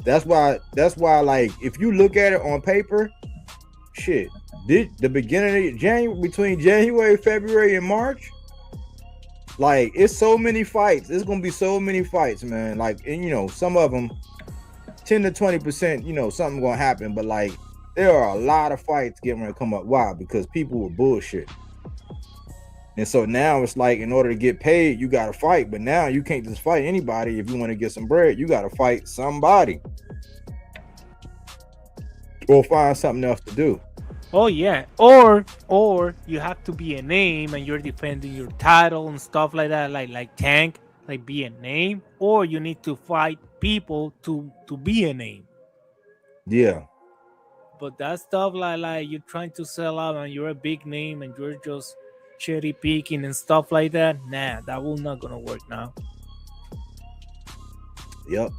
That's why, like, if you look at it on paper, shit, the beginning of January, between January, February, and March, like, it's so many fights. It's gonna be so many fights, man. Like, and some of them, 10 to 20%, something gonna happen, but like, there are a lot of fights getting ready to come up. Why? Because people were bullshit. And so now it's like, in order to get paid, you got to fight. But now you can't just fight anybody. If you want to get some bread, you got to fight somebody. Or find something else to do. Oh, yeah. Or you have to be a name and you're defending your title and stuff like that. Like Tank, like be a name. Or you need to fight people to be a name. Yeah. But that stuff like you're trying to sell out and you're a big name and you're just cherry picking and stuff like that, nah, that will not gonna work now. Yep.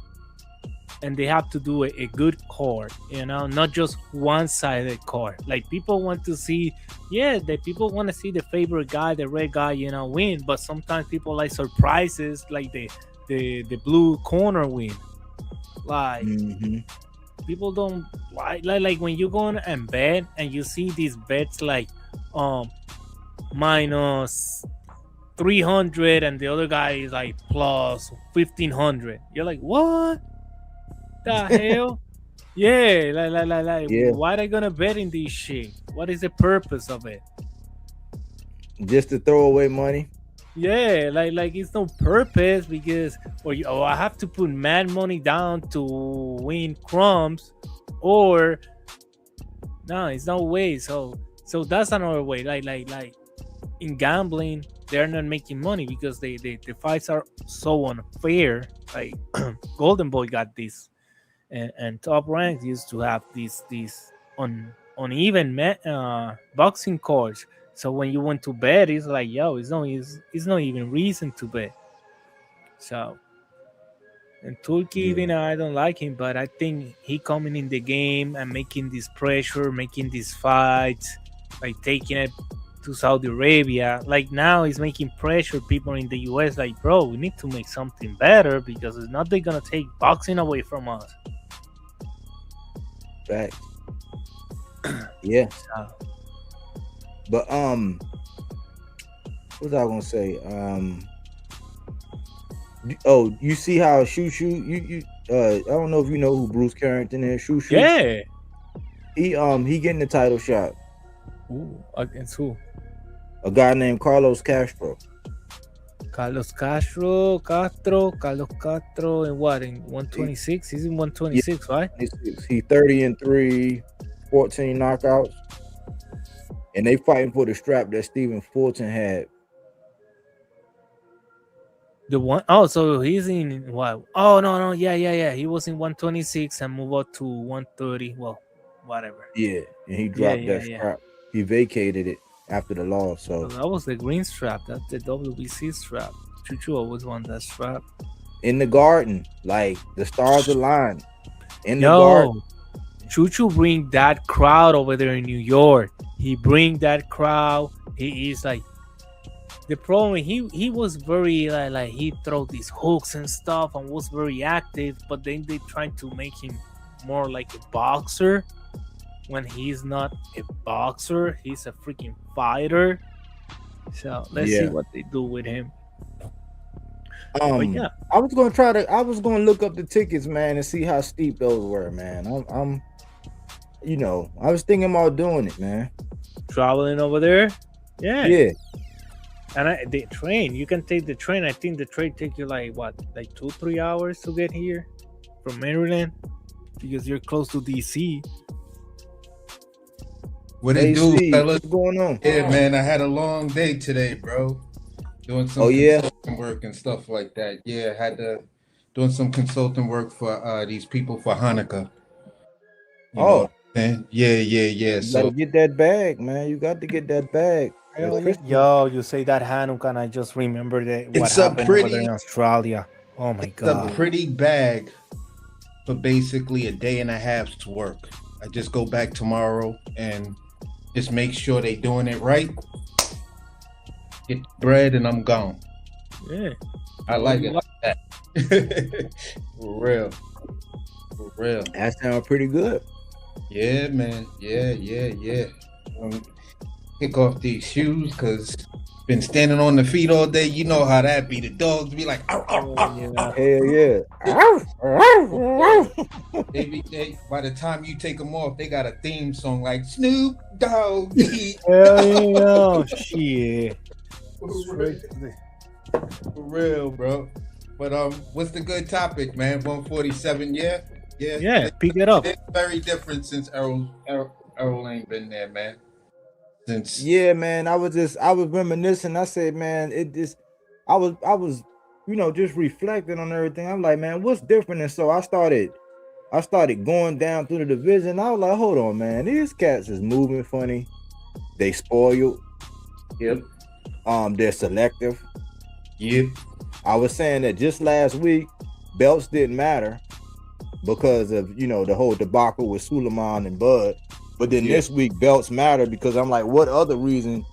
And they have to do a good card, not just one-sided card. Like, people want to see, people want to see the favorite guy, the red guy, win. But sometimes people like surprises, like the blue corner win. Like. People don't like when you go on and bet and you see these bets like minus 300 and the other guy is like plus 1500. You're like, what the hell? Yeah, like, Yeah, why are they gonna bet in this shit? What is the purpose of it? just to throw away money. Yeah, like it's no purpose because or I have to put mad money down to win crumbs, or no, it's no way. So that's another way. Like in gambling, they're not making money because the fights are so unfair. Like Golden Boy got this, and Top Rank used to have these uneven boxing cards. So when you want to bet, it's like, yo, it's not even reason to bet. So and Turkey, Yeah. even I don't like him, but I think he coming in the game and making this pressure, making these fights, like taking it to Saudi Arabia. Like now he's making pressure people in the US like, bro, we need to make something better because it's not they're gonna take boxing away from us. Facts. Yeah. So, But what was I gonna say? Oh, you see how Shoo you I don't know if you know who Bruce Carrington is. Shoo. yeah. He getting the title shot. Ooh, against who? A guy named Carlos Castro. Carlos Castro, and what, in 126? He's in 126, right? He 30-3, 14 knockouts. And they fighting for the strap that Stephen Fulton had. The one, oh, so he's in what? Oh no, yeah. He was in 126 and moved up to 130. Well, whatever. Yeah, and he dropped Yeah. strap. He vacated it after the loss. So that was the green strap. That's the WBC strap. Chuchu always won that strap. In the garden, like the stars aligned. In the garden. Chuchu bring that crowd over there in New York. He bring that crowd. He is like the problem. He was very like he throw these hooks and stuff and was very active. But then they trying to make him more like a boxer when he's not a boxer. He's a freaking fighter. So let's see what they do with him. But yeah, I was gonna look up the tickets, man, and see how steep those were, man. I'm I was thinking about doing it, man. traveling over there. Yeah. And the train, you can take the train. I think the train take you like 2-3 hours to get here from Maryland because you're close to DC. What it do, fellas? What's going on? Yeah, man, I had a long day today, bro. Doing some consulting work and stuff like that. Yeah, doing some consulting work for these people for Hanukkah. You know what I'm saying? Yeah. You gotta get that bag, man. You got to get that bag. Yo, you say that Hanukkah, and I just remember what It's happened over there in Australia. Oh my god, it's a pretty bag for basically a day and a half's work. I just go back tomorrow and just make sure they doing it right. Get bread and I'm gone. Yeah, I like it like that. For real. That sounds pretty good. Yeah, man. Yeah. Kick off these shoes because been standing on the feet all day. You know how that be. The dogs be like, ow, ow, ow. Hell yeah. By the time you take them off, they got a theme song like Snoop Dogg. hell yeah, shit. For real, bro. But what's the good topic, man? 147, yeah. Pick it up. It's very different since Errol ain't been there, man. Yeah, man. I was reminiscing. I said, man, I was just reflecting on everything. I'm like, man, what's different? And so I started going down through the division. I was like, hold on, man, these cats is moving funny. They spoiled. Yep. They're selective. Yep. I was saying that just last week, belts didn't matter because of the whole debacle with Suleiman and Bud. But then this week, belts matter because I'm like, what other reason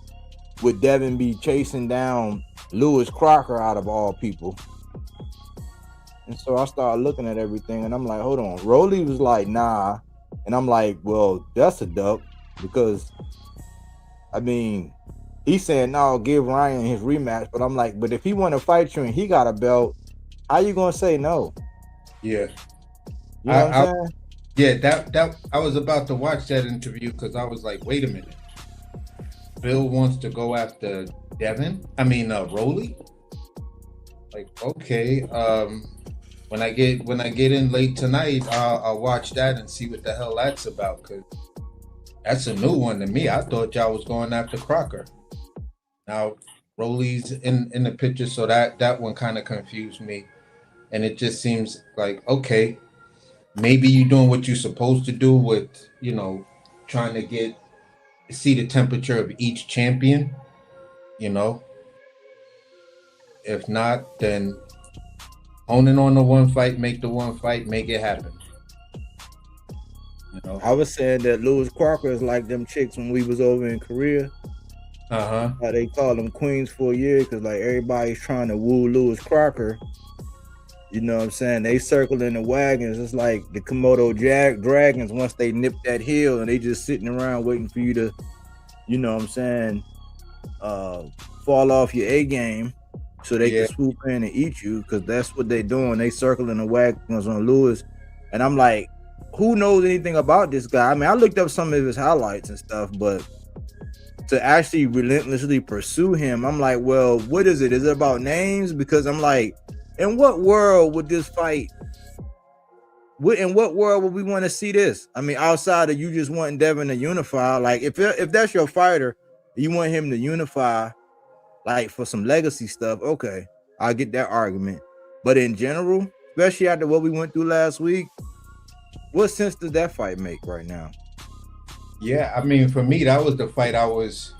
would Devin be chasing down Lewis Crocker out of all people? And so I started looking at everything and I'm like, hold on. Rolly was like, nah. And I'm like, well, that's a duck because, I mean, He's saying no, give Ryan his rematch. But I'm like, but if he want to fight you and he got a belt, how you gonna say no? Yeah. You know what I'm saying? Yeah, that I was about to watch that interview because I was like, wait a minute. Bill wants to go after Rolly. Like, okay. When I get in late tonight, I'll watch that and see what the hell that's about, because that's a new one to me. I thought y'all was going after Crocker. Now Rolly's in the picture, so that one kind of confused me, and it just seems like, okay, maybe you're doing what you're supposed to do with, trying to see the temperature of each champion. If not, then honing on the one fight, make it happen. I was saying that Lewis Crocker is like them chicks when we was over in Korea. They call them queens for a year because like everybody's trying to woo Lewis Crocker. You know what I'm saying? They circling the wagons. It's like the Komodo dragons once they nip that hill and they just sitting around waiting for you to, you know what I'm saying, fall off your A game so they can swoop in and eat you, because that's what they doing. They circling the wagons on Lewis. And I'm like, who knows anything about this guy? I mean, I looked up some of his highlights and stuff, but to actually relentlessly pursue him, I'm like, well, what is it? Is it about names? Because I'm like, in what world would this fight? In what world would we want to see this? I mean, outside of you just wanting Devin to unify, like if that's your fighter, you want him to unify, like for some legacy stuff. Okay, I get that argument. But in general, especially after what we went through last week, what sense does that fight make right now? Yeah, I mean, for me, that was the fight I was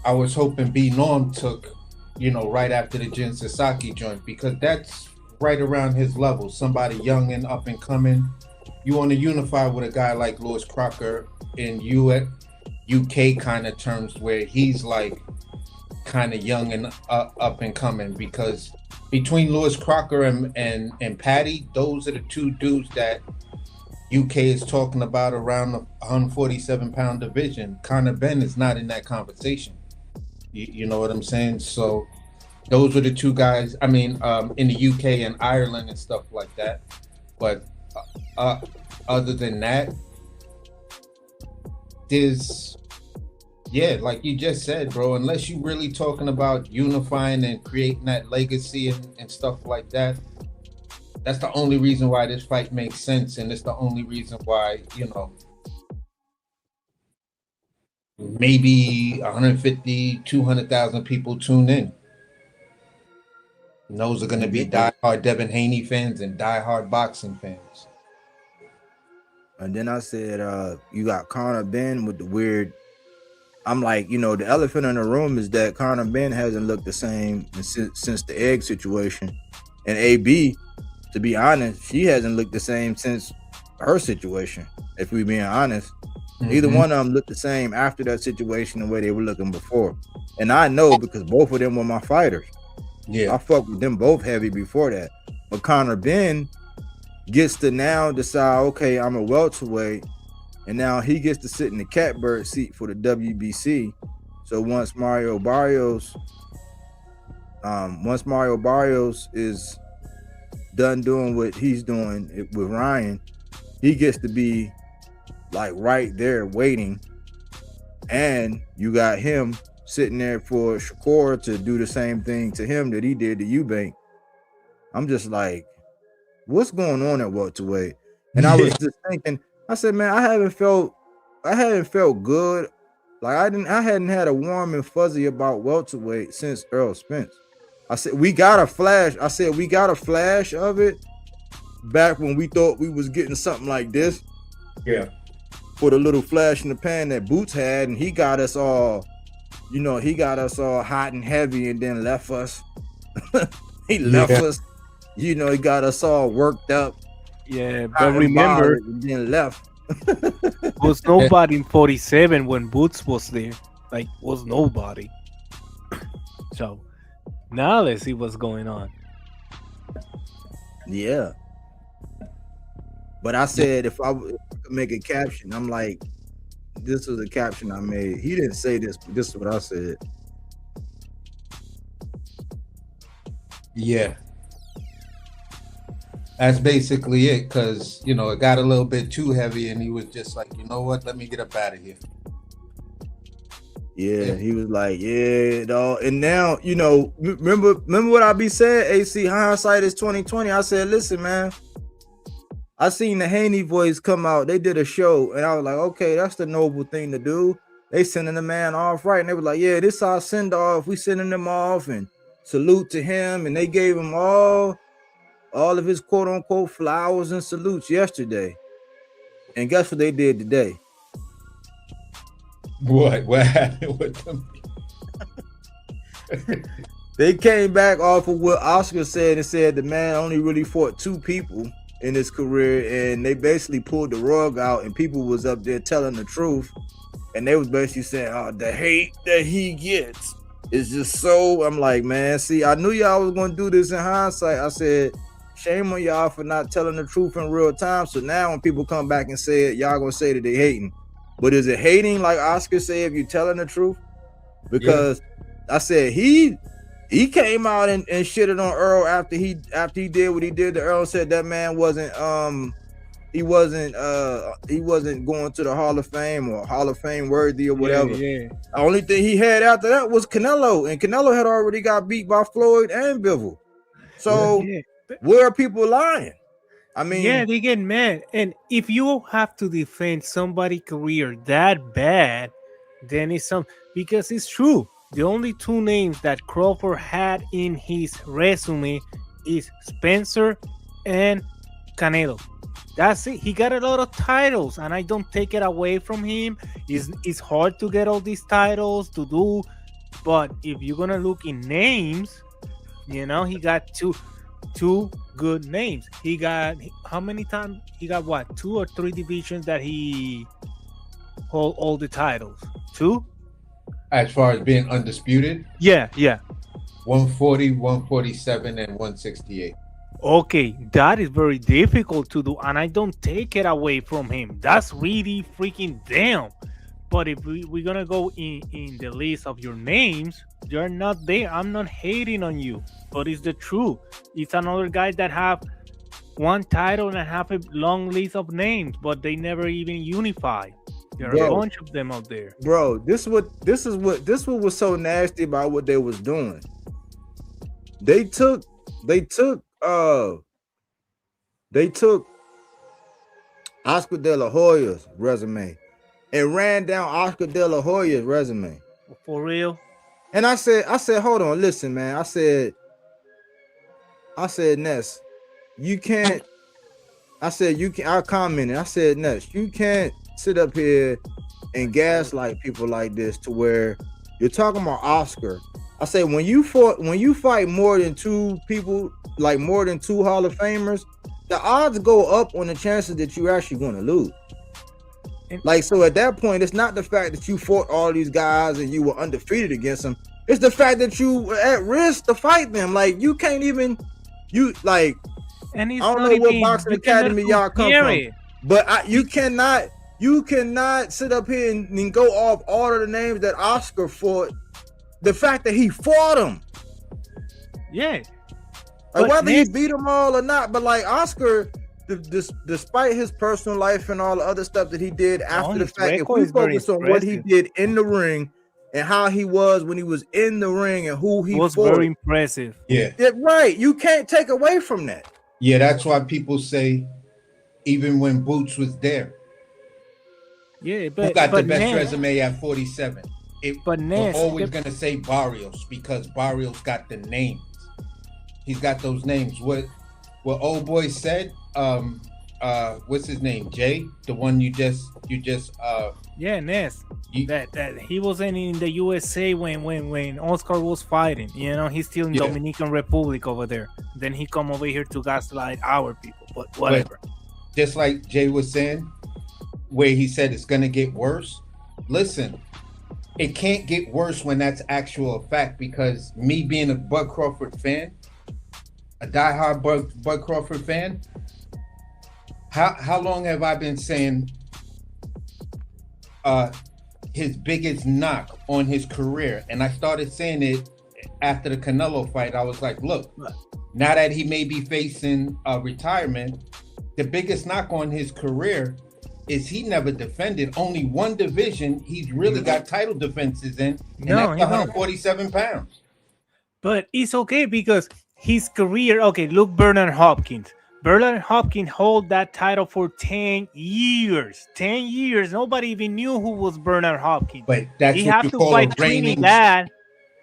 hoping B Norm took, right after the Jin Sasaki joint, because that's right around his level. Somebody young and up and coming. You want to unify with a guy like Lewis Crocker in UK kind of terms, where he's like kind of young and up and coming, because between Lewis Crocker and Patty, those are the two dudes that UK is talking about around the 147-pound division. Conor Ben is not in that conversation. You know what I'm saying? So those are the two guys. I mean, in the UK and Ireland and stuff like that. But other than that, like you just said, bro, unless you really talking about unifying and creating that legacy and stuff like that, that's the only reason why this fight makes sense. And it's the only reason why, maybe 150, 200,000 people tune in. And those are going to be diehard Devin Haney fans and diehard boxing fans. And then I said, you got Conor Ben with the weird. I'm like, the elephant in the room is that Conor Ben hasn't looked the same since the egg situation. And AB, to be honest, she hasn't looked the same since her situation, if we're being honest. Neither one of them looked the same after that situation the way they were looking before. And I know because both of them were my fighters. Yeah, I fucked with them both heavy before that. But Conor Ben gets to now decide, okay, I'm a welterweight, and now he gets to sit in the catbird seat for the WBC. So once Mario Barrios is done doing what he's doing with Ryan, he gets to be like right there waiting, and you got him sitting there for Shakur to do the same thing to him that he did to Eubank. I'm just like, what's going on at welterweight? And I was just thinking, I said, man, I haven't felt good. Like I hadn't had a warm and fuzzy about welterweight since Errol Spence. I said we got a flash of it back when we thought we was getting something like this. Yeah. For the little flash in the pan that Boots had, and he got us all hot and heavy, and then left us. He left us. He got us all worked up. Yeah, but remember, and then left. Was nobody in 47 when Boots was there. Like, was nobody. So now let's see what's going on. Yeah. But I said if I could make a caption, I'm like, this was a caption I made. He didn't say this, but this is what I said. Yeah. That's basically it, because, you know, it got a little bit too heavy, and he was just like, you know what, let me get up out of here. Yeah, he was like, yeah, dog. And now, you know, remember what I be saying, AC, hindsight is 2020. I said, listen, man, I seen the Haney voice come out. They did a show, and I was like, okay, that's the noble thing to do. They sending the man off right, and they were like, yeah, this our send off. We sending them off, and salute to him. And they gave him all of his quote unquote flowers and salutes yesterday. And guess what they did today? What happened with them? They came back off of what Oscar said and said the man only really fought 2 people in his career, and they basically pulled the rug out, and people was up there telling the truth, and they was basically saying, oh, the hate that he gets is just so. I'm like, man, see, I knew y'all was gonna do this in hindsight. I said, shame on y'all for not telling the truth in real time. So now when people come back and say it, y'all gonna say that they hating. But is it hating like Oscar said if you telling the truth? Because I said he came out and shitted on Earl after he did what he did to Earl. Said that man wasn't he wasn't going to the Hall of Fame or Hall of Fame worthy or whatever. The only thing he had after that was Canelo, and Canelo had already got beat by Floyd and Bivol. So where are people lying? I mean, they get mad. And if you have to defend somebody's career that bad, then it's because it's true. The only 2 names that Crawford had in his resume is Spencer and Canelo. That's it. He got a lot of titles, and I don't take it away from him. It's hard to get all these titles to do, but if you're gonna look in names, you know, he got two good names. He got how many times? He got what, 2 or 3 divisions that he hold all the titles? 2? As far as being undisputed? Yeah. 140, 147, and 168. Okay, that is very difficult to do, and I don't take it away from him. That's really freaking damn. But if we're gonna go in the list of your names, you're not there. I'm not hating on you, but it's the truth. It's another guy that have 1 title and have a long list of names, but they never even unify. There are a bunch of them out there. Bro, this what was so nasty about what they was doing. They took Oscar De La Hoya's resume and ran down Oscar De La Hoya's resume. For real? And I said, hold on, listen, man. I said, Ness, you can't. I commented. I said, Ness, you can't sit up here and gaslight people like this to where you're talking about Oscar. I say when you fight more than 2 people, like more than 2 Hall of Famers, the odds go up on the chances that you're actually going to lose. Like, so at that point, it's not the fact that you fought all these guys and you were undefeated against them. It's the fact that you were at risk to fight them. Like, you can't even, and I don't know what boxing academy y'all come from, but you cannot sit up here and go off all of the names that Oscar fought. The fact that he fought him. Yeah. Like, whether he beat them all or not, but like Oscar, despite his personal life and all the other stuff that he did after the fact, if we focus on what he did in the ring and how he was when he was in the ring and who he was fought, very impressive. Yeah. Right. You can't take away from that. Yeah, that's why people say even when Boots was there. Yeah, but who got the best resume at 47? We're always gonna say Barrios because Barrios got the names. He's got those names. What old boy said? What's his name? Jay, the one you just Ness. That he wasn't in the USA when Oscar was fighting. You know, he's still in Dominican Republic over there. Then he come over here to gaslight our people. But whatever. But just like Jay was saying, where he said it's gonna get worse. Listen, it can't get worse when that's actual fact, because me being a Bud Crawford fan, a diehard Bud Crawford fan, how long have I been saying his biggest knock on his career, and I started saying it after the Canelo fight. I was like, look, now that he may be facing retirement, the biggest knock on his career is he never defended only one division he's really got title defenses in, and that's 147 pounds. But it's okay because his career, okay, look, Bernard Hopkins. Bernard Hopkins held that title for 10 years. 10 years. Nobody even knew who was Bernard Hopkins. But that's he what had you to call fight a reigning. Trinidad,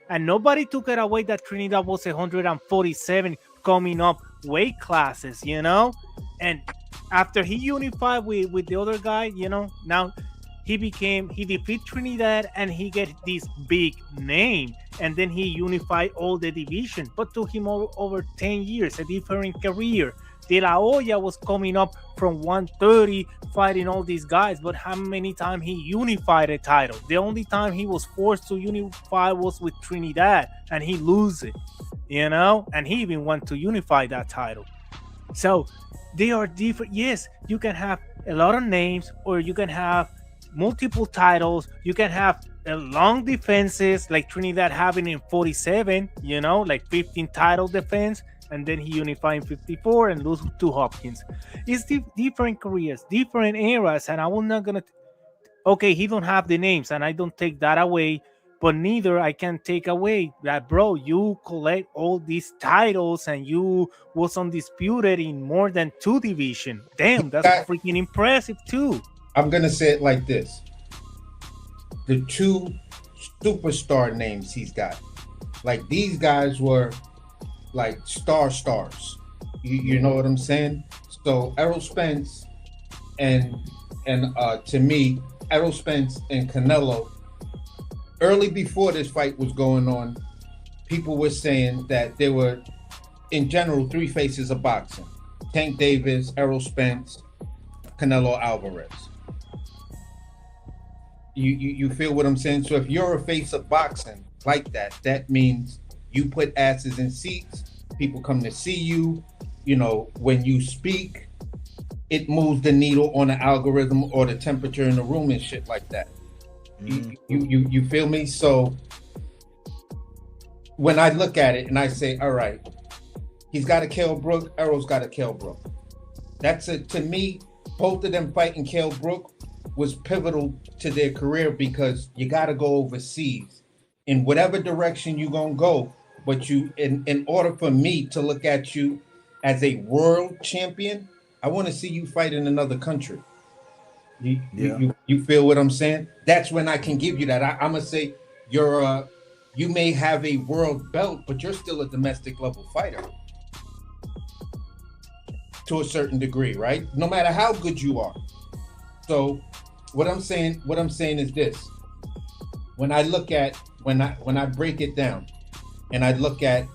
and nobody took it away that Trinidad was 147 coming up weight classes, you know? And after he unified with the other guy, you know, now he defeated Trinidad and he get this big name, and then he unified all the division, but took him over 10 years, a different career. De La Hoya was coming up from 130 fighting all these guys, but how many times he unified a title? The only time he was forced to unify was with Trinidad, and he lose it, you know, and he even went to unify that title. So they are different. Yes, you can have a lot of names, or you can have multiple titles. You can have long defenses like Trinidad having in 47, you know, like 15 title defense, and then he unified in 54 and lose to Hopkins. It's different careers, different eras, and I was not gonna. Okay, he don't have the names, and I don't take that away, but neither I can take away that, bro, you collect all these titles and you was undisputed in more than 2 divisions. Damn, that's freaking impressive too. I'm gonna say it like this: the 2 superstar names he's got, like these guys were like stars. You know what I'm saying? So Errol Spence and to me, Errol Spence and Canelo, early before this fight was going on, people were saying that there were, in general, 3 faces of boxing: Tank Davis, Errol Spence, Canelo Alvarez. You feel what I'm saying? So if you're a face of boxing like that, that means you put asses in seats. People come to see you. You know, when you speak, it moves the needle on the algorithm or the temperature in the room and shit like that. You feel me? So when I look at it and I say, all right, he's got a Kell Brook, Errol's got a Kell Brook. That's it. To me, both of them fighting Kell Brook was pivotal to their career, because you got to go overseas in whatever direction you're going to go. But in order for me to look at you as a world champion, I want to see you fight in another country. You feel what I'm saying? That's when I can give you that. I'm going to say you may have a world belt, but you're still a domestic level fighter to a certain degree, right? No matter how good you are. So what I'm saying is this: when I look at when I break it down and I look at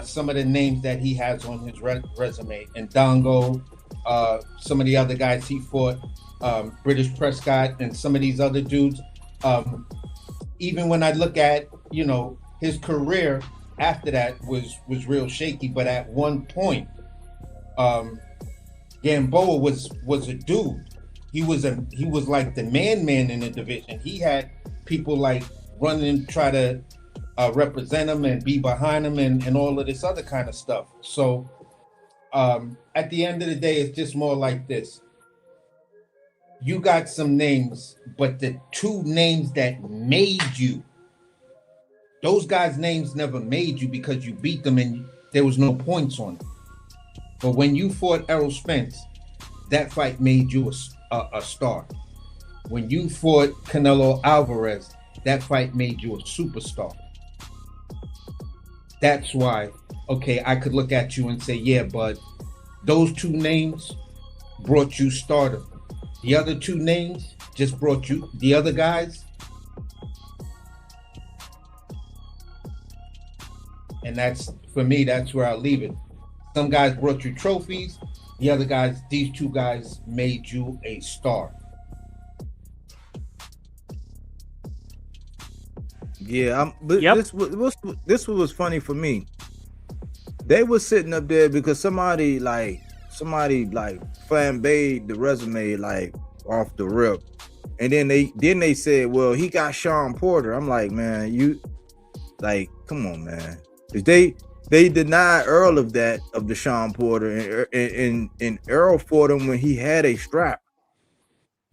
some of the names that he has on his resume, and Dongo, some of the other guys he fought, British Prescott, and some of these other dudes. Even when I look at, you know, his career after that was real shaky. But at one point, Gamboa was a dude. He was like the man in the division. He had people like running and try to represent him and be behind him and all of this other kind of stuff. So at the end of the day, it's just more like this. You got some names, but the 2 names that made you, those guys' names never made you because you beat them and there was no points on it. But when you fought Errol Spence, that fight made you a star. When you fought Canelo Alvarez, that fight made you a superstar. That's why, okay, I could look at you and say, yeah, but those 2 names brought you stardom. The other 2 names just brought you, the other guys. And that's, for me, that's where I'll leave it. Some guys brought you trophies. The other guys, these 2 guys made you a star. Yeah, but this was funny for me. They were sitting up there because somebody like flambéed the resume like off the rip, And then they said, well, he got Sean Porter. I'm like, man, you like, come on, man. They denied Earl of the Sean Porter, and Earl fought him when he had a strap.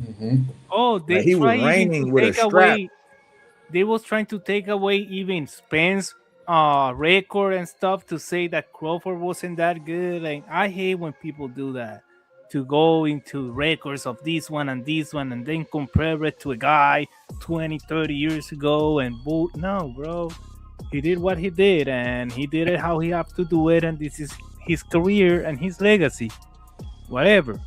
Mm-hmm. Oh, they like he was try even reigning to with a take strap. away. They was trying to take away even Spence record and stuff to say that Crawford wasn't that good. Like, I hate when people do that, to go into records of this one and then compare it to a guy 20, 30 years ago. And no, bro, he did what he did, and he did it how he had to do it, and this is his career and his legacy. Whatever.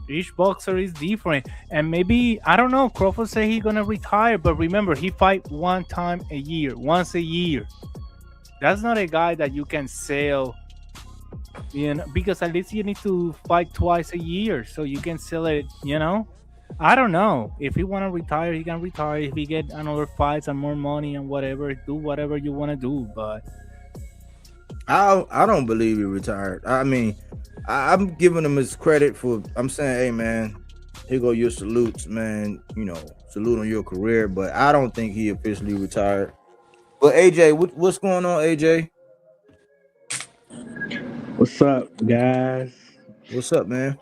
Each boxer is different, and maybe, I don't know, Crawford said he's gonna retire, but remember, he fight once a year. That's not a guy that you can sell, because at least you need to fight twice a year so you can sell it. I don't know. If he want to retire, he can retire. If he get another fights and more money and whatever, do whatever you want to do. But I don't believe he retired. I mean, I'm giving him his credit for. I'm saying, hey man, here go your salutes, man. Salute on your career. But I don't think he officially retired. But AJ, what's going on, AJ? What's up, guys? What's up, man?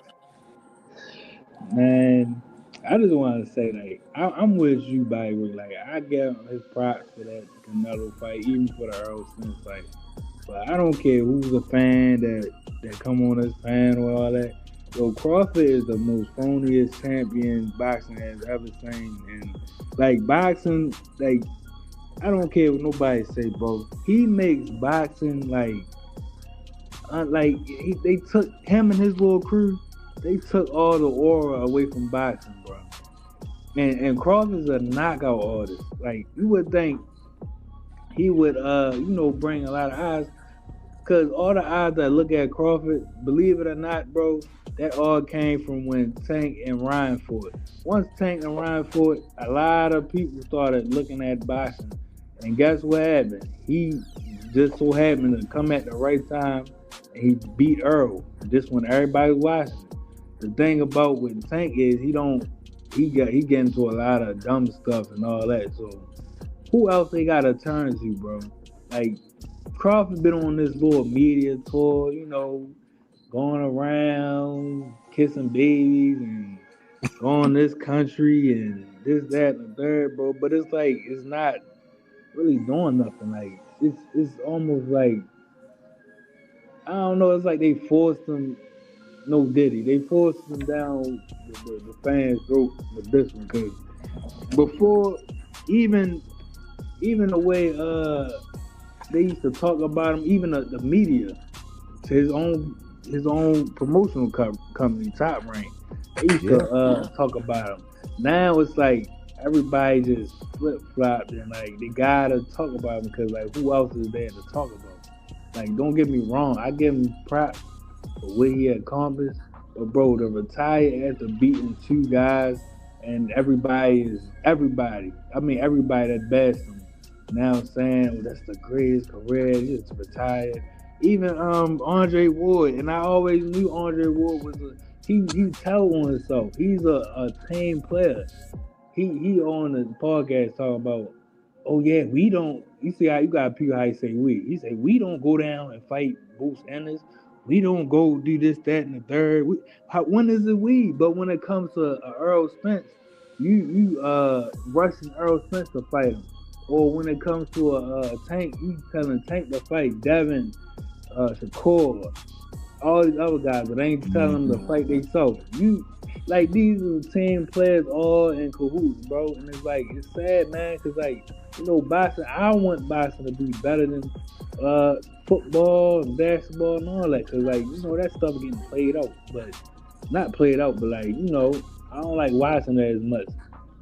Man, I just want to say, like, I'm with you, Bodywork. Like, I give him his props for that Canelo fight, even for the Errol Spence fight. But I don't care who's a fan that come on this panel and all that. Yo, Crawford is the most phoniest champion boxing has ever seen. And, like, boxing, like, I don't care what nobody say, bro. He makes boxing, like they took him and his little crew. They took all the aura away from boxing, bro. And Crawford's a knockout artist. Like, you would think he would, bring a lot of eyes. Because all the eyes that look at Crawford, believe it or not, bro, that all came from when Tank and Ryan fought. Once Tank and Ryan fought, a lot of people started looking at boxing. And guess what happened? He just so happened to come at the right time, and he beat Earl. Just when everybody was watching. The thing about with Tank is he get into a lot of dumb stuff and all that. So who else they gotta turn to, bro? Like, Crawford been on this little media tour, going around kissing babies and going this country and this, that, and the third, bro. But it's like, it's not really doing nothing. Like, it's almost like, I don't know, it's like they forced him. No Diddy, they forced him down the fans' throat with this one. Because before, even the way they used to talk about him, even the media, to his own promotional company, Top Rank, they used to talk about him. Now it's like everybody just flip-flopped and like they gotta talk about him because, like, who else is there to talk about? Like, don't get me wrong, I give him props for what he accomplished, but bro, to retire after beating two guys and everybody that bashed him now saying, well, that's the greatest career, he just retired. Even Andre Ward, and I always knew Andre Ward was he tell on himself. He's a team player. He on the podcast talking about, oh yeah, we don't. You see how you got people how he say we. He say we don't go down and fight Bruce Ennis. We don't go do this, that, and the third. When is it we? But when it comes to Errol Spence, you rushing Errol Spence to fight him. Or when it comes to a Tank, you telling Tank to fight Devin, Shakur, all these other guys, but ain't telling them to fight themselves. You, like, these are the team players all in cahoots, bro. And it's like, it's sad, man, because, like, boxing, I want boxing to be better than football and basketball and all that, because, like, that stuff getting played out, but not played out, but, like, I don't like watching that as much.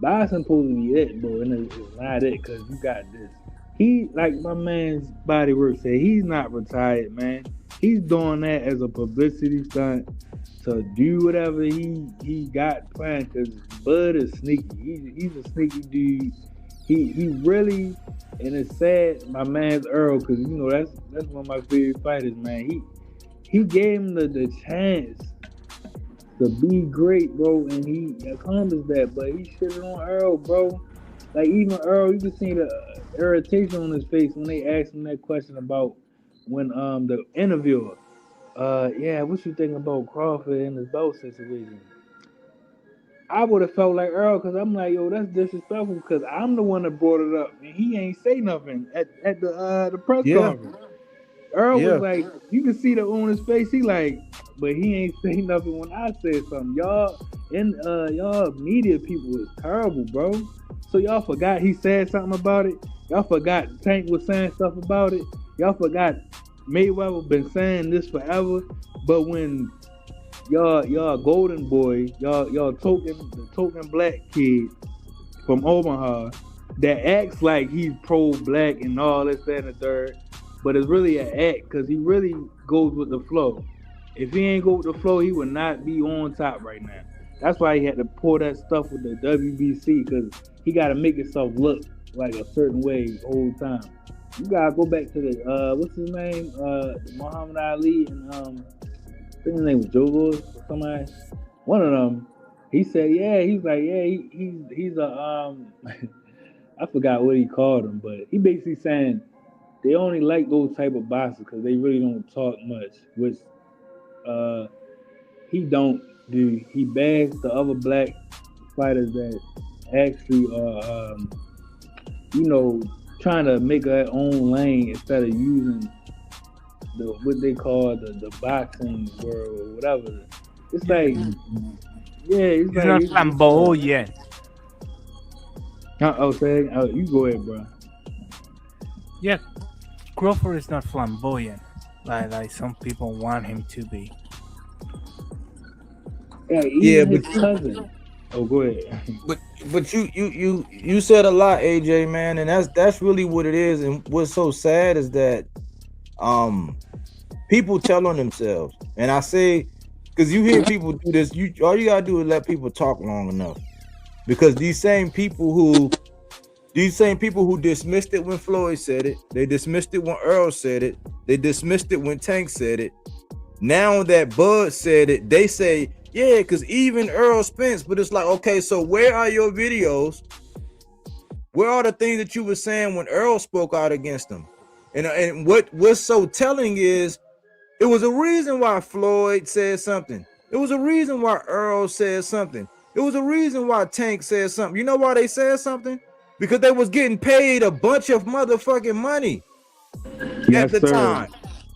Boxing supposed to be it, bro, and it's not it, because you got this. He, like my man's Bodywork said, he's not retired, man. He's doing that as a publicity stunt to do whatever he got planned, because Bud is sneaky. He's a sneaky dude. He really, and it's sad, my man's Earl, because that's one of my favorite fighters, man. He gave him the chance to be great, bro, and he accomplished that. But he shitted on Earl, bro. Like even Earl, you can see the irritation on his face when they asked him that question about when the interviewer, yeah, what you think about Crawford and his belt situation? I would have felt like Earl because I'm like, yo, that's disrespectful because I'm the one that brought it up and he ain't say nothing at the press Yeah, conference. Earl was yeah, like, you can see the on his face. He like, but he ain't say nothing when I said something. Y'all media people is terrible, bro. So y'all forgot he said something about it. Y'all forgot Tank was saying stuff about it. Y'all forgot Mayweather been saying this forever. But when y'all golden boy, y'all token black kid from Omaha that acts like he's pro-black and all this, that, and the third, but it's really an act because he really goes with the flow. If he ain't go with the flow, he would not be on top right now. That's why he had to pour that stuff with the WBC because he got to make himself look like a certain way the whole time. You gotta go back to the what's his name? Muhammad Ali and I think his name was Joe Louis or somebody. One of them. He said, yeah, he's like, yeah, he's a I forgot what he called him, but he basically saying they only like those type of boxers because they really don't talk much, which he don't do. He bags the other black fighters that actually are, trying to make their own lane instead of using what they call the boxing world or whatever. It's like, yeah, it's like, not flamboyant. You go ahead, bro. Yeah, Crawford is not flamboyant like some people want him to be. Yeah, even his cousin. Oh, go ahead. But you said a lot, AJ, man, and that's really what it is. And what's so sad is that people tell on themselves, and I say, because you hear people do this, all you gotta do is let people talk long enough, because these same people who dismissed it when Floyd said it, they dismissed it when Earl said it, they dismissed it when Tank said it. Now that Bud said it, they say, yeah, because even Errol Spence. But it's like, okay, so where are your videos? Where are the things that you were saying when Earl spoke out against them? And what's so telling is it was a reason why Floyd said something. It was a reason why Earl said something. It was a reason why Tank said something. You know why they said something? Because they was getting paid a bunch of motherfucking money at the time.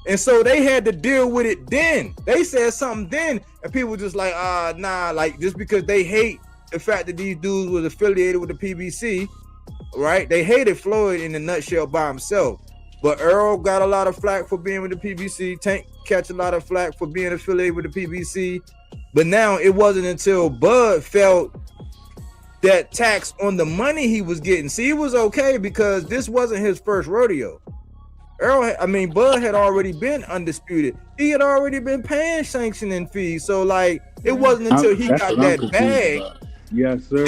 And so they had to deal with it then. They said something then, and people just like, nah, like just because they hate the fact that these dudes was affiliated with the PBC, right? They hated Floyd in a nutshell by himself. But Earl got a lot of flack for being with the PBC. Tank catch a lot of flack for being affiliated with the PBC. But now it wasn't until Bud felt that tax on the money he was getting. See, it was okay because this wasn't his first rodeo. Bud had already been undisputed. He had already been paying sanctioning fees. So like it wasn't until he got that bag. Yes, sir.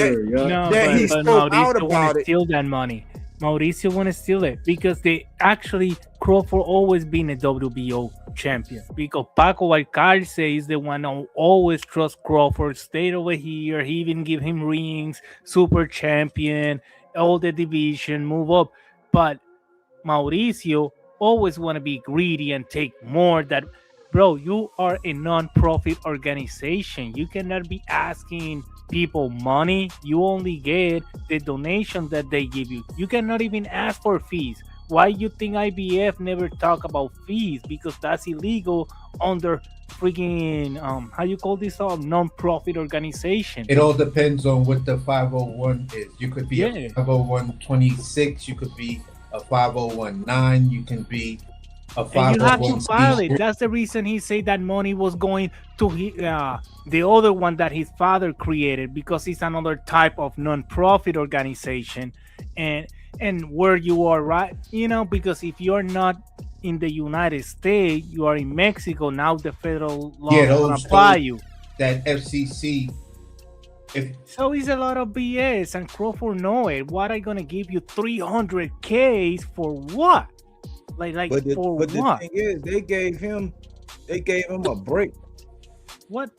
That he spoke out about it. Steal that money. Mauricio want to steal it because they actually Crawford always been a WBO champion. Because Paco Alcalce is the one who always trusts Crawford. Stayed over here. He even give him rings, super champion, all the division, move up. But Mauricio always want to be greedy and take more. That, bro, you are a non-profit organization. You cannot be asking people money. You only get the donation that they give you. You cannot even ask for fees. Why you think IBF never talk about fees? Because that's illegal under freaking how you call this non-profit organization. It all depends on what the 501 is. You could be a 501(26). You could be a 501(9). You can be a 501. And you have to file it. That's the reason he said that money was going to the other one that his father created, because it's another type of non-profit organization. And where you are, right? Because if you're not in the United States, you are in Mexico. Now the federal law will apply you. That FCC. So it's a lot of BS, and Crawford know it. What are gonna give you $300K for what? Like but for what? But the thing is, they gave him a break. What?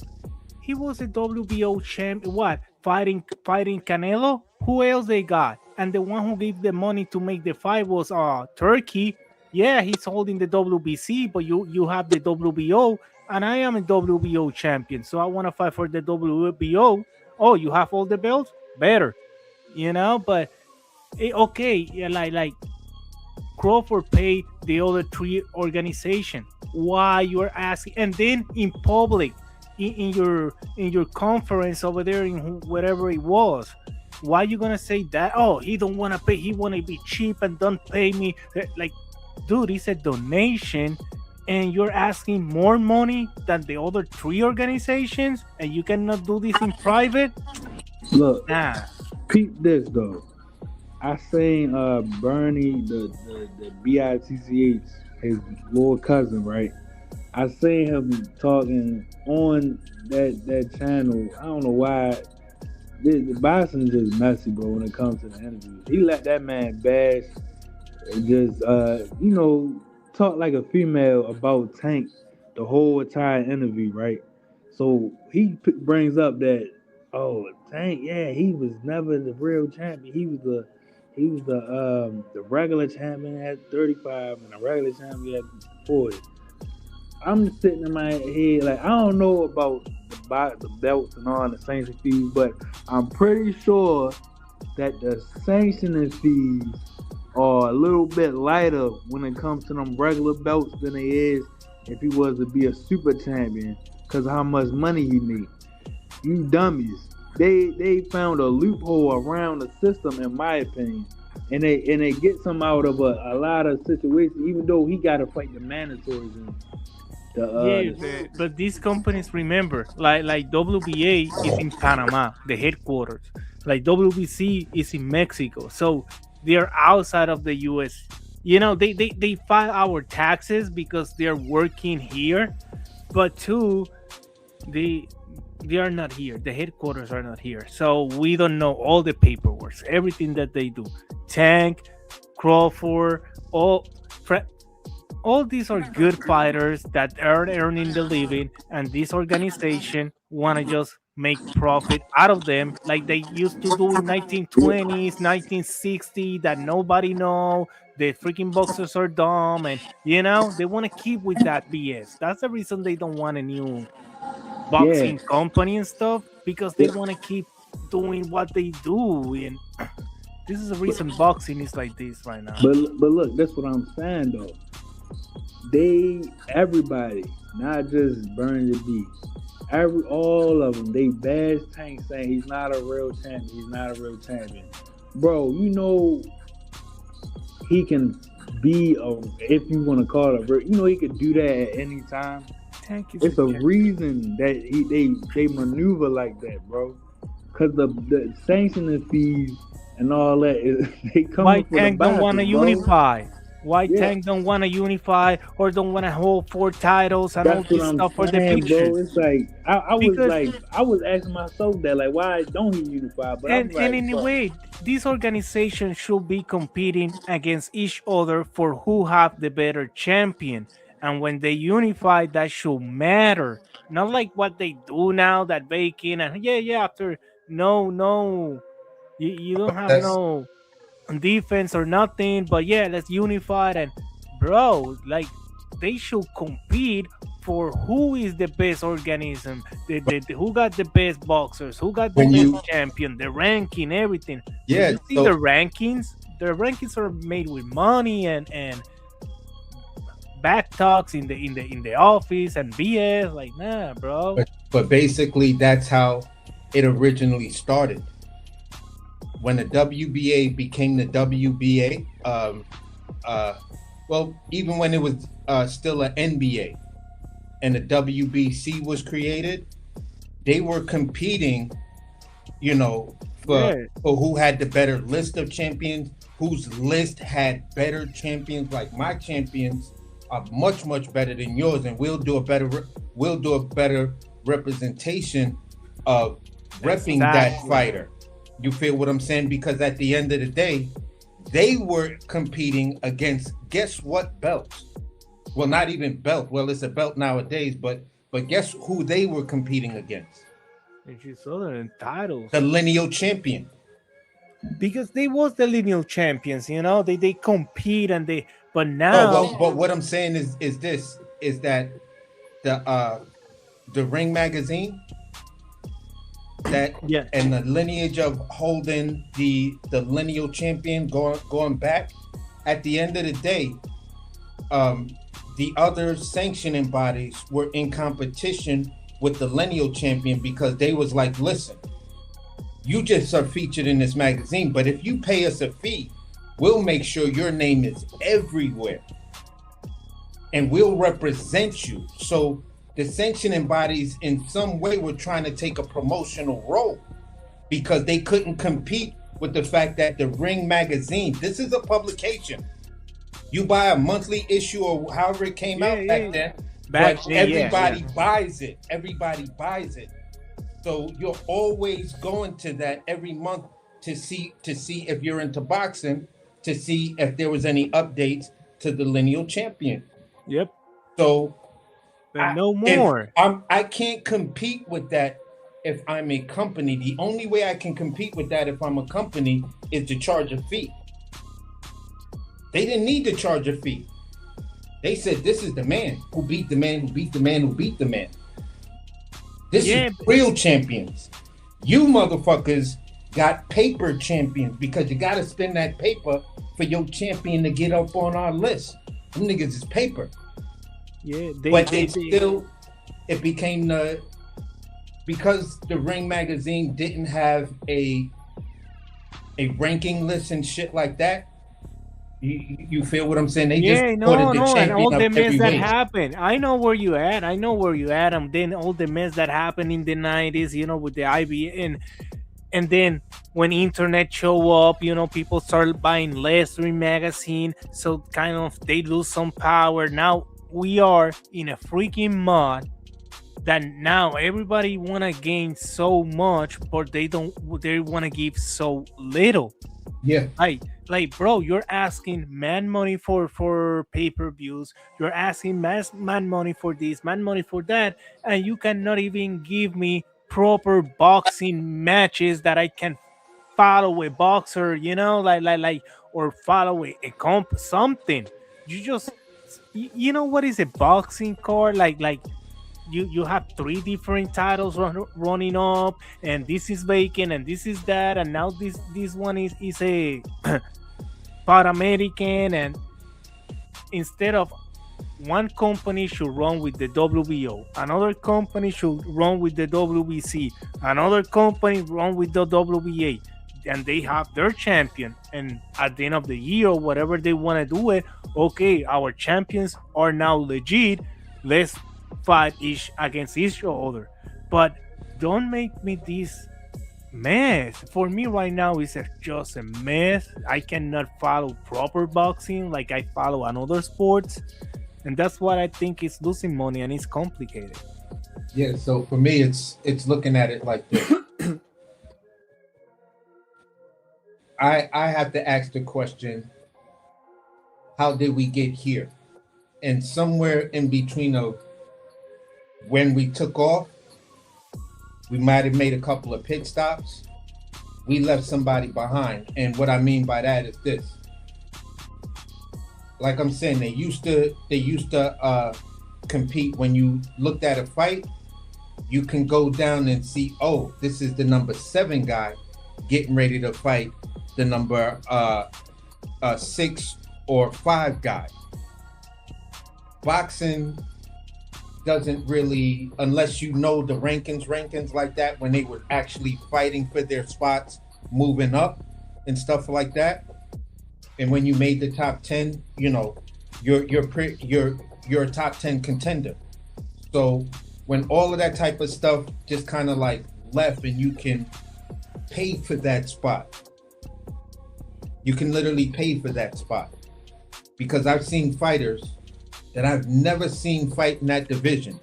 he was a WBO champ. What, fighting Canelo? Who else they got? And the one who gave the money to make the fight was Turkey. Yeah, he's holding the WBC, but you have the WBO, and I am a WBO champion, so I want to fight for the WBO. Oh, you have all the belts? Better, But okay, yeah, like Crawford paid the other three organization. Why you're asking? And then in public, in your conference over there in whatever it was, why you gonna say that? Oh, he don't want to pay. He want to be cheap and don't pay me. Like, dude, it's a donation, and you're asking more money than the other three organizations, and you cannot do this in private. Look, Nah. peep this though. I seen Bernie, the BITCH, his little cousin, right? I seen him talking on that channel. I don't know why. The boxing is just messy, bro. When it comes to the interviews, he let that man bash and just talk like a female about Tank the whole entire interview, right? So he brings up that, oh, Tank, yeah, he was never the real champion. He was the regular champion at 35 and the regular champion at 40. I'm sitting in my head like, I don't know about the belts and all the sanctioning fees, but I'm pretty sure that the sanctioning fees are a little bit lighter when it comes to them regular belts than they is if he was to be a super champion, because of how much money he make. You dummies. They found a loophole around the system, in my opinion, and they get some out of a lot of situations, even though he got to fight the mandatories and but these companies, remember, like WBA is in Panama, the headquarters. Like WBC is in Mexico, so they are outside of the U.S. They file our taxes because they're working here, but two, they are not here. The headquarters are not here, so we don't know all the paperwork, everything that they do. Tank, Crawford, all these are good fighters that are earning the living, and this organization want to just make profit out of them, like they used to do in 1920s, 1960, that nobody know. The freaking boxers are dumb, and they want to keep with that BS. That's the reason they don't want a new boxing company and stuff, because they want to keep doing what they do, and this is the reason boxing is like this right now. But look, that's what I'm saying though. Everybody, not just Burn the Beat, all of them, they bash Tank saying he's not a real champion. He's not a real champion, bro. He can be if you want to call it a real. He could do that at any time. Tank is it's a reason that they maneuver like that, bro. Because the sanctioning fees and all that, they come. Why Tank don't want to unify? Why Tank don't want to unify or don't want to hold 4 titles and all this stuff for the pictures? Bro. It's like I was asking myself that, like, why don't he unify? But and in a way, these organizations should be competing against each other for who have the better champion. And when they unify, that should matter. Not like what they do now, that Bacon and after no, you don't have no defense or nothing, but let's unify. And bro, like, they should compete for who is the best organism, who got the best boxers, who got the best champion, the ranking, everything. You see the rankings are made with money and back talks in the office and BS. Like, nah, bro. But basically that's how it originally started. When the WBA became the WBA, even when it was still an NBA and the WBC was created, they were competing, for who had the better list of champions, whose list had better champions. Like, my champions are much, much better than yours, and we'll do a better representation of repping that fighter. You feel what I'm saying? Because at the end of the day, they were competing against, guess what, belts? Well, not even belt. Well, it's a belt nowadays, but guess who they were competing against? And she's other titles. The lineal champion. Because they was the lineal champions, you know, they compete and they, but now. But what I'm saying is that the Ring magazine, that and the lineage of holding the lineal champion going back, at the end of the day, the other sanctioning bodies were in competition with the lineal champion, because they was like, listen, you just are featured in this magazine, but if you pay us a fee, we'll make sure your name is everywhere and we'll represent you. So the sanctioning bodies in some way were trying to take a promotional role, because they couldn't compete with the fact that the Ring magazine, this is a publication. You buy a monthly issue or however it came out back then, but everybody buys it. Everybody buys it. So you're always going to that every month to see if you're into boxing, to see if there was any updates to the lineal champion. Yep. So no more. I can't compete with that if I'm a company. The only way I can compete with that if I'm a company is to charge a fee. They didn't need to charge a fee. They said, this is the man who beat the man who beat the man who beat the man. This is real champions. You motherfuckers got paper champions, because you got to spend that paper for your champion to get up on our list. Them niggas is paper. Yeah, it became because the Ring magazine didn't have a ranking list and shit like that. You feel what I'm saying? They just and all the mess that happened. I know where you at. And then all the mess that happened in the 90s, you know, with the IBN. And then when internet show up, you know, people start buying less Ring magazine. So kind of they lose some power. Now we are in a freaking mud that now everybody want to gain so much, but they want to give so little. Yeah. Like, bro, you're asking man money for pay-per-views. You're asking man money for this, man money for that. And you cannot even give me proper boxing matches that I can follow a boxer, you know, like or follow a comp, something. You just, you know what is a boxing card? Like you have 3 different titles running up, and this is vacant, and this is that, and now this one is a Pan American, and instead of one company should run with the WBO, another company should run with the WBC, another company run with the WBA, and they have their champion, and at the end of the year or whatever they want to do it, okay, our champions are now legit, let's fight against each other. But don't make me this mess. For me right now, it's just a mess. I cannot follow proper boxing like I follow another sports, and that's what I think is losing money, and it's complicated. Yeah, so for me, it's looking at it like this. I have to ask the question, how did we get here? And somewhere in between of when we took off, we might have made a couple of pit stops. We left somebody behind. And what I mean by that is this. Like I'm saying, they used to compete. When you looked at a fight, you can go down and see, oh, this is the number 7 guy getting ready to fight the number 6 or 5 guy. Boxing doesn't really, unless you know the rankings like that, when they were actually fighting for their spots, moving up and stuff like that. And when you made the top 10, you know, you're a top 10 contender. So when all of that type of stuff just kind of like left, and you can pay for that spot, you can literally pay for that spot. Because I've seen fighters that I've never seen fight in that division,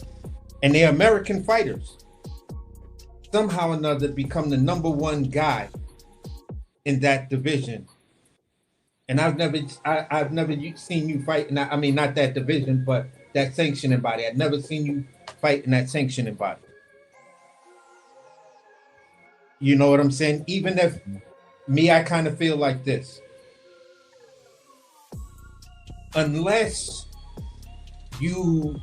and they're American fighters, somehow or another become the number 1 guy in that division. And I've never seen you fight in that, I mean, not that division, but that sanctioning body. I've never seen you fight in that sanctioning body. You know what I'm saying? Even if me, I kind of feel like this. Unless you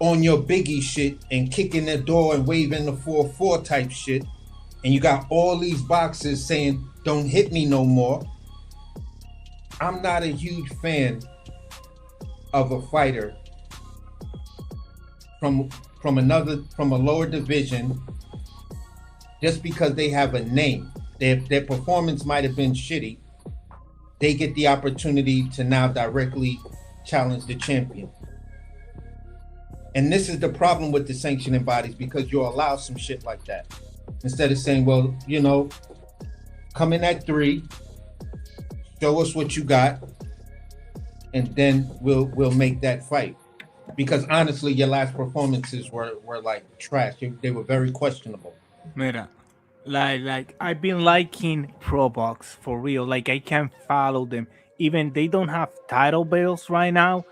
on your Biggie shit and kicking the door and waving the 4-4 type shit, and you got all these boxes saying, don't hit me no more. I'm not a huge fan of a fighter from a lower division just because they have a name. Their performance might have been shitty. They get the opportunity to now directly challenge the champion. And this is the problem with the sanctioning bodies, because you'll allow some shit like that. Instead of saying, well, you know, come in at 3, show us what you got, and then we'll make that fight. Because honestly, your last performances were like trash. They were very questionable. Mira, like I've been liking Pro Box for real. Like I can follow them. Even they don't have title belts right now,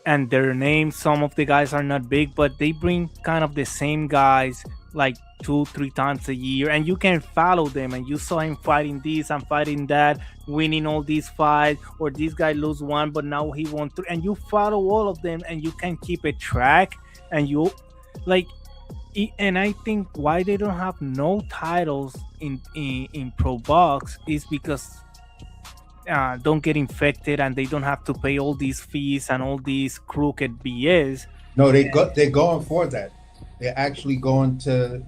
and their names, some of the guys are not big, but they bring kind of the same guys like 2-3 times a year, and you can follow them, and you saw him fighting this and fighting that, winning all these fights, or this guy lose one but now he won 3, and you follow all of them and you can keep a track, and you like and I think why they don't have no titles in Pro Box is because don't get infected and they don't have to pay all these fees and all these crooked BS. No, they're going for that. They're actually going to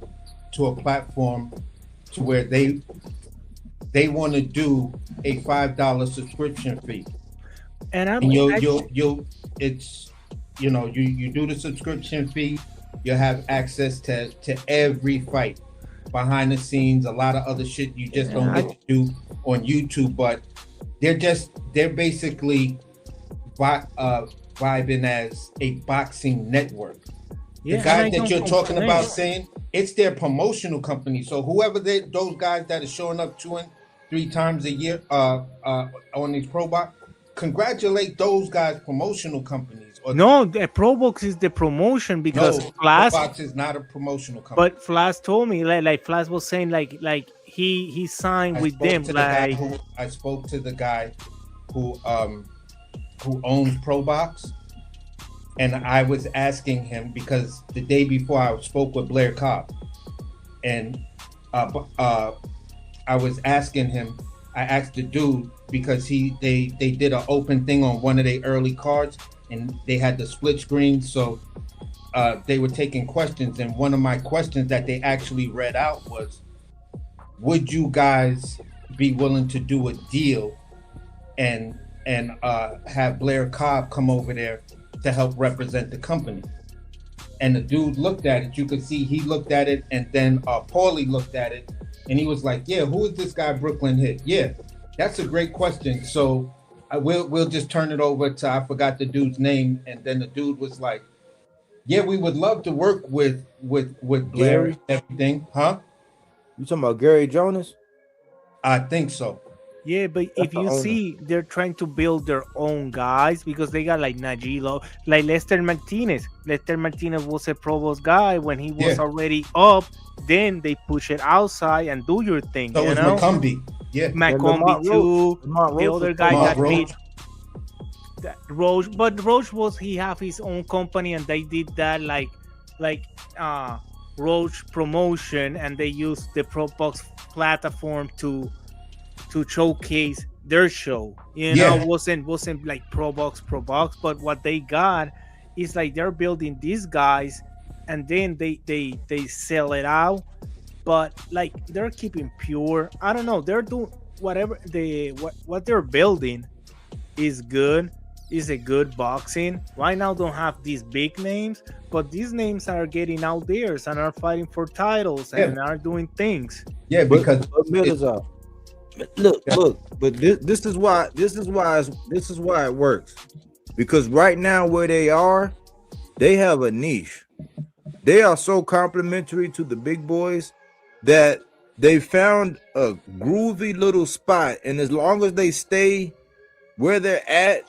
a platform to where they want to do a $5 subscription fee. And you'll it's, you know, you do the subscription fee, you'll have access to every fight behind the scenes, a lot of other shit you just don't get to do on YouTube, but they're basically vibing as a boxing network. The guy that you're talking about saying, it's their promotional company. So whoever those guys that are showing up 2 and 3 times a year on these Pro Box, congratulate those guys' promotional companies. No, the Pro Box is the promotion, because Flash Pro Box is not a promotional company. But Flash told me like Flash was saying like he signed with them. I spoke to the guy who owns Pro Box, and I was asking him, because the day before I spoke with Blair Cobb, and I was asking him. I asked the dude because they did an open thing on one of their early cards, and they had the split screen, so they were taking questions, and one of my questions that they actually read out was, would you guys be willing to do a deal and have Blair Cobb come over there to help represent the company? And the dude looked at it. You could see he looked at it, and then Paulie looked at it, and he was like, yeah, who is this guy Brooklyn hit? Yeah, that's a great question. So we'll just turn it over to, I forgot the dude's name, and then the dude was like, yeah, we would love to work with Blair and everything. Huh? You talking about Gary Jonas? I think so. Yeah, but if you see, they're trying to build their own guys, because they got like Najilo, like Lester Martinez. Lester Martinez was a Pro Box guy when he was already up. Then they push it outside and do your thing. So was McCombie. Yeah. McCombie too. The other guy that beat Roach. But Roach he have his own company, and they did that like Roach promotion, and they used the Pro Box platform to showcase their show. You know, wasn't like Pro Box, but what they got is like they're building these guys, and then they sell it out, but like they're keeping pure. I don't know, they're doing whatever what they're building is good. Is a good boxing right now. Don't have these big names, but these names are getting out there and are fighting for titles and are doing things. Yeah, because look, but this is why it works. Because right now where they have a niche. They are so complimentary to the big boys that they found a groovy little spot, and as long as they stay where they're at,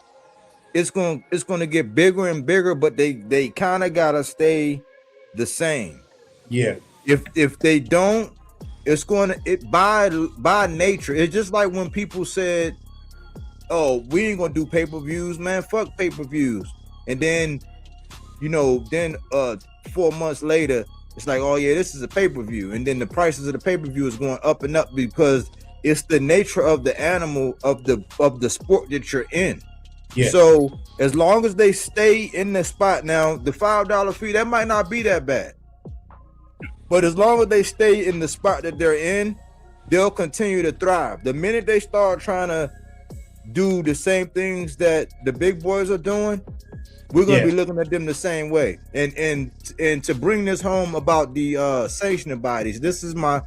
it's going to get bigger and bigger, but they kind of got to stay the same. Yeah. If they don't, it's going to by nature. It's just like when people said, "Oh, we ain't gonna do pay-per-views, man. Fuck pay-per-views," and then 4 months later, it's like, "Oh yeah, this is a pay-per-view," and then the prices of the pay-per-view is going up and up because it's the nature of the animal of the sport that you're in. Yeah. So as long as they stay in the spot, now the $5 fee, that might not be that bad, but as long as they stay in the spot that they're in, they'll continue to thrive. The minute they start trying to do the same things that the big boys are doing, we're gonna be looking at them the same way. And to bring this home about the sanctioning bodies, this is my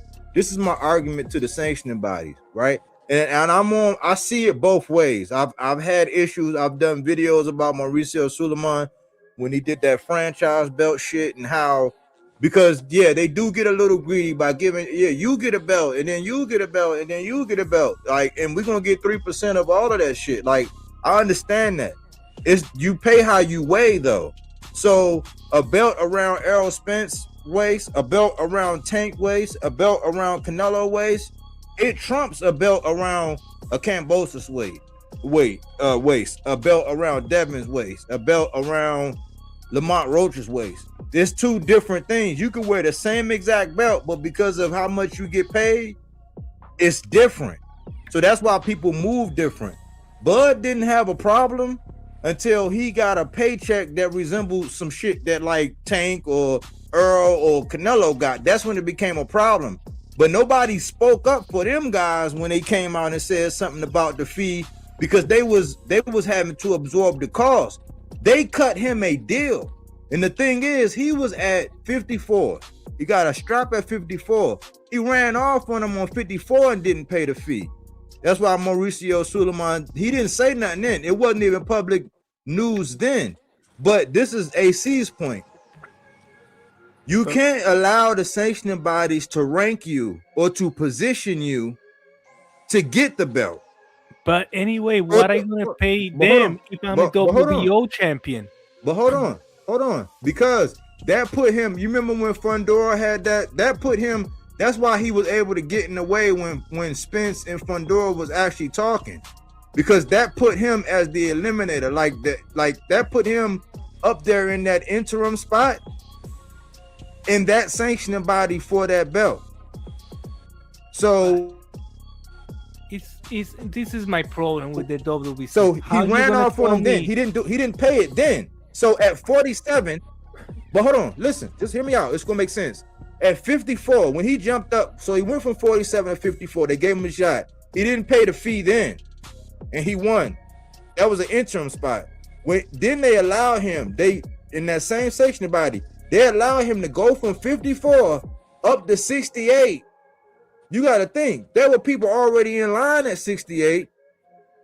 argument to the sanctioning bodies, right? And I see it both ways. I've had issues. I've done videos about Mauricio Suleiman when he did that franchise belt shit, and how, because they do get a little greedy by giving, you get a belt and then you get a belt and then you get a belt, like, and we're gonna get 3% of all of that shit. Like, I understand that. It's, you pay how you weigh though. So a belt around Errol Spence waist, a belt around Tank waist, a belt around Canelo waist, it trumps a belt around a Kambosos waist, a belt around Devin's waist, a belt around Lamont Roach's waist. There's two different things. You can wear the same exact belt, but because of how much you get paid, it's different. So that's why people move different. Bud didn't have a problem until he got a paycheck that resembled some shit that like Tank or Earl or Canelo got. That's when it became a problem. But nobody spoke up for them guys when they came out and said something about the fee, because they was having to absorb the cost. They cut him a deal. And the thing is, he was at 54. He got a strap at 54. He ran off on him on 54 and didn't pay the fee. That's why Mauricio Suleiman, he didn't say nothing then. It wasn't even public news then. But this is AC's point. You can't allow the sanctioning bodies to rank you or to position you to get the belt. But anyway, what are you going to pay them if I'm a WBO champion? But hold on. Because that put him, you remember when Fundora had that put him, that's why he was able to get in the way when Spence and Fundora was actually talking. Because that put him as the eliminator, like that put him up there in that interim spot in that sanctioning body for that belt. So this is my problem with the WBC. So he ran off on him then. He didn't pay it then. So at 47, but hold on, listen, just hear me out. It's gonna make sense. At 54, when he jumped up, so he went from 47 to 54. They gave him a shot. He didn't pay the fee then, and he won. That was an interim spot. Then they allowed him. In that same sanctioning body, they allowed him to go from 54 up to 68. You got to think, there were people already in line at 68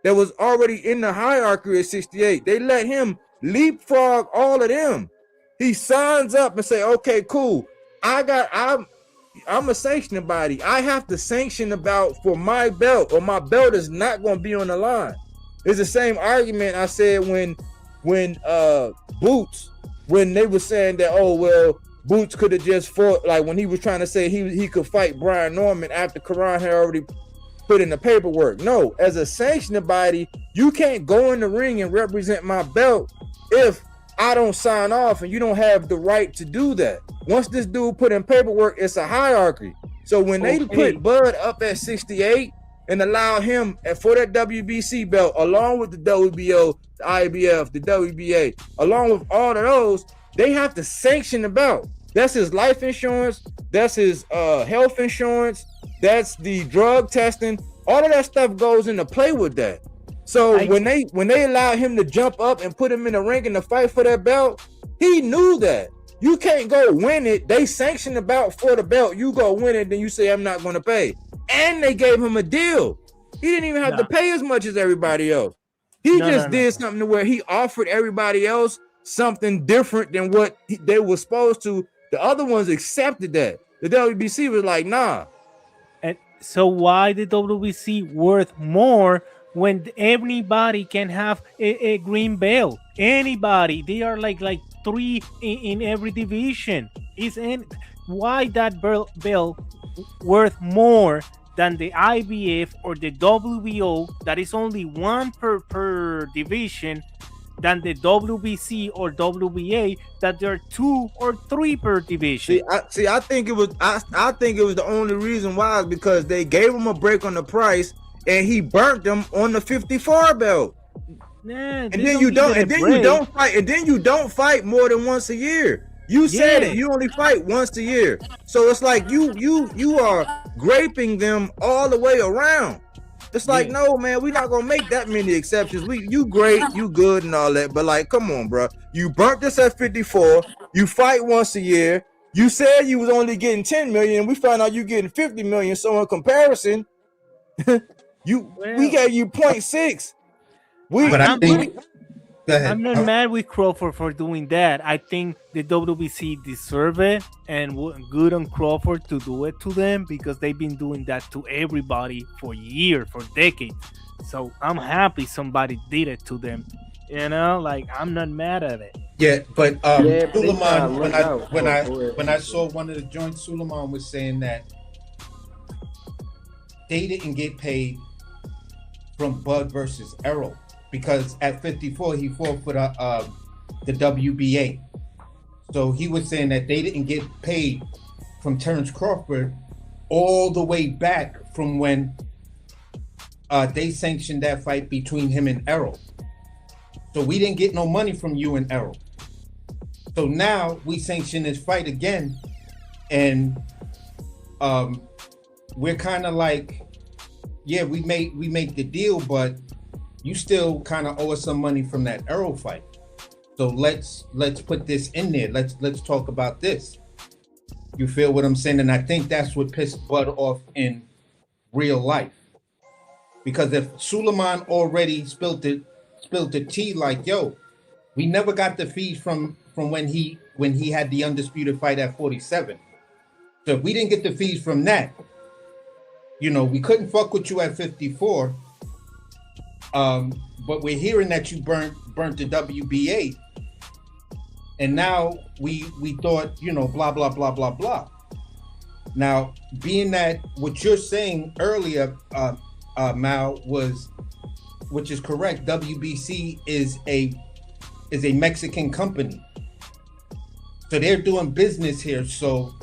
that was already in the hierarchy at 68. They let him leapfrog all of them. He signs up and say, okay, cool. I'm a sanctioning body. I have to sanction about for my belt, or my belt is not going to be on the line. It's the same argument I said when Boots, when they were saying that, oh, well, Boots could have just fought, like when he was trying to say he could fight Brian Norman after Karan had already put in the paperwork. No, as a sanctioning body, you can't go in the ring and represent my belt if I don't sign off and you don't have the right to do that. Once this dude put in paperwork, it's a hierarchy. So when they put Bud up at 68 and allow him for that WBC belt, along with the WBO, the IBF, the WBA, along with all of those, they have to sanction the belt. That's his life insurance. That's his health insurance. That's the drug testing. All of that stuff goes into play with that. So when they allowed him to jump up and put him in the ring and to fight for that belt, he knew that. You can't go win it. They sanctioned the belt for the belt. You go win it, then you say, I'm not going to pay. And they gave him a deal. He didn't even have to pay as much as everybody else. He did something to where he offered everybody else something different than what they were supposed to. The other ones accepted that. The WBC was like, nah. And so why the WBC worth more when anybody can have a green belt? Anybody. They are like three in every division. why that belt worth more than the IBF or the WBO that is only one per division than the WBC or WBA that there are 2 or 3 per division. I think it was I think it was the only reason why is because they gave him a break on the price and he burnt them on the 54 belt. And then you don't fight more than once a year. You said it. You only fight once a year. So it's like you are graping them all the way around. It's like, no, man, we're not gonna make that many exceptions. You great, you good and all that, but like, come on, bro. You burnt this at 54. You fight once a year. You said you was only getting 10 million. We found out you getting 50 million. So in comparison, we gave you 0.6. I'm not mad with Crawford for doing that. I think the WBC deserve it, and good on Crawford to do it to them because they've been doing that to everybody for years, for decades. So I'm happy somebody did it to them. You know, like I'm not mad at it. Yeah, but Suleiman, when I saw one of the joints, Suleiman was saying that they didn't get paid from Bud versus Errol. Because at 54, he fought for the WBA. So he was saying that they didn't get paid from Terrence Crawford all the way back from when they sanctioned that fight between him and Errol. So we didn't get no money from you and Errol. So now we sanction this fight again. And we're kind of like, yeah, we make the deal, but you still kind of owe us some money from that Errol fight. So let's put this in there. Let's talk about this. You feel what I'm saying? And I think that's what pissed Bud off in real life. Because if Suleiman already spilled the tea, like, yo, we never got the fees from when he had the undisputed fight at 47. So if we didn't get the fees from that, you know, we couldn't fuck with you at 54. But we're hearing that you burnt the WBA, and now we thought, you know, blah blah blah blah blah. Now, being that what you're saying earlier, Mal, which is correct, WBC is a Mexican company, so they're doing business here. So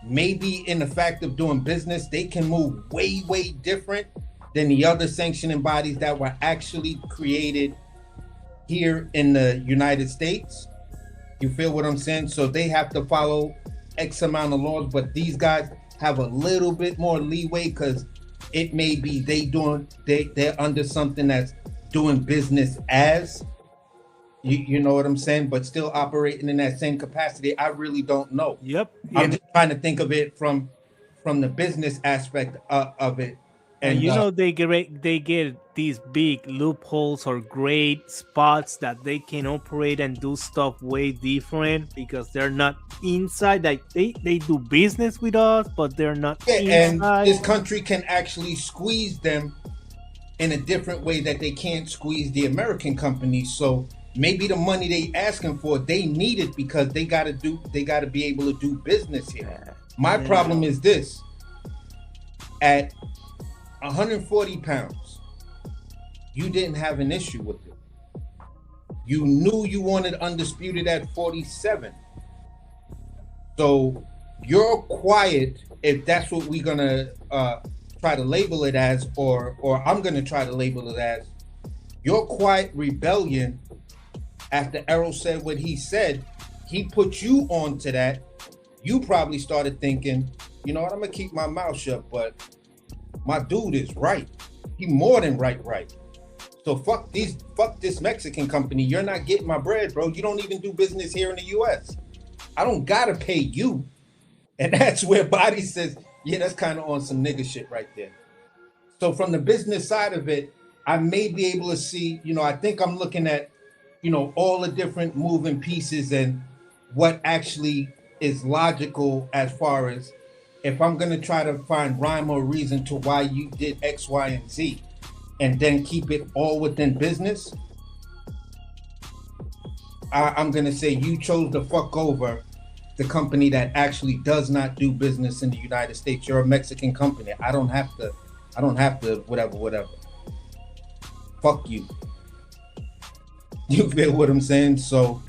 maybe in the fact of doing business, they can move way different than the other sanctioning bodies that were actually created here in the United States. You feel what I'm saying? So they have to follow X amount of laws, but these guys have a little bit more leeway because it may be they're under something that's doing business as, you know what I'm saying, but still operating in that same capacity. I really don't know. Yep. I'm just trying to think of it from the business aspect of it. And you know, they get these big loopholes or great spots that they can operate and do stuff way different because they're not inside. Like they do business with us, but they're not inside. And this country can actually squeeze them in a different way that they can't squeeze the American companies. So maybe the money they asking for, they need it because they got to be able to do business here. My problem is this: at 140 pounds, you didn't have an issue with it. You knew you wanted undisputed at 47. So you're quiet, if that's what we're gonna try to label it as, or I'm gonna try to label it as, your quiet rebellion after Errol said what he said. He put you on to that. You probably started thinking, you know what, I'm gonna keep my mouth shut, but my dude is right. He more than right. So fuck this Mexican company. You're not getting my bread, bro. You don't even do business here in the US. I don't gotta pay you. And that's where Body says, yeah, that's kind of on some nigga shit right there. So from the business side of it, I may be able to see, you know, I think I'm looking at, you know, all the different moving pieces and what actually is logical as far as if I'm going to try to find rhyme or reason to why you did X, Y, and Z, and then keep it all within business, I'm going to say you chose to fuck over the company that actually does not do business in the United States. You're a Mexican company. I don't have to whatever. Fuck you. You feel what I'm saying? So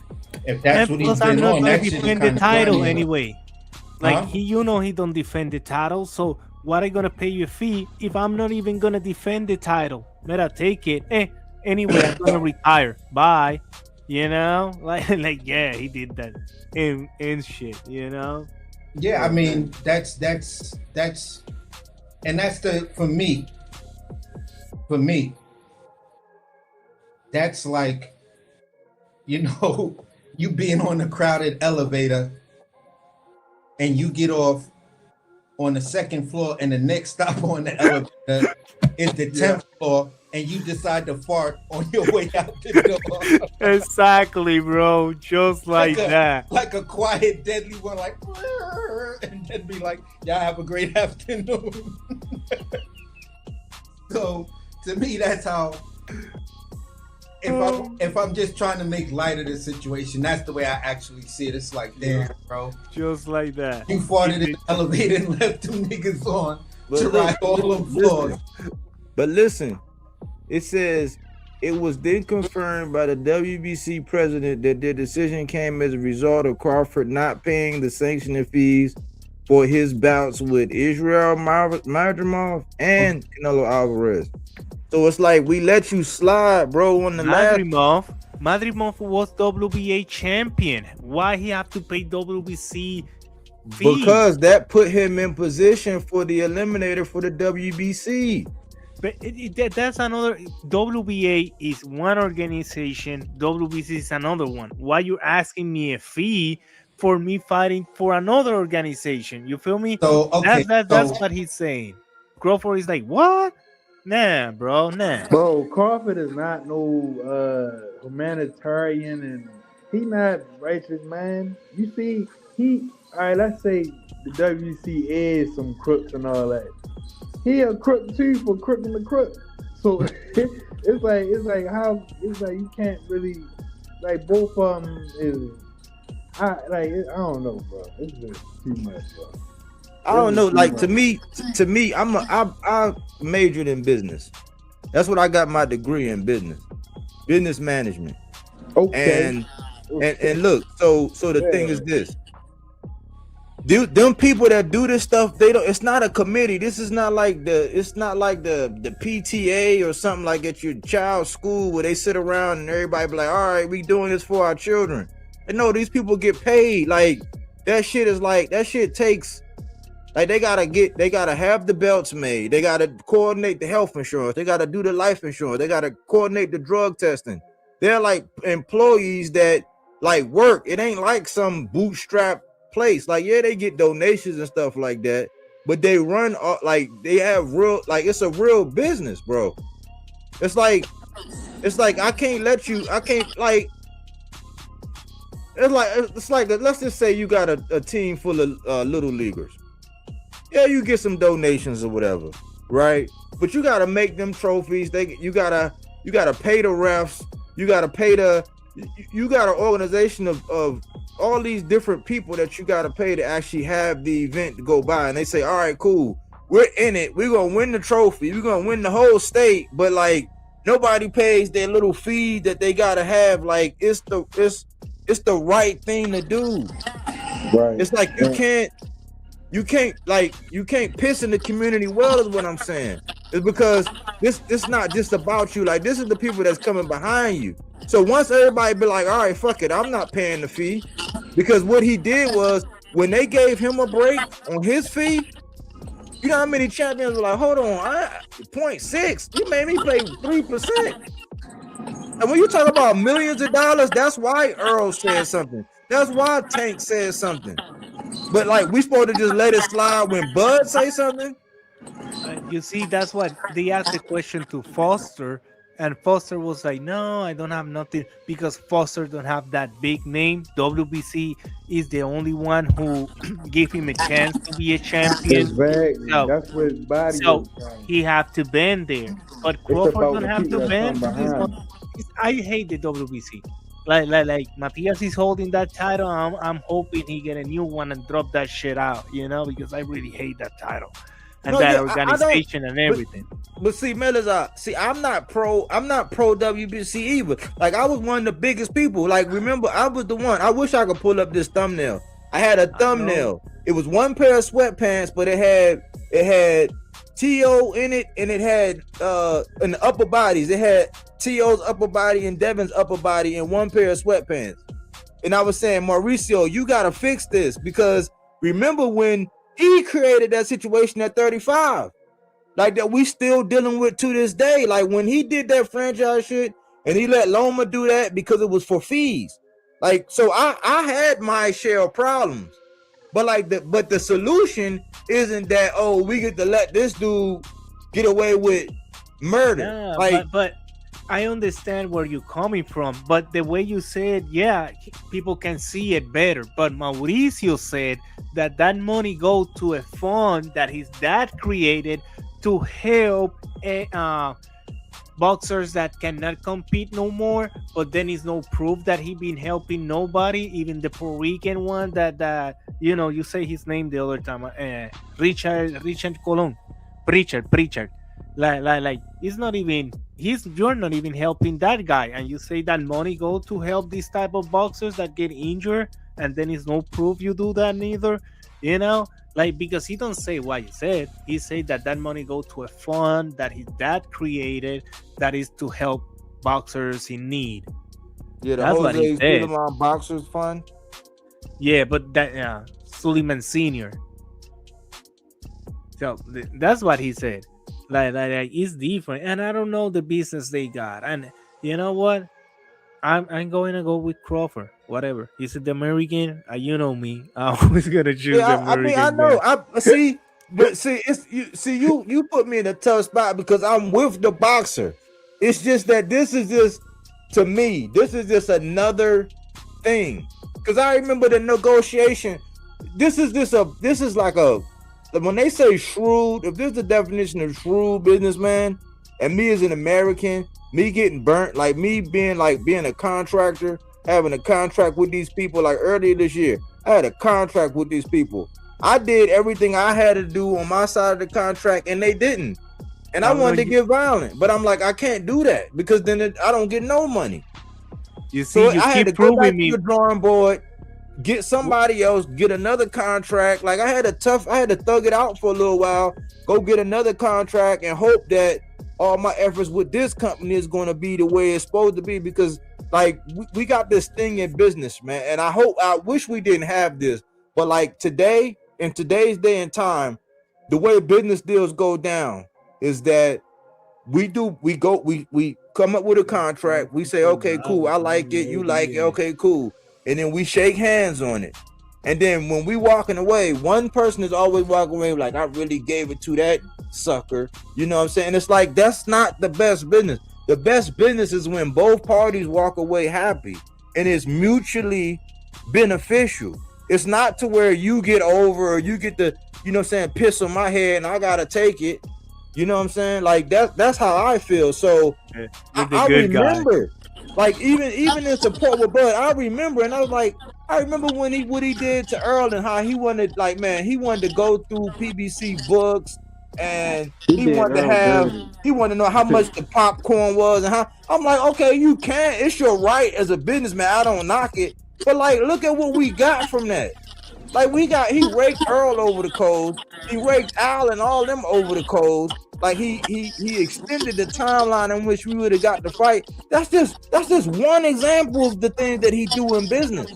if that's what he's been on, that shit is defend kind the of title anyway. Like Huh? he don't defend the title. So what I gonna pay you a fee if I'm not even gonna defend the title? Better take it. Anyway, I'm gonna retire. Bye. You know, like yeah, he did that and shit. You know. Yeah, I mean that's and that's the for me, that's like, you know, you being on a crowded elevator and you get off on the second floor and the next stop on the elevator is the 10th floor and you decide to fart on your way out the door. Exactly, bro. Just like that. Like a quiet, deadly one, like, and then be like, y'all have a great afternoon. So to me, that's how, if I'm just trying to make light of the situation, that's the way I actually see it. It's like, damn, bro. Just like that. You farted in the elevator and left them niggas on to ride all them floors. But listen, it says it was then confirmed by the WBC president that their decision came as a result of Crawford not paying the sanctioning fees for his bouts with Israel Madrimov and Canelo Alvarez. So it's like we let you slide, bro. On the Madrimov was WBA champion. Why he have to pay WBC fee? Because that put him in position for the eliminator for the WBC. But that's another. WBA is one organization. WBC is another one. Why you asking me a fee for me fighting for another organization? You feel me? So okay, that's what he's saying. Crawford is like, what? Nah, bro, nah. Bro, Crawford is not no humanitarian, and he not righteous, man. You see, all right, let's say the WC is some crooks and all that. He a crook too for crooking the crook. So it's like you can't really, like, both of them is, I don't know, bro. It's just too much, bro. I don't know. Like to me, I majored in business. That's what I got my degree in, business management. Okay. And look, so the thing is this. Them people that do this stuff, they don't. It's not a committee. This is not like the PTA or something like at your child's school where they sit around and everybody be like, all right, we doing this for our children. And no, these people get paid. Like that shit takes. Like they gotta have the belts made. They gotta coordinate the health insurance. They gotta do the life insurance. They gotta coordinate the drug testing. They're like employees that like work. It ain't like some bootstrap place. Like, yeah, they get donations and stuff like that, but they run like they have real, like it's a real business, bro. It's like I can't let you. I can't like. It's like let's just say you got a team full of little leaguers. Yeah, you get some donations or whatever, right? But you gotta make them trophies. You gotta pay the refs. You got an organization of all these different people that you got to pay to actually have the event to go by. And they say, all right, cool, we're in it. We're going to win the trophy. We're going to win the whole state. But like nobody pays their little fee that they got to have. Like it's the right thing to do. Right. It's like you can't piss in the community well is what I'm saying. It's because this not just about you. Like this is the people that's coming behind you. So once everybody be like, all right, fuck it, I'm not paying the fee. Because what he did was when they gave him a break on his fee, you know how many champions were like, hold on, 0.6, you made me pay 3%. And when you talk about millions of dollars, that's why Errol said something. That's why Tank said something. But like we supposed to just let it slide when Bud say something? You see, that's what they asked the question to Foster, and Foster was like, no, I don't have nothing, because Foster don't have that big name. WBC is the only one who gave him a chance to be a champion. Exactly. That's what his body so he have to bend there. But Crawford don't have to bend. I hate the WBC. like Matias is holding that title. I'm hoping he get a new one and drop that shit out, because I really hate that title and No, that yeah, I don't. organization and everything. But see, Melazar, I'm not pro WBC either. Like, I was one of the biggest people. Like, remember, I was the one. I wish I could pull up this thumbnail. I had a thumbnail. It was one pair of sweatpants, but it had T.O. in it, and it had in the upper bodies. It had T.O.'s upper body and Devin's upper body in one pair of sweatpants. And I was saying, Mauricio, you gotta fix this, because remember when he created that situation at 35, like that we still dealing with to this day. Like when he did that franchise shit and he let Loma do that because it was for fees. Like, so I had my share of problems, but the solution isn't that, oh, we get to let this dude get away with murder. Yeah, like, but I understand where you're coming from, but the way you said, yeah, people can see it better. But Mauricio said that money go to a fund that his dad created to help boxers that cannot compete no more. But then it's no proof that he been helping nobody, even the Puerto Rican one that you say his name the other time, Richard Colon, Pritchard. Like it's not even you're not even helping that guy, and you say that money go to help these type of boxers that get injured, and then it's no proof you do that neither, like, because he don't say what he said. He said that money go to a fund that his dad created that is to help boxers in need. Yeah, the That's what he Jose said. Suleiman Boxers Fund. Yeah, but that Suleiman Senior. So that's what he said. Like it's different, and I don't know the business they got. And you know what? I'm going to go with Crawford. Whatever. He's the American. You know me. I was gonna choose the American. I mean, I know. I see, but see, you put me in a tough spot because I'm with the boxer. It's just that this is just, to me, this is just another thing. Because I remember the negotiation. This is like when they say shrewd, if there's the definition of shrewd businessman, and me as an American, me getting burnt, like me being a contractor, having a contract with these people, like earlier this year, I had a contract with these people. I did everything I had to do on my side of the contract, and they didn't. And I wanted to get violent, but I'm like, I can't do that because then I don't get no money. You see, so you I keep had to go back proving me. to the drawing board, get somebody else, get another contract. Like I had to thug it out for a little while, go get another contract, and hope that all my efforts with this company is going to be the way it's supposed to be, because like we got this thing in business, man. And I wish we didn't have this, but like today, in today's day and time, the way business deals go down is that we come up with a contract. We say, okay, cool, I like it, you like it, okay, cool. And then we shake hands on it. And then when we walking away, one person is always walking away like, I really gave it to that sucker. You know what I'm saying? It's like, that's not the best business. The best business is when both parties walk away happy and it's mutually beneficial. It's not to where you get over or you get the, you know what I'm saying, piss on my head and I gotta take it. You know what I'm saying? Like that's how I feel. So I remember guy. Like even in support with Bud, I remember, and I was like, I remember when what he did to Earl and how he wanted, like, man, he wanted to go through PBC books and he wanted to know how much the popcorn was and how. I'm like, okay, you can, it's your right as a businessman. I don't knock it, but like, look at what we got from that. Like he raked Earl over the coals. He raked Al and all them over the coals. Like he extended the timeline in which we would have got the fight. That's just one example of the things that he do in business.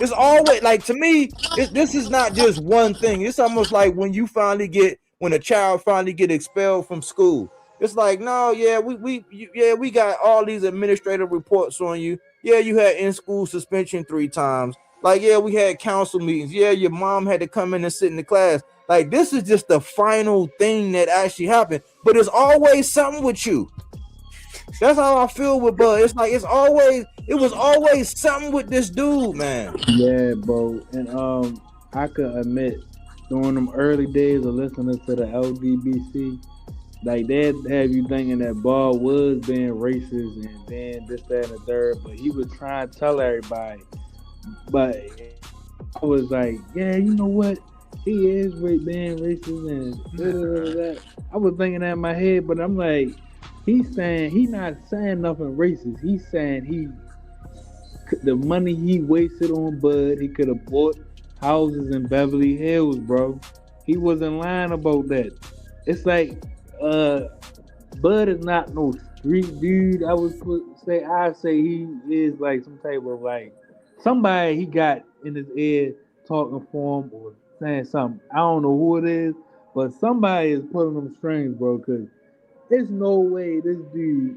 It's always, like, to me, this is not just one thing. It's almost like when a child finally get expelled from school. It's like, no, yeah, we got all these administrative reports on you. Yeah, you had in-school suspension 3 times. Like, yeah, we had council meetings. Yeah, your mom had to come in and sit in the class. Like, this is just the final thing that actually happened. But it's always something with you. That's how I feel with Bud. It's like it was always something with this dude, man. Yeah, bro. And I could admit, during them early days of listening to the LDBC, Like that have you thinking that Ball was being racist and then this, that, and the third, but he was trying to tell everybody. But I was like, yeah, you know what? He is being racist and that. I was thinking that in my head, but I'm like, he's not saying nothing racist. He's saying the money he wasted on Bud, he could have bought houses in Beverly Hills, bro. He wasn't lying about that. It's like, Bud is not no street dude. I say he is like some type of like somebody he got in his ear talking for him or saying something. I don't know who it is, but somebody is pulling them strings, bro. Cause there's no way this dude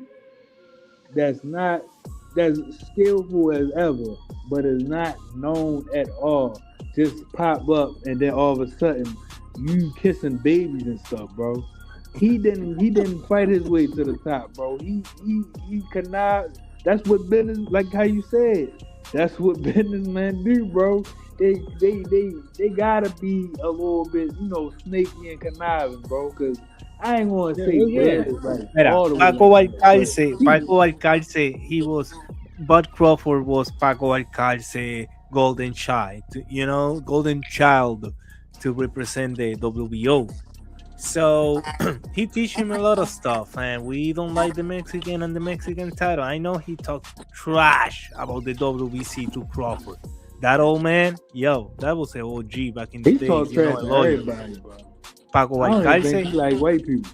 that's skillful as ever, but is not known at all, just pop up and then all of a sudden you kissing babies and stuff, bro. He didn't fight his way to the top, bro. He could not. That's what business, like how you said. That's what businessmen do, bro. They gotta be a little bit, snaky and conniving, bro. Cause I ain't gonna say Mira, Paco Alcalce, he was, Bud Crawford was Paco Alcalce golden child, golden child to represent the WBO. So he teach him a lot of stuff, and we don't like the Mexican and the Mexican title. I know he talked trash about the WBC to Crawford. That old man, that was an OG back in the days. He talked trash to everybody, bro. Paco Alcalce, he like white people.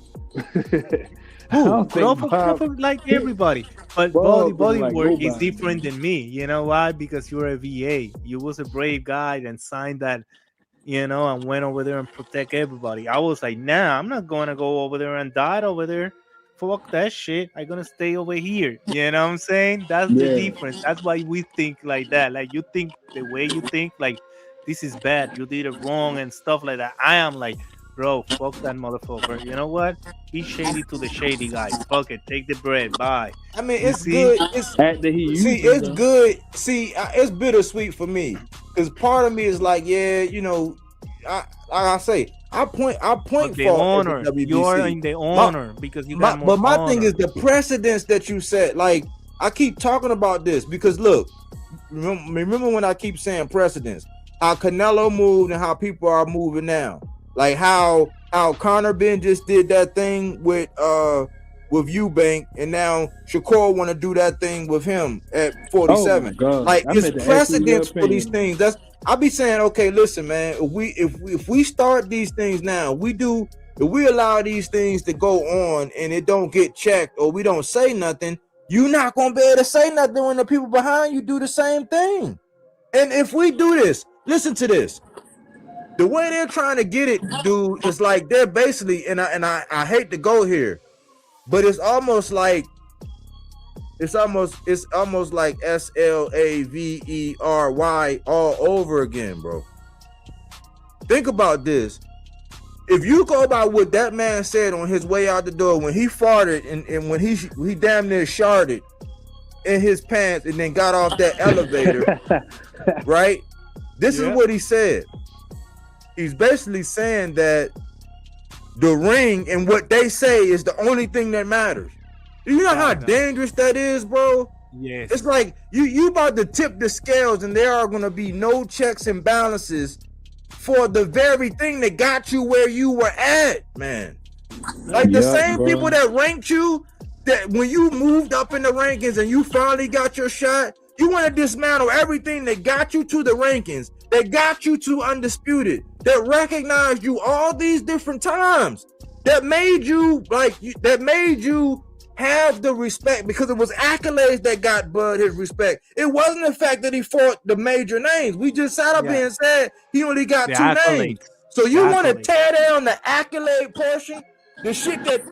Crawford like everybody, but Bodywork is different than me. You know why? Because you're a VA. You was a brave guy and signed that, and went over there and protect everybody. I was like, nah, I'm not going to go over there and die over there. Fuck that shit. I'm going to stay over here. You know what I'm saying? That's the difference. That's why we think like that. Like, you think the way you think, like, this is bad. You did it wrong and stuff like that. I am like, bro, fuck that motherfucker. You know what? Be shady to the shady guy. Fuck it. Take the bread. Bye. I mean, it's good. It's good. See, it's bittersweet for me because part of me is like, I say, I point the honor. You are in the honor because you got more. But my honor. thing is the precedence that you set. Like, I keep talking about this because look, remember when I keep saying precedence? How Canelo moved and how people are moving now. Like how Conor Ben just did that thing with Eubank, and now Shakur want to do that thing with him at 47. Like, it's precedence for these things. I be saying, okay, listen, man, if we start these things now, if we allow these things to go on and it don't get checked or we don't say nothing, you're not gonna be able to say nothing when the people behind you do the same thing. And if we do this, listen to this. The way they're trying to get it, dude, is like they're basically, and I hate to go here, but it's almost like SLAVERY all over again, bro. Think about this. If you go by what that man said on his way out the door when he farted and when he damn near sharted in his pants and then got off that elevator, right? This is what he said. He's basically saying that the ring and what they say is the only thing that matters. You know how dangerous that is, bro? Yes. It's like you about to tip the scales and there are going to be no checks and balances for the very thing that got you where you were at, man. Like the same people that ranked you, that when you moved up in the rankings and you finally got your shot, you want to dismantle everything that got you to the rankings, that got you to undisputed, that recognized you all these different times, that made you have the respect, because it was accolades that got Bud his respect. It wasn't the fact that he fought the major names. We just sat up here and said he only got two names. So you want to tear down the accolade portion, the shit that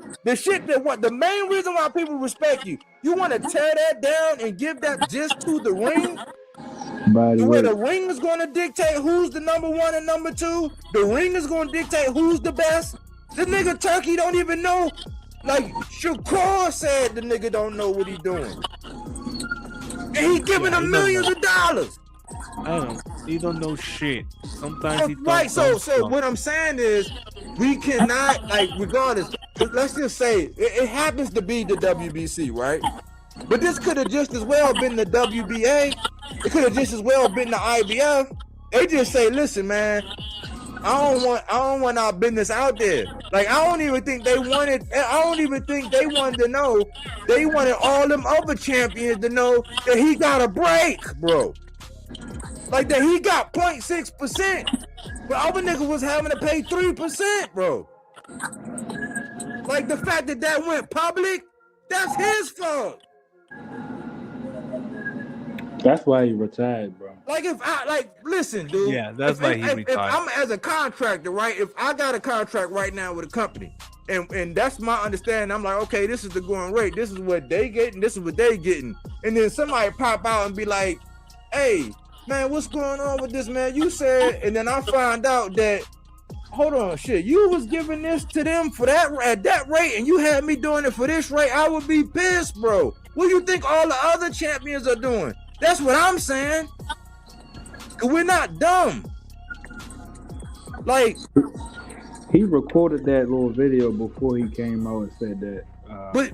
what the main reason why people respect you. You want to tear that down and give that just to the ring? Where the ring is going to dictate who's the number one and number two. The ring is going to dictate who's the best. This nigga Turkey don't even know. Like Shakur said, the nigga don't know what he doing. And he giving him millions of dollars. I don't know. They don't know shit. Sometimes it Right. So stuff. what I'm saying is, we cannot, like, regardless. Let's just say it happens to be the WBC, right? But this could have just as well been the WBA. It could have just as well been the IBF. They just say, listen, man, I don't want our business out there. Like, I don't even think they wanted to know. They wanted all them other champions to know that he got a break, bro. Like, that he got 0.6%. But other niggas was having to pay 3%, bro. Like, the fact that went public, that's his fault. That's why he retired, bro. Like, if I, like, listen, dude. Yeah, that's why he retired. If I'm as a contractor, right? If I got a contract right now with a company, and that's my understanding, I'm like, okay, this is the going rate. This is what they getting. This is what they getting. And then somebody pop out and be like, hey, man, what's going on with this, man? You said, and then I find out that, hold on, shit, you was giving this to them for that at that rate, and you had me doing it for this rate. I would be pissed, bro. What do you think all the other champions are doing? That's what I'm saying. Cause we're not dumb. Like, he recorded that little video before he came out and said that. But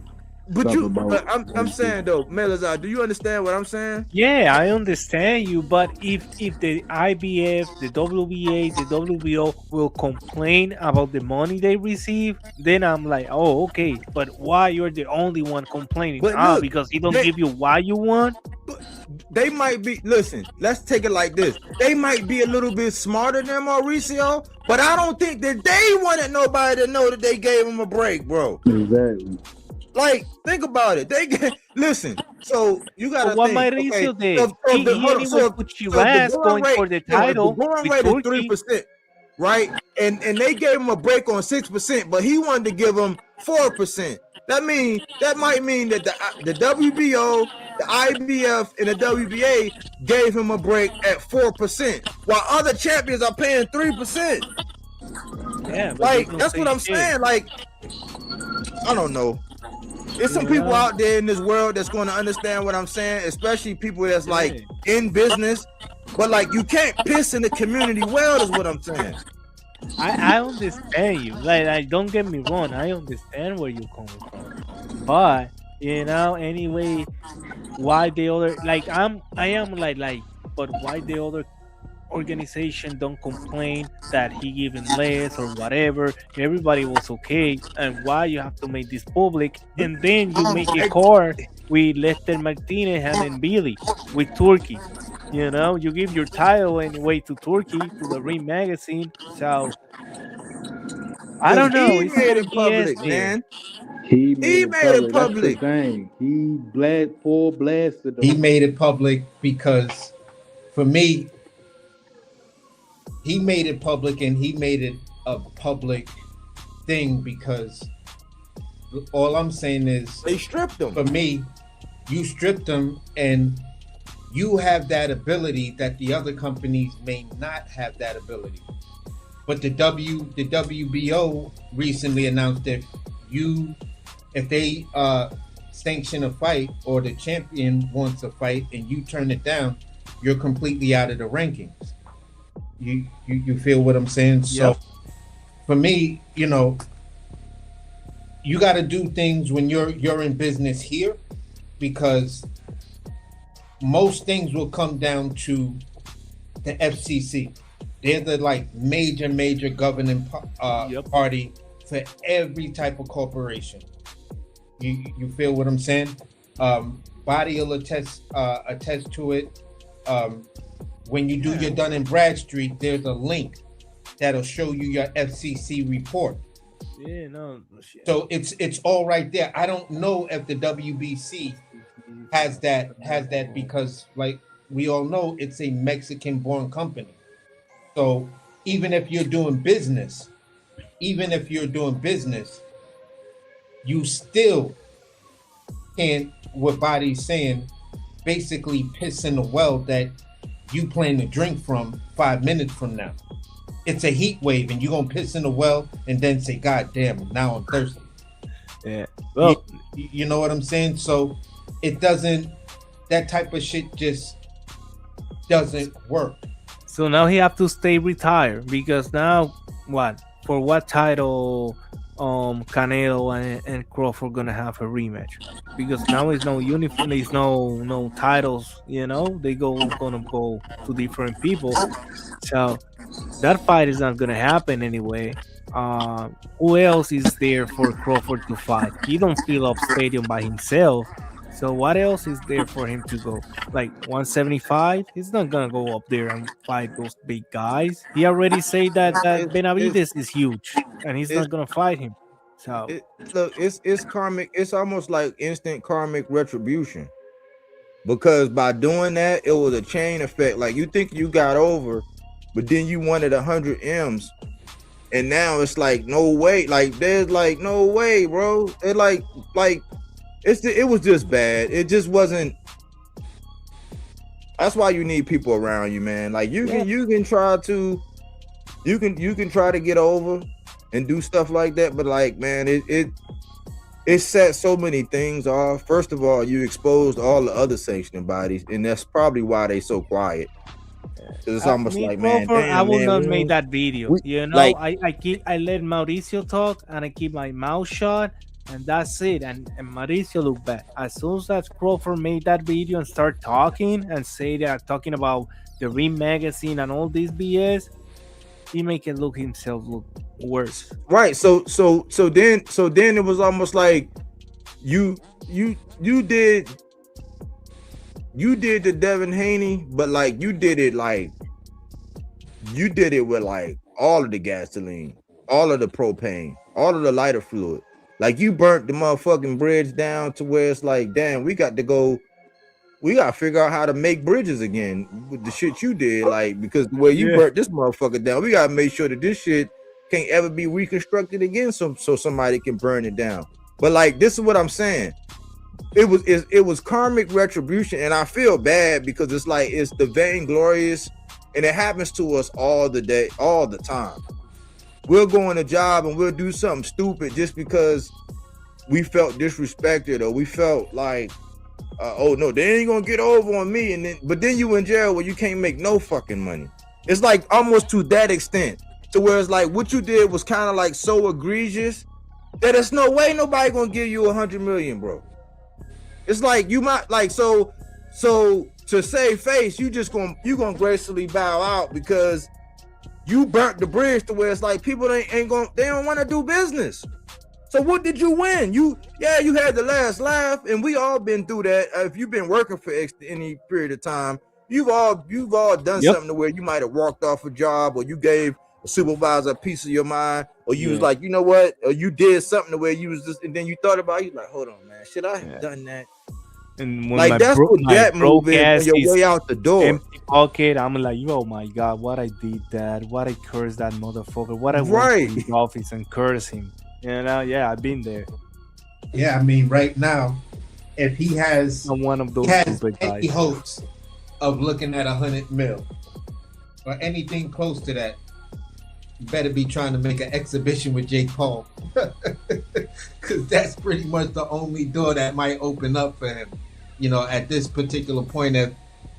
I'm saying though, Melazar, do you understand what I'm saying? Yeah, I understand you, but if the IBF, the WBA, the WBO will complain about the money they receive, then I'm like, oh, okay. But why you're the only one complaining? Look, because he don't give you what you want? They might be, listen, let's take it like this. They might be a little bit smarter than Mauricio, but I don't think that they wanted nobody to know that they gave him a break, bro. Exactly. Like, think about it. Listen. So you gotta what think. Mauricio did? He put Chivas going for the title. The going rate is 3%, right? And they gave him a break on 6%, but he wanted to give him 4%. That might mean that the WBO, the IBF, and the WBA gave him a break at 4%, while other champions are paying 3%. Yeah, like that's what I'm saying. Like, I don't know. There's some people out there in this world that's going to understand what I'm saying, especially people that's like in business. But like, you can't piss in the community well, is what I'm saying. I understand you. Like, don't get me wrong. I understand where you're coming from. But anyway, why the other? Like, I am like, but why the other organization don't complain that he given less or whatever? Everybody was okay, and why you have to make this public? And then you make a car with Lester Martinez and Billy with Turkey. You give your title anyway to Turkey, to the Ring magazine. So I don't know. He made it public, man. He made it public. That's the thing. He blasted them. He made it public because, for me, he made it public, and he made it a public thing because all I'm saying is they stripped him. For me, you stripped him, and you have that ability that the other companies may not have that ability. But the WBO recently announced that if they sanction a fight or the champion wants a fight and you turn it down, you're completely out of the rankings. You feel what I'm saying? So for me, you got to do things when you're in business here, because most things will come down to the FCC. They're the major governing party for every type of corporation. You feel what I'm saying? Body will attest to it. When you do your Dun & Bradstreet, there's a link that'll show you your FCC report. Yeah, no. So it's all right there. I don't know if the WBC has that because, like we all know, it's a Mexican-born company. So even if you're doing business, you still can't, what Body's saying, basically piss in the well that you plan to drink from 5 minutes from now. It's a heat wave, and you're gonna piss in the well and then say, God damn, now I'm thirsty. Yeah. Well, you know what I'm saying? So it doesn't, that type of shit just doesn't work. So now he have to stay retired because now what? For what title Canelo and Crawford gonna have a rematch? Because now it's no uniform, it's no titles, you know, gonna go to different people. So that fight is not gonna happen anyway. Who else is there for Crawford to fight? He don't fill up stadium by himself. So what else is there for him to go? Like 175? He's not gonna go up there and fight those big guys. He already said that Benavides is huge and he's not gonna fight him. So look, it's karmic. It's almost like instant karmic retribution. Because by doing that, it was a chain effect. Like you think you got over, but then you wanted 100 M's. And now it's like no way. Like there's like no way, bro. It like it was just bad. It just wasn't. That's why you need people around you, man. Like you can try to get over and do stuff like that, but like, man, it set so many things off. First of all, you exposed all the other sanctioning bodies, and that's probably why they so quiet. It's almost like, man, damn, I will man, not make that video. You know, like, I let Mauricio talk and I keep my mouth shut, and that's it. And Mauricio look back. As soon as Crawford made that video and start talking and say they're talking about the Ring magazine and all this BS, he make it look himself look worse. Right. So then it was almost like you did the Devin Haney, but like you did it with like all of the gasoline, all of the propane, all of the lighter fluid. Like you burnt the motherfucking bridge down to where it's like, damn, we got to figure out how to make bridges again with the shit you did. Like, because the way you burnt this motherfucker down, we gotta make sure that this shit can't ever be reconstructed again, so somebody can burn it down. But like, this is what I'm saying. It was karmic retribution, and I feel bad because it's like it's the vainglorious, and it happens to us all the time. We'll go on a job and we'll do something stupid just because we felt disrespected or we felt like, oh no, they ain't gonna get over on me, but then you in jail where you can't make no fucking money. It's like almost to that extent, to where it's like what you did was kind of like so egregious that there's no way nobody gonna give you 100 million, bro. It's like you might like so to save face, you gonna gracefully bow out because you burnt the bridge to where it's like people they don't want to do business. So what did you win? You had the last laugh, and we all been through that. If you've been working for any period of time, you've all done something to where you might have walked off a job, or you gave a supervisor a piece of your mind, or you was like, you know what, or you did something to where you was just, and then you thought about it, you like, hold on, man, should I have done that? And when like that's what that move is on your way out the door. Empty pocket, I'm like, oh my god, what I did that, what I cursed that motherfucker, what I went to his office and cursed him. You know, I've been there. Yeah, I mean, right now, if he has one of those any hopes of looking at 100 mil or anything close to that, you better be trying to make an exhibition with Jake Paul, because that's pretty much the only door that might open up for him. You know, at this particular point, if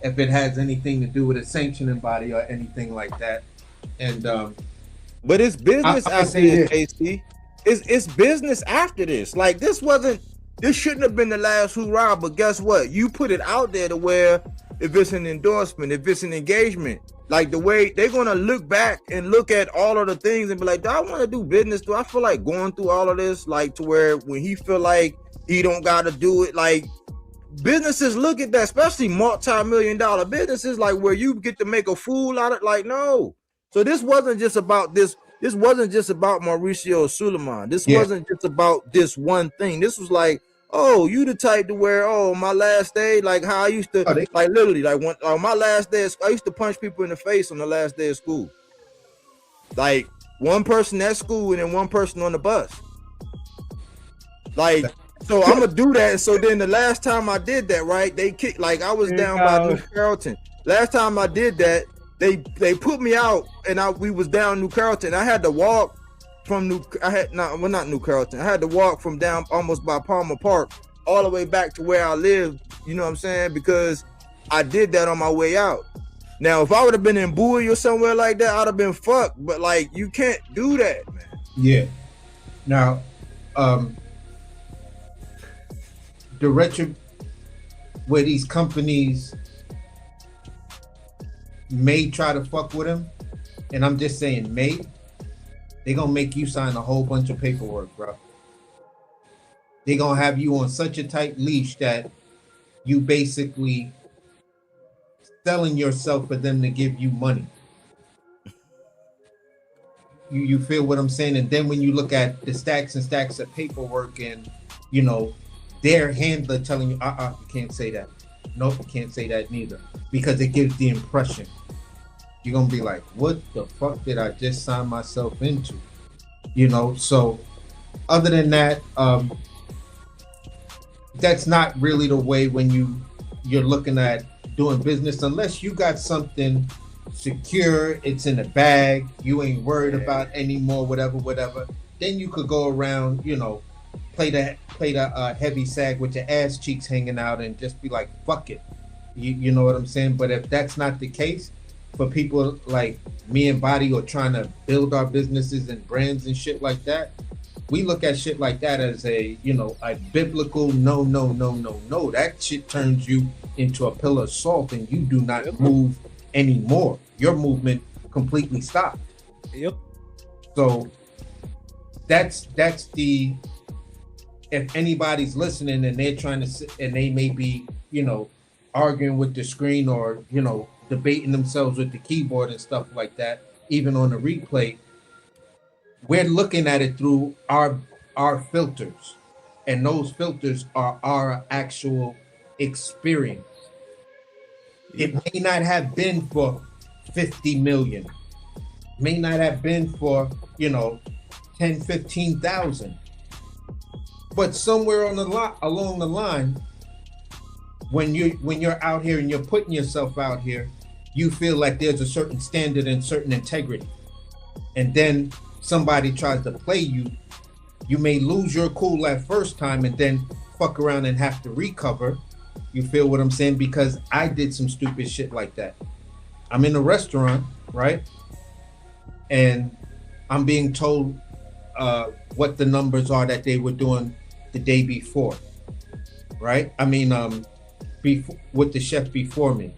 it has anything to do with a sanctioning body or anything like that, and but it's business after this, KC. It's business after this. Like this shouldn't have been the last hoorah, but guess what? You put it out there to where if it's an endorsement, if it's an engagement, like the way they're gonna look back and look at all of the things and be like, do I want to do business? Do I feel like going through all of this? Like to where when he feel like he don't gotta do it, like businesses look at that, especially multi-million-dollar businesses, like where you get to make a fool out of it. Like, no. So this wasn't just about this. This wasn't just about Mauricio Suleiman. This wasn't just about this one thing. This was like, oh, you the type to where, oh, my last day, like how I used to, like literally, like when on my last day, I used to punch people in the face on the last day of school. Like one person at school and then one person on the bus. Like, so I'm gonna do that. So then the last time I did that, right, they kicked, like I was down by New Carrollton. Last time I did that, they put me out, and we was down New Carrollton. I had to walk from not New Carrollton. I had to walk from down almost by Palmer Park all the way back to where I lived. You know what I'm saying? Because I did that on my way out. Now, if I would have been in Bowie or somewhere like that, I'd have been fucked. But like, you can't do that, man. Yeah. Now, the retro, where these companies may try to fuck with him, and I'm just saying may, they gonna make you sign a whole bunch of paperwork, bro. They gonna have you on such a tight leash that you basically selling yourself for them to give you money. You feel what I'm saying? And then when you look at the stacks and stacks of paperwork and, you know, their handler telling you, you can't say that. Nope, you can't say that neither. Because it gives the impression. You're going to be like, what the fuck did I just sign myself into? You know, so other than that, that's not really the way when you're looking at doing business, unless you got something secure, it's in a bag, you ain't worried about anymore, whatever, then you could go around, you know, play the heavy sag with your ass cheeks hanging out and just be like, fuck it. You know what I'm saying? But if that's not the case, for people like me and Body who are trying to build our businesses and brands and shit like that, we look at shit like that as a, you know, a biblical no. That shit turns you into a pillar of salt and you do not move anymore. Your movement completely stopped. Yep. So that's the, if anybody's listening and they're trying to, and they may be, you know, arguing with the screen or, you know, debating themselves with the keyboard and stuff like that, even on the replay, we're looking at it through our filters, and those filters are our actual experience. It may not have been for 50 million, may not have been for, you know, 10, 15,000, but somewhere on along the line, when you're out here and you're putting yourself out here, you feel like there's a certain standard and certain integrity, and then somebody tries to play you, you may lose your cool that first time and then fuck around and have to recover. You feel what I'm saying? Because I did some stupid shit like that. I'm in a restaurant, right? And I'm being told what the numbers are that they were doing the day before, right? I mean, with the chef before me.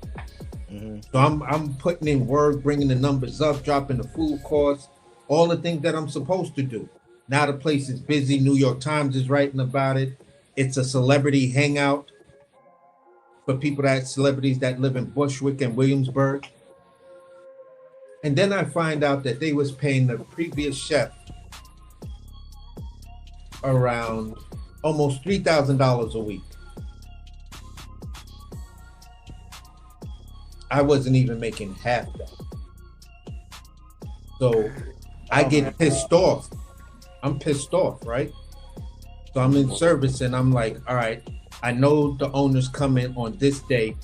Mm-hmm. So I'm putting in work, bringing the numbers up, dropping the food costs, all the things that I'm supposed to do. Now the place is busy. New York Times is writing about it. It's a celebrity hangout for celebrities that live in Bushwick and Williamsburg. And then I find out that they was paying the previous chef around almost $3,000 a week. I wasn't even making half that. So I get pissed off. I'm pissed off, right? So I'm in service and I'm like, all right, I know the owners come in on this day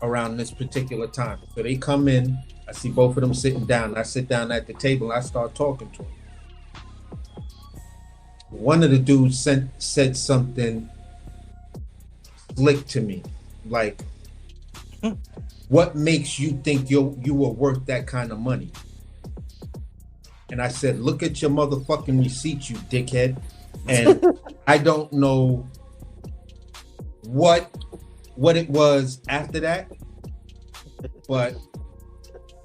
around this particular time. So they come in, I see both of them sitting down. I sit down at the table and I start talking to them. One of the dudes said something slick to me, like, what makes you think you were worth that kind of money? And I said, look at your motherfucking receipt, you dickhead. And I don't know what it was after that, but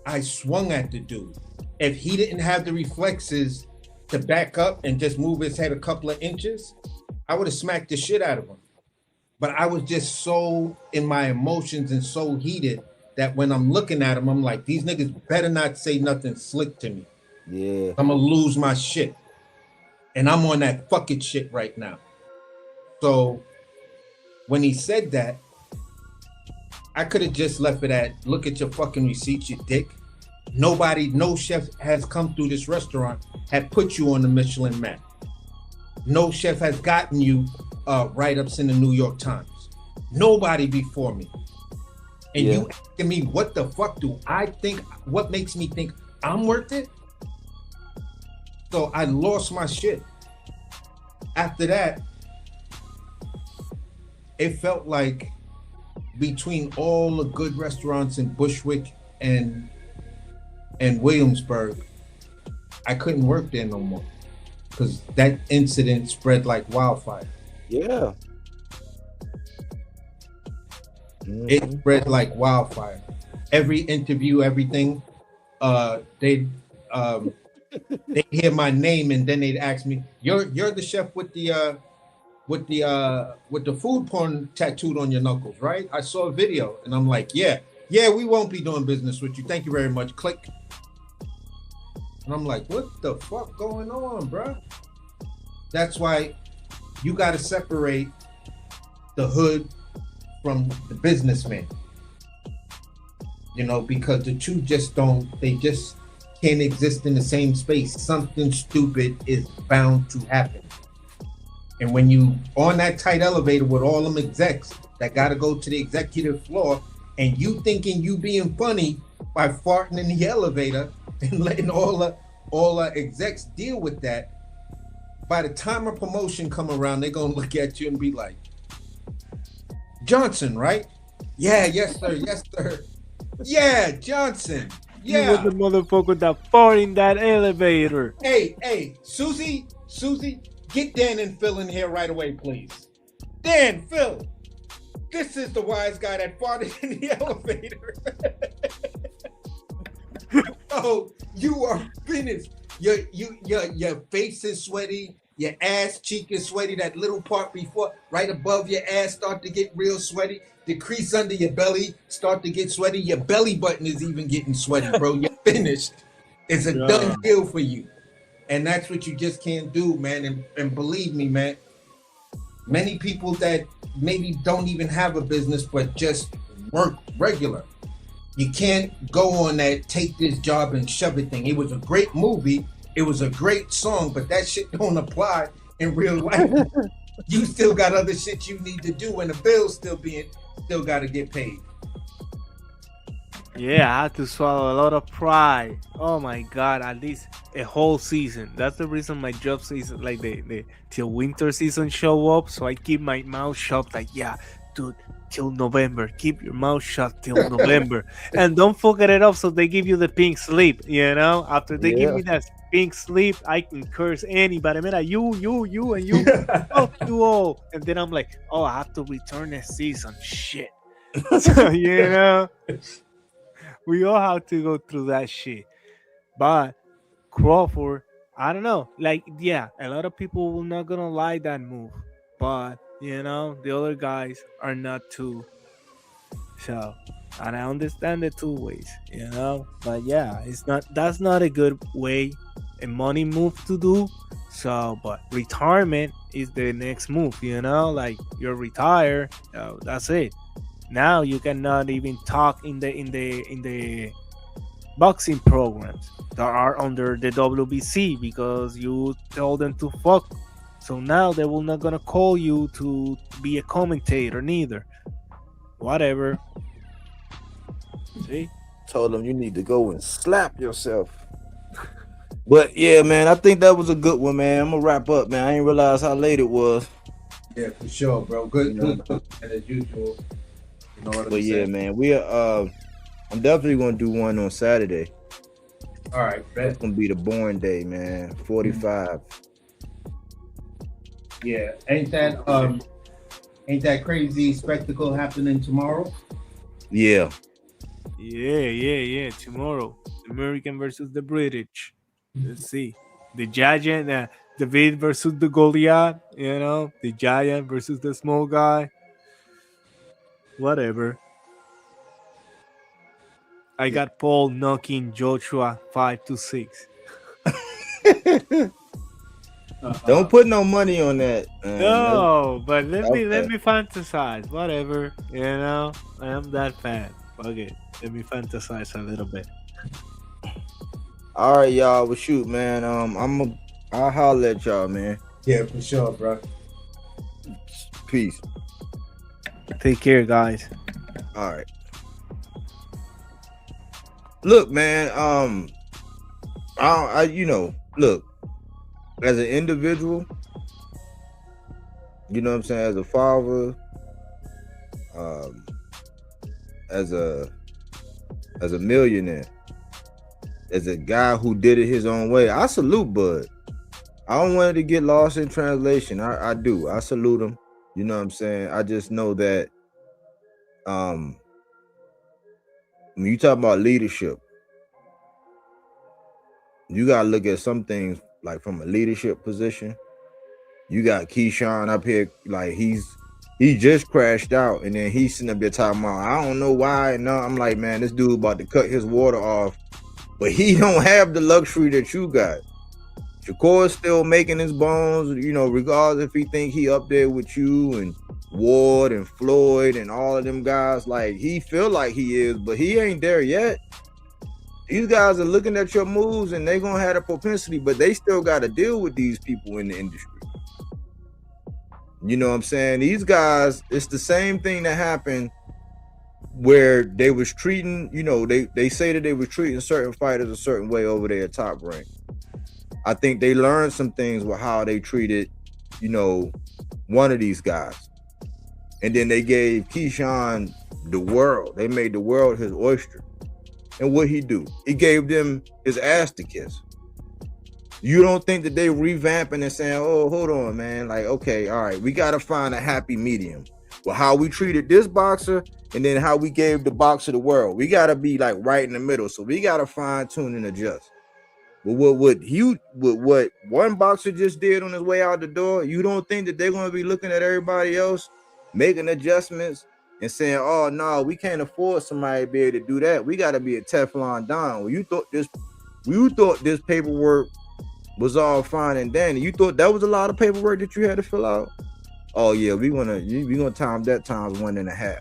I swung at the dude. If he didn't have the reflexes to back up and just move his head a couple of inches, I would have smacked the shit out of him. But I was just so in my emotions and so heated that when I'm looking at him, I'm like, these niggas better not say nothing slick to me. Yeah, I'm gonna lose my shit. And I'm on that fucking shit right now. So when he said that, I could have just left it at, look at your fucking receipts, you dick. No chef has come through this restaurant, had put you on the Michelin map. No chef has gotten you write-ups in the New York Times. Nobody before me. And you asking me, what the fuck do I think, what makes me think I'm worth it? So I lost my shit. After that, it felt like between all the good restaurants in Bushwick and Williamsburg, I couldn't work there no more because that incident spread like wildfire. Yeah. It spread like wildfire. Every interview, everything, they hear my name and then they'd ask me, "You're the chef with the food porn tattooed on your knuckles, right? I saw a video." And I'm like, yeah, we won't be doing business with you. Thank you very much. Click. And I'm like, what the fuck going on, bro? That's why you got to separate the hood from the businessman. You know, because the two just can't exist in the same space. Something stupid is bound to happen. And when you on that tight elevator with all them execs that got to go to the executive floor, and you thinking you being funny by farting in the elevator and letting all the execs deal with that, by the time a promotion come around, they're gonna look at you and be like, "Johnson, right? Yeah, yes sir, yes sir. Yeah, Johnson. Yeah, you was the motherfucker that fart in that elevator." Hey, Susie, get Dan and Phil in here right away, please. Dan, Phil, this is the wise guy that farted in the elevator. Oh, you are finished. Your face is sweaty. Your ass cheek is sweaty. That little part before, right above your ass, start to get real sweaty. The crease under your belly start to get sweaty. Your belly button is even getting sweaty, bro. You're finished. It's a done deal for you. And that's what you just can't do, man. And believe me, man, many people that maybe don't even have a business but just work regular, you can't go on that take this job and shove it thing. It was a great movie. It was a great song, but that shit don't apply in real life. You still got other shit you need to do, and the bills still got to get paid. Yeah, I had to swallow a lot of pride. Oh my god, at least a whole season. That's the reason my job season, like the till winter season show up, so I keep my mouth shut. Like, yeah, dude, till November. Keep your mouth shut till November, and don't forget it up. So they give you the pink slip. You know, after they give me that pink slip, I can curse anybody. Man, you, and you, fuck you all. And then I'm like, oh, I have to return next season. Shit. So, you know. We all have to go through that shit. But Crawford, I don't know. Like, yeah, a lot of people will not gonna like that move. But, you know, the other guys are not too. So, and I understand the two ways, you know. But yeah, that's not a good way, a money move to do. So, but retirement is the next move, you know, like you're retired, that's it. Now you cannot even talk in the boxing programs that are under the WBC because you told them to fuck. So now they will not gonna call you to be a commentator neither. Whatever. See? Told them you need to go and slap yourself. But yeah, man, I think that was a good one, man. I'm gonna wrap up, man. I didn't realize how late it was. Yeah, for sure, bro. Good as usual. You know what but yeah, man, we are. I'm definitely gonna do one on Saturday. All right, that's gonna be the born day, man. 45. Yeah, ain't that crazy spectacle happening tomorrow? Yeah. Tomorrow, American versus the British. Let's see, the giant, David versus the Goliath. You know, the giant versus the small guy. Whatever. I got Paul knocking Joshua 5-6. Don't put no money on that. No, but let me fantasize. Whatever, you know, I am that fan. Okay, let me fantasize a little bit. All right, y'all. Well, shoot, man. I'll holler at y'all, man. Yeah, for sure, bro. Peace. Take care, guys. All right. Look, man. Look. As an individual, you know what I'm saying, as a father, as as a millionaire, as a guy who did it his own way. I salute Bud. I don't want it to get lost in translation. I do. I salute him. You know what I'm saying? I just know that when you talk about leadership, you gotta look at some things like from a leadership position. You got Keyshawn up here, like he just crashed out, and then he's sitting up there talking about, I don't know why. No, I'm like, man, this dude about to cut his water off, but he don't have the luxury that you got. Shakur's still making his bones, you know, regardless if he think he up there with you and Ward and Floyd and all of them guys. Like, he feel like he is, but he ain't there yet. These guys are looking at your moves and they gonna have a propensity, but they still got to deal with these people in the industry. You know what I'm saying? These guys, it's the same thing that happened where they was treating, you know, they say that they was treating certain fighters a certain way over there at Top Rank. I think they learned some things with how they treated, you know, one of these guys. And then they gave Keyshawn the world. They made the world his oyster. And what he do? He gave them his ass to kiss. You don't think that they revamping and saying, oh, hold on, man. Like, okay, all right, we got to find a happy medium. Well, how we treated this boxer and then how we gave the boxer the world. We got to be like right in the middle. So we got to fine tune and adjust. But what one boxer just did on his way out the door, you don't think that they're going to be looking at everybody else, making adjustments and saying, oh, no, we can't afford somebody to be able to do that. We got to be a Teflon Don. Well, you thought this paperwork was all fine and dandy. You thought that was a lot of paperwork that you had to fill out? Oh, yeah, we gonna time that times 1.5.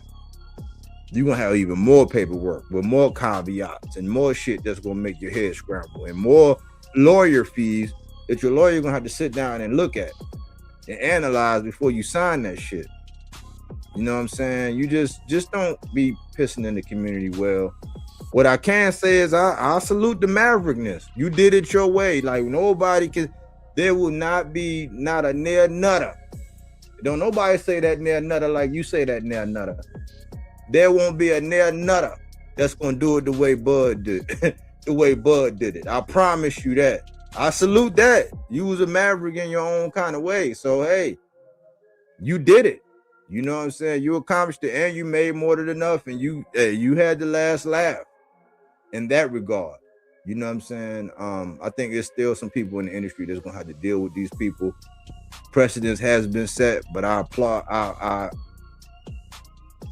You're going to have even more paperwork with more caveats and more shit that's going to make your head scramble and more lawyer fees that your lawyer going to have to sit down and look at and analyze before you sign that shit. You know what I'm saying? You just don't be pissing in the community well. What I can say is I salute the maverickness. You did it your way. Like, nobody can, there will not be not a near nutter. Don't nobody say that near nutter like you say that near nutter. There won't be a near nutter that's gonna do it the way Bud did, the way Bud did it. I promise you that. I salute that. You was a maverick in your own kind of way. So hey, you did it. You know what I'm saying? You accomplished it, and you made more than enough, and you had the last laugh in that regard. You know what I'm saying? I think there's still some people in the industry that's gonna have to deal with these people. Precedence has been set, but I applaud.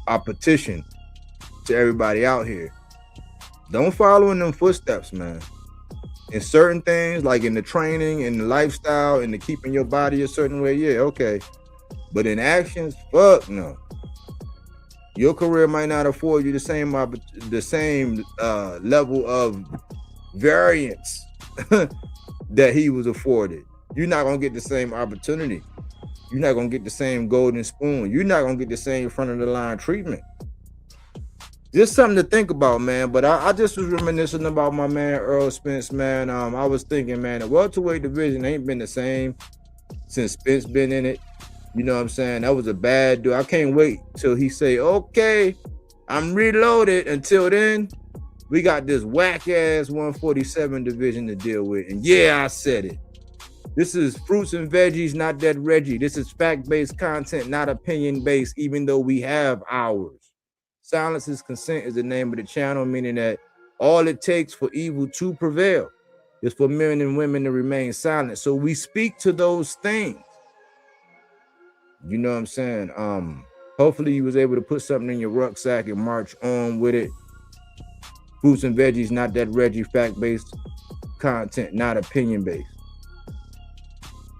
I petition to everybody out here. Don't follow in them footsteps, man. In certain things, like in the training, in the lifestyle, in the keeping your body a certain way, yeah, okay. But in actions, fuck no. Your career might not afford you the same level of variance that he was afforded. You're not gonna get the same opportunity. You're not gonna get the same golden spoon. You're not gonna get the same front of the line treatment. Just something to think about, man. But I just was reminiscing about my man Errol Spence, man. I was thinking, man, the welterweight division ain't been the same since Spence been in it. You know what I'm saying? That was a bad dude. I can't wait till he say, okay, I'm reloaded. Until then, we got this whack ass 147 division to deal with. And yeah, I said it. This is fruits and veggies, not that Reggie. This is fact-based content, not opinion-based, even though we have ours. Silence is consent is the name of the channel, meaning that all it takes for evil to prevail is for men and women to remain silent. So we speak to those things. You know what I'm saying? Hopefully you was able to put something in your rucksack and march on with it. Fruits and veggies, not that Reggie. Fact-based content, not opinion-based.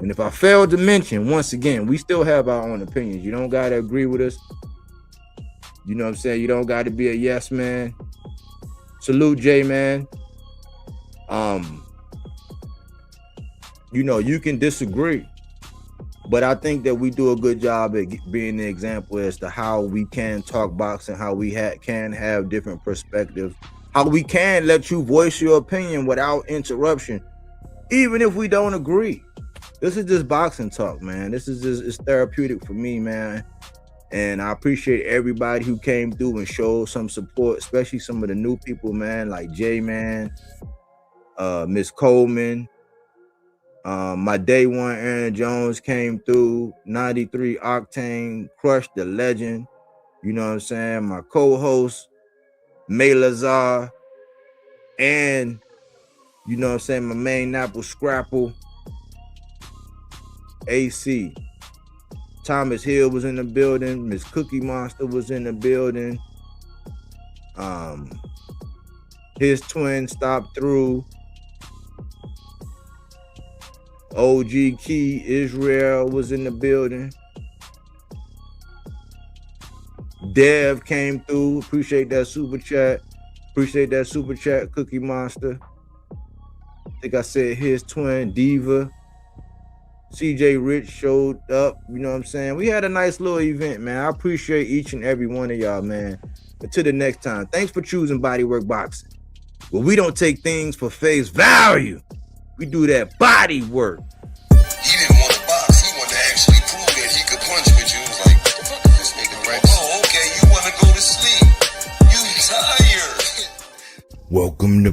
And if I failed to mention, once again, we still have our own opinions. You don't got to agree with us. You know what I'm saying? You don't got to be a yes man. Salute J, man. You know, you can disagree. But I think that we do a good job at being the example as to how we can talk boxing, how we can have different perspectives, how we can let you voice your opinion without interruption, even if we don't agree. This is just boxing talk, man. This is just, it's therapeutic for me, man. And I appreciate everybody who came through and showed some support, especially some of the new people, man, like J-Man, Miss Coleman, my day one Aaron Jones came through, 93 Octane, Crush the Legend, you know what I'm saying? My co-host, May Lazar, and you know what I'm saying, my main Apple Scrapple, AC. Thomas Hill was in the building. Miss Cookie Monster was in the building. His twin stopped through. OG Key Israel was in the building. Dev came through. Appreciate that super chat. Appreciate that super chat, Cookie Monster. I think I said his twin, Diva. CJ Rich showed up, you know what I'm saying? We had a nice little event, man. I appreciate each and every one of y'all, man. Until the next time, thanks for choosing Bodywork Boxing. Well, we don't take things for face value. We do that body work. He didn't want to box. He wanted to actually prove that he could punch with you. He was like, what the fuck is this nigga, right? Oh, okay, you want to go to sleep. You tired. Welcome to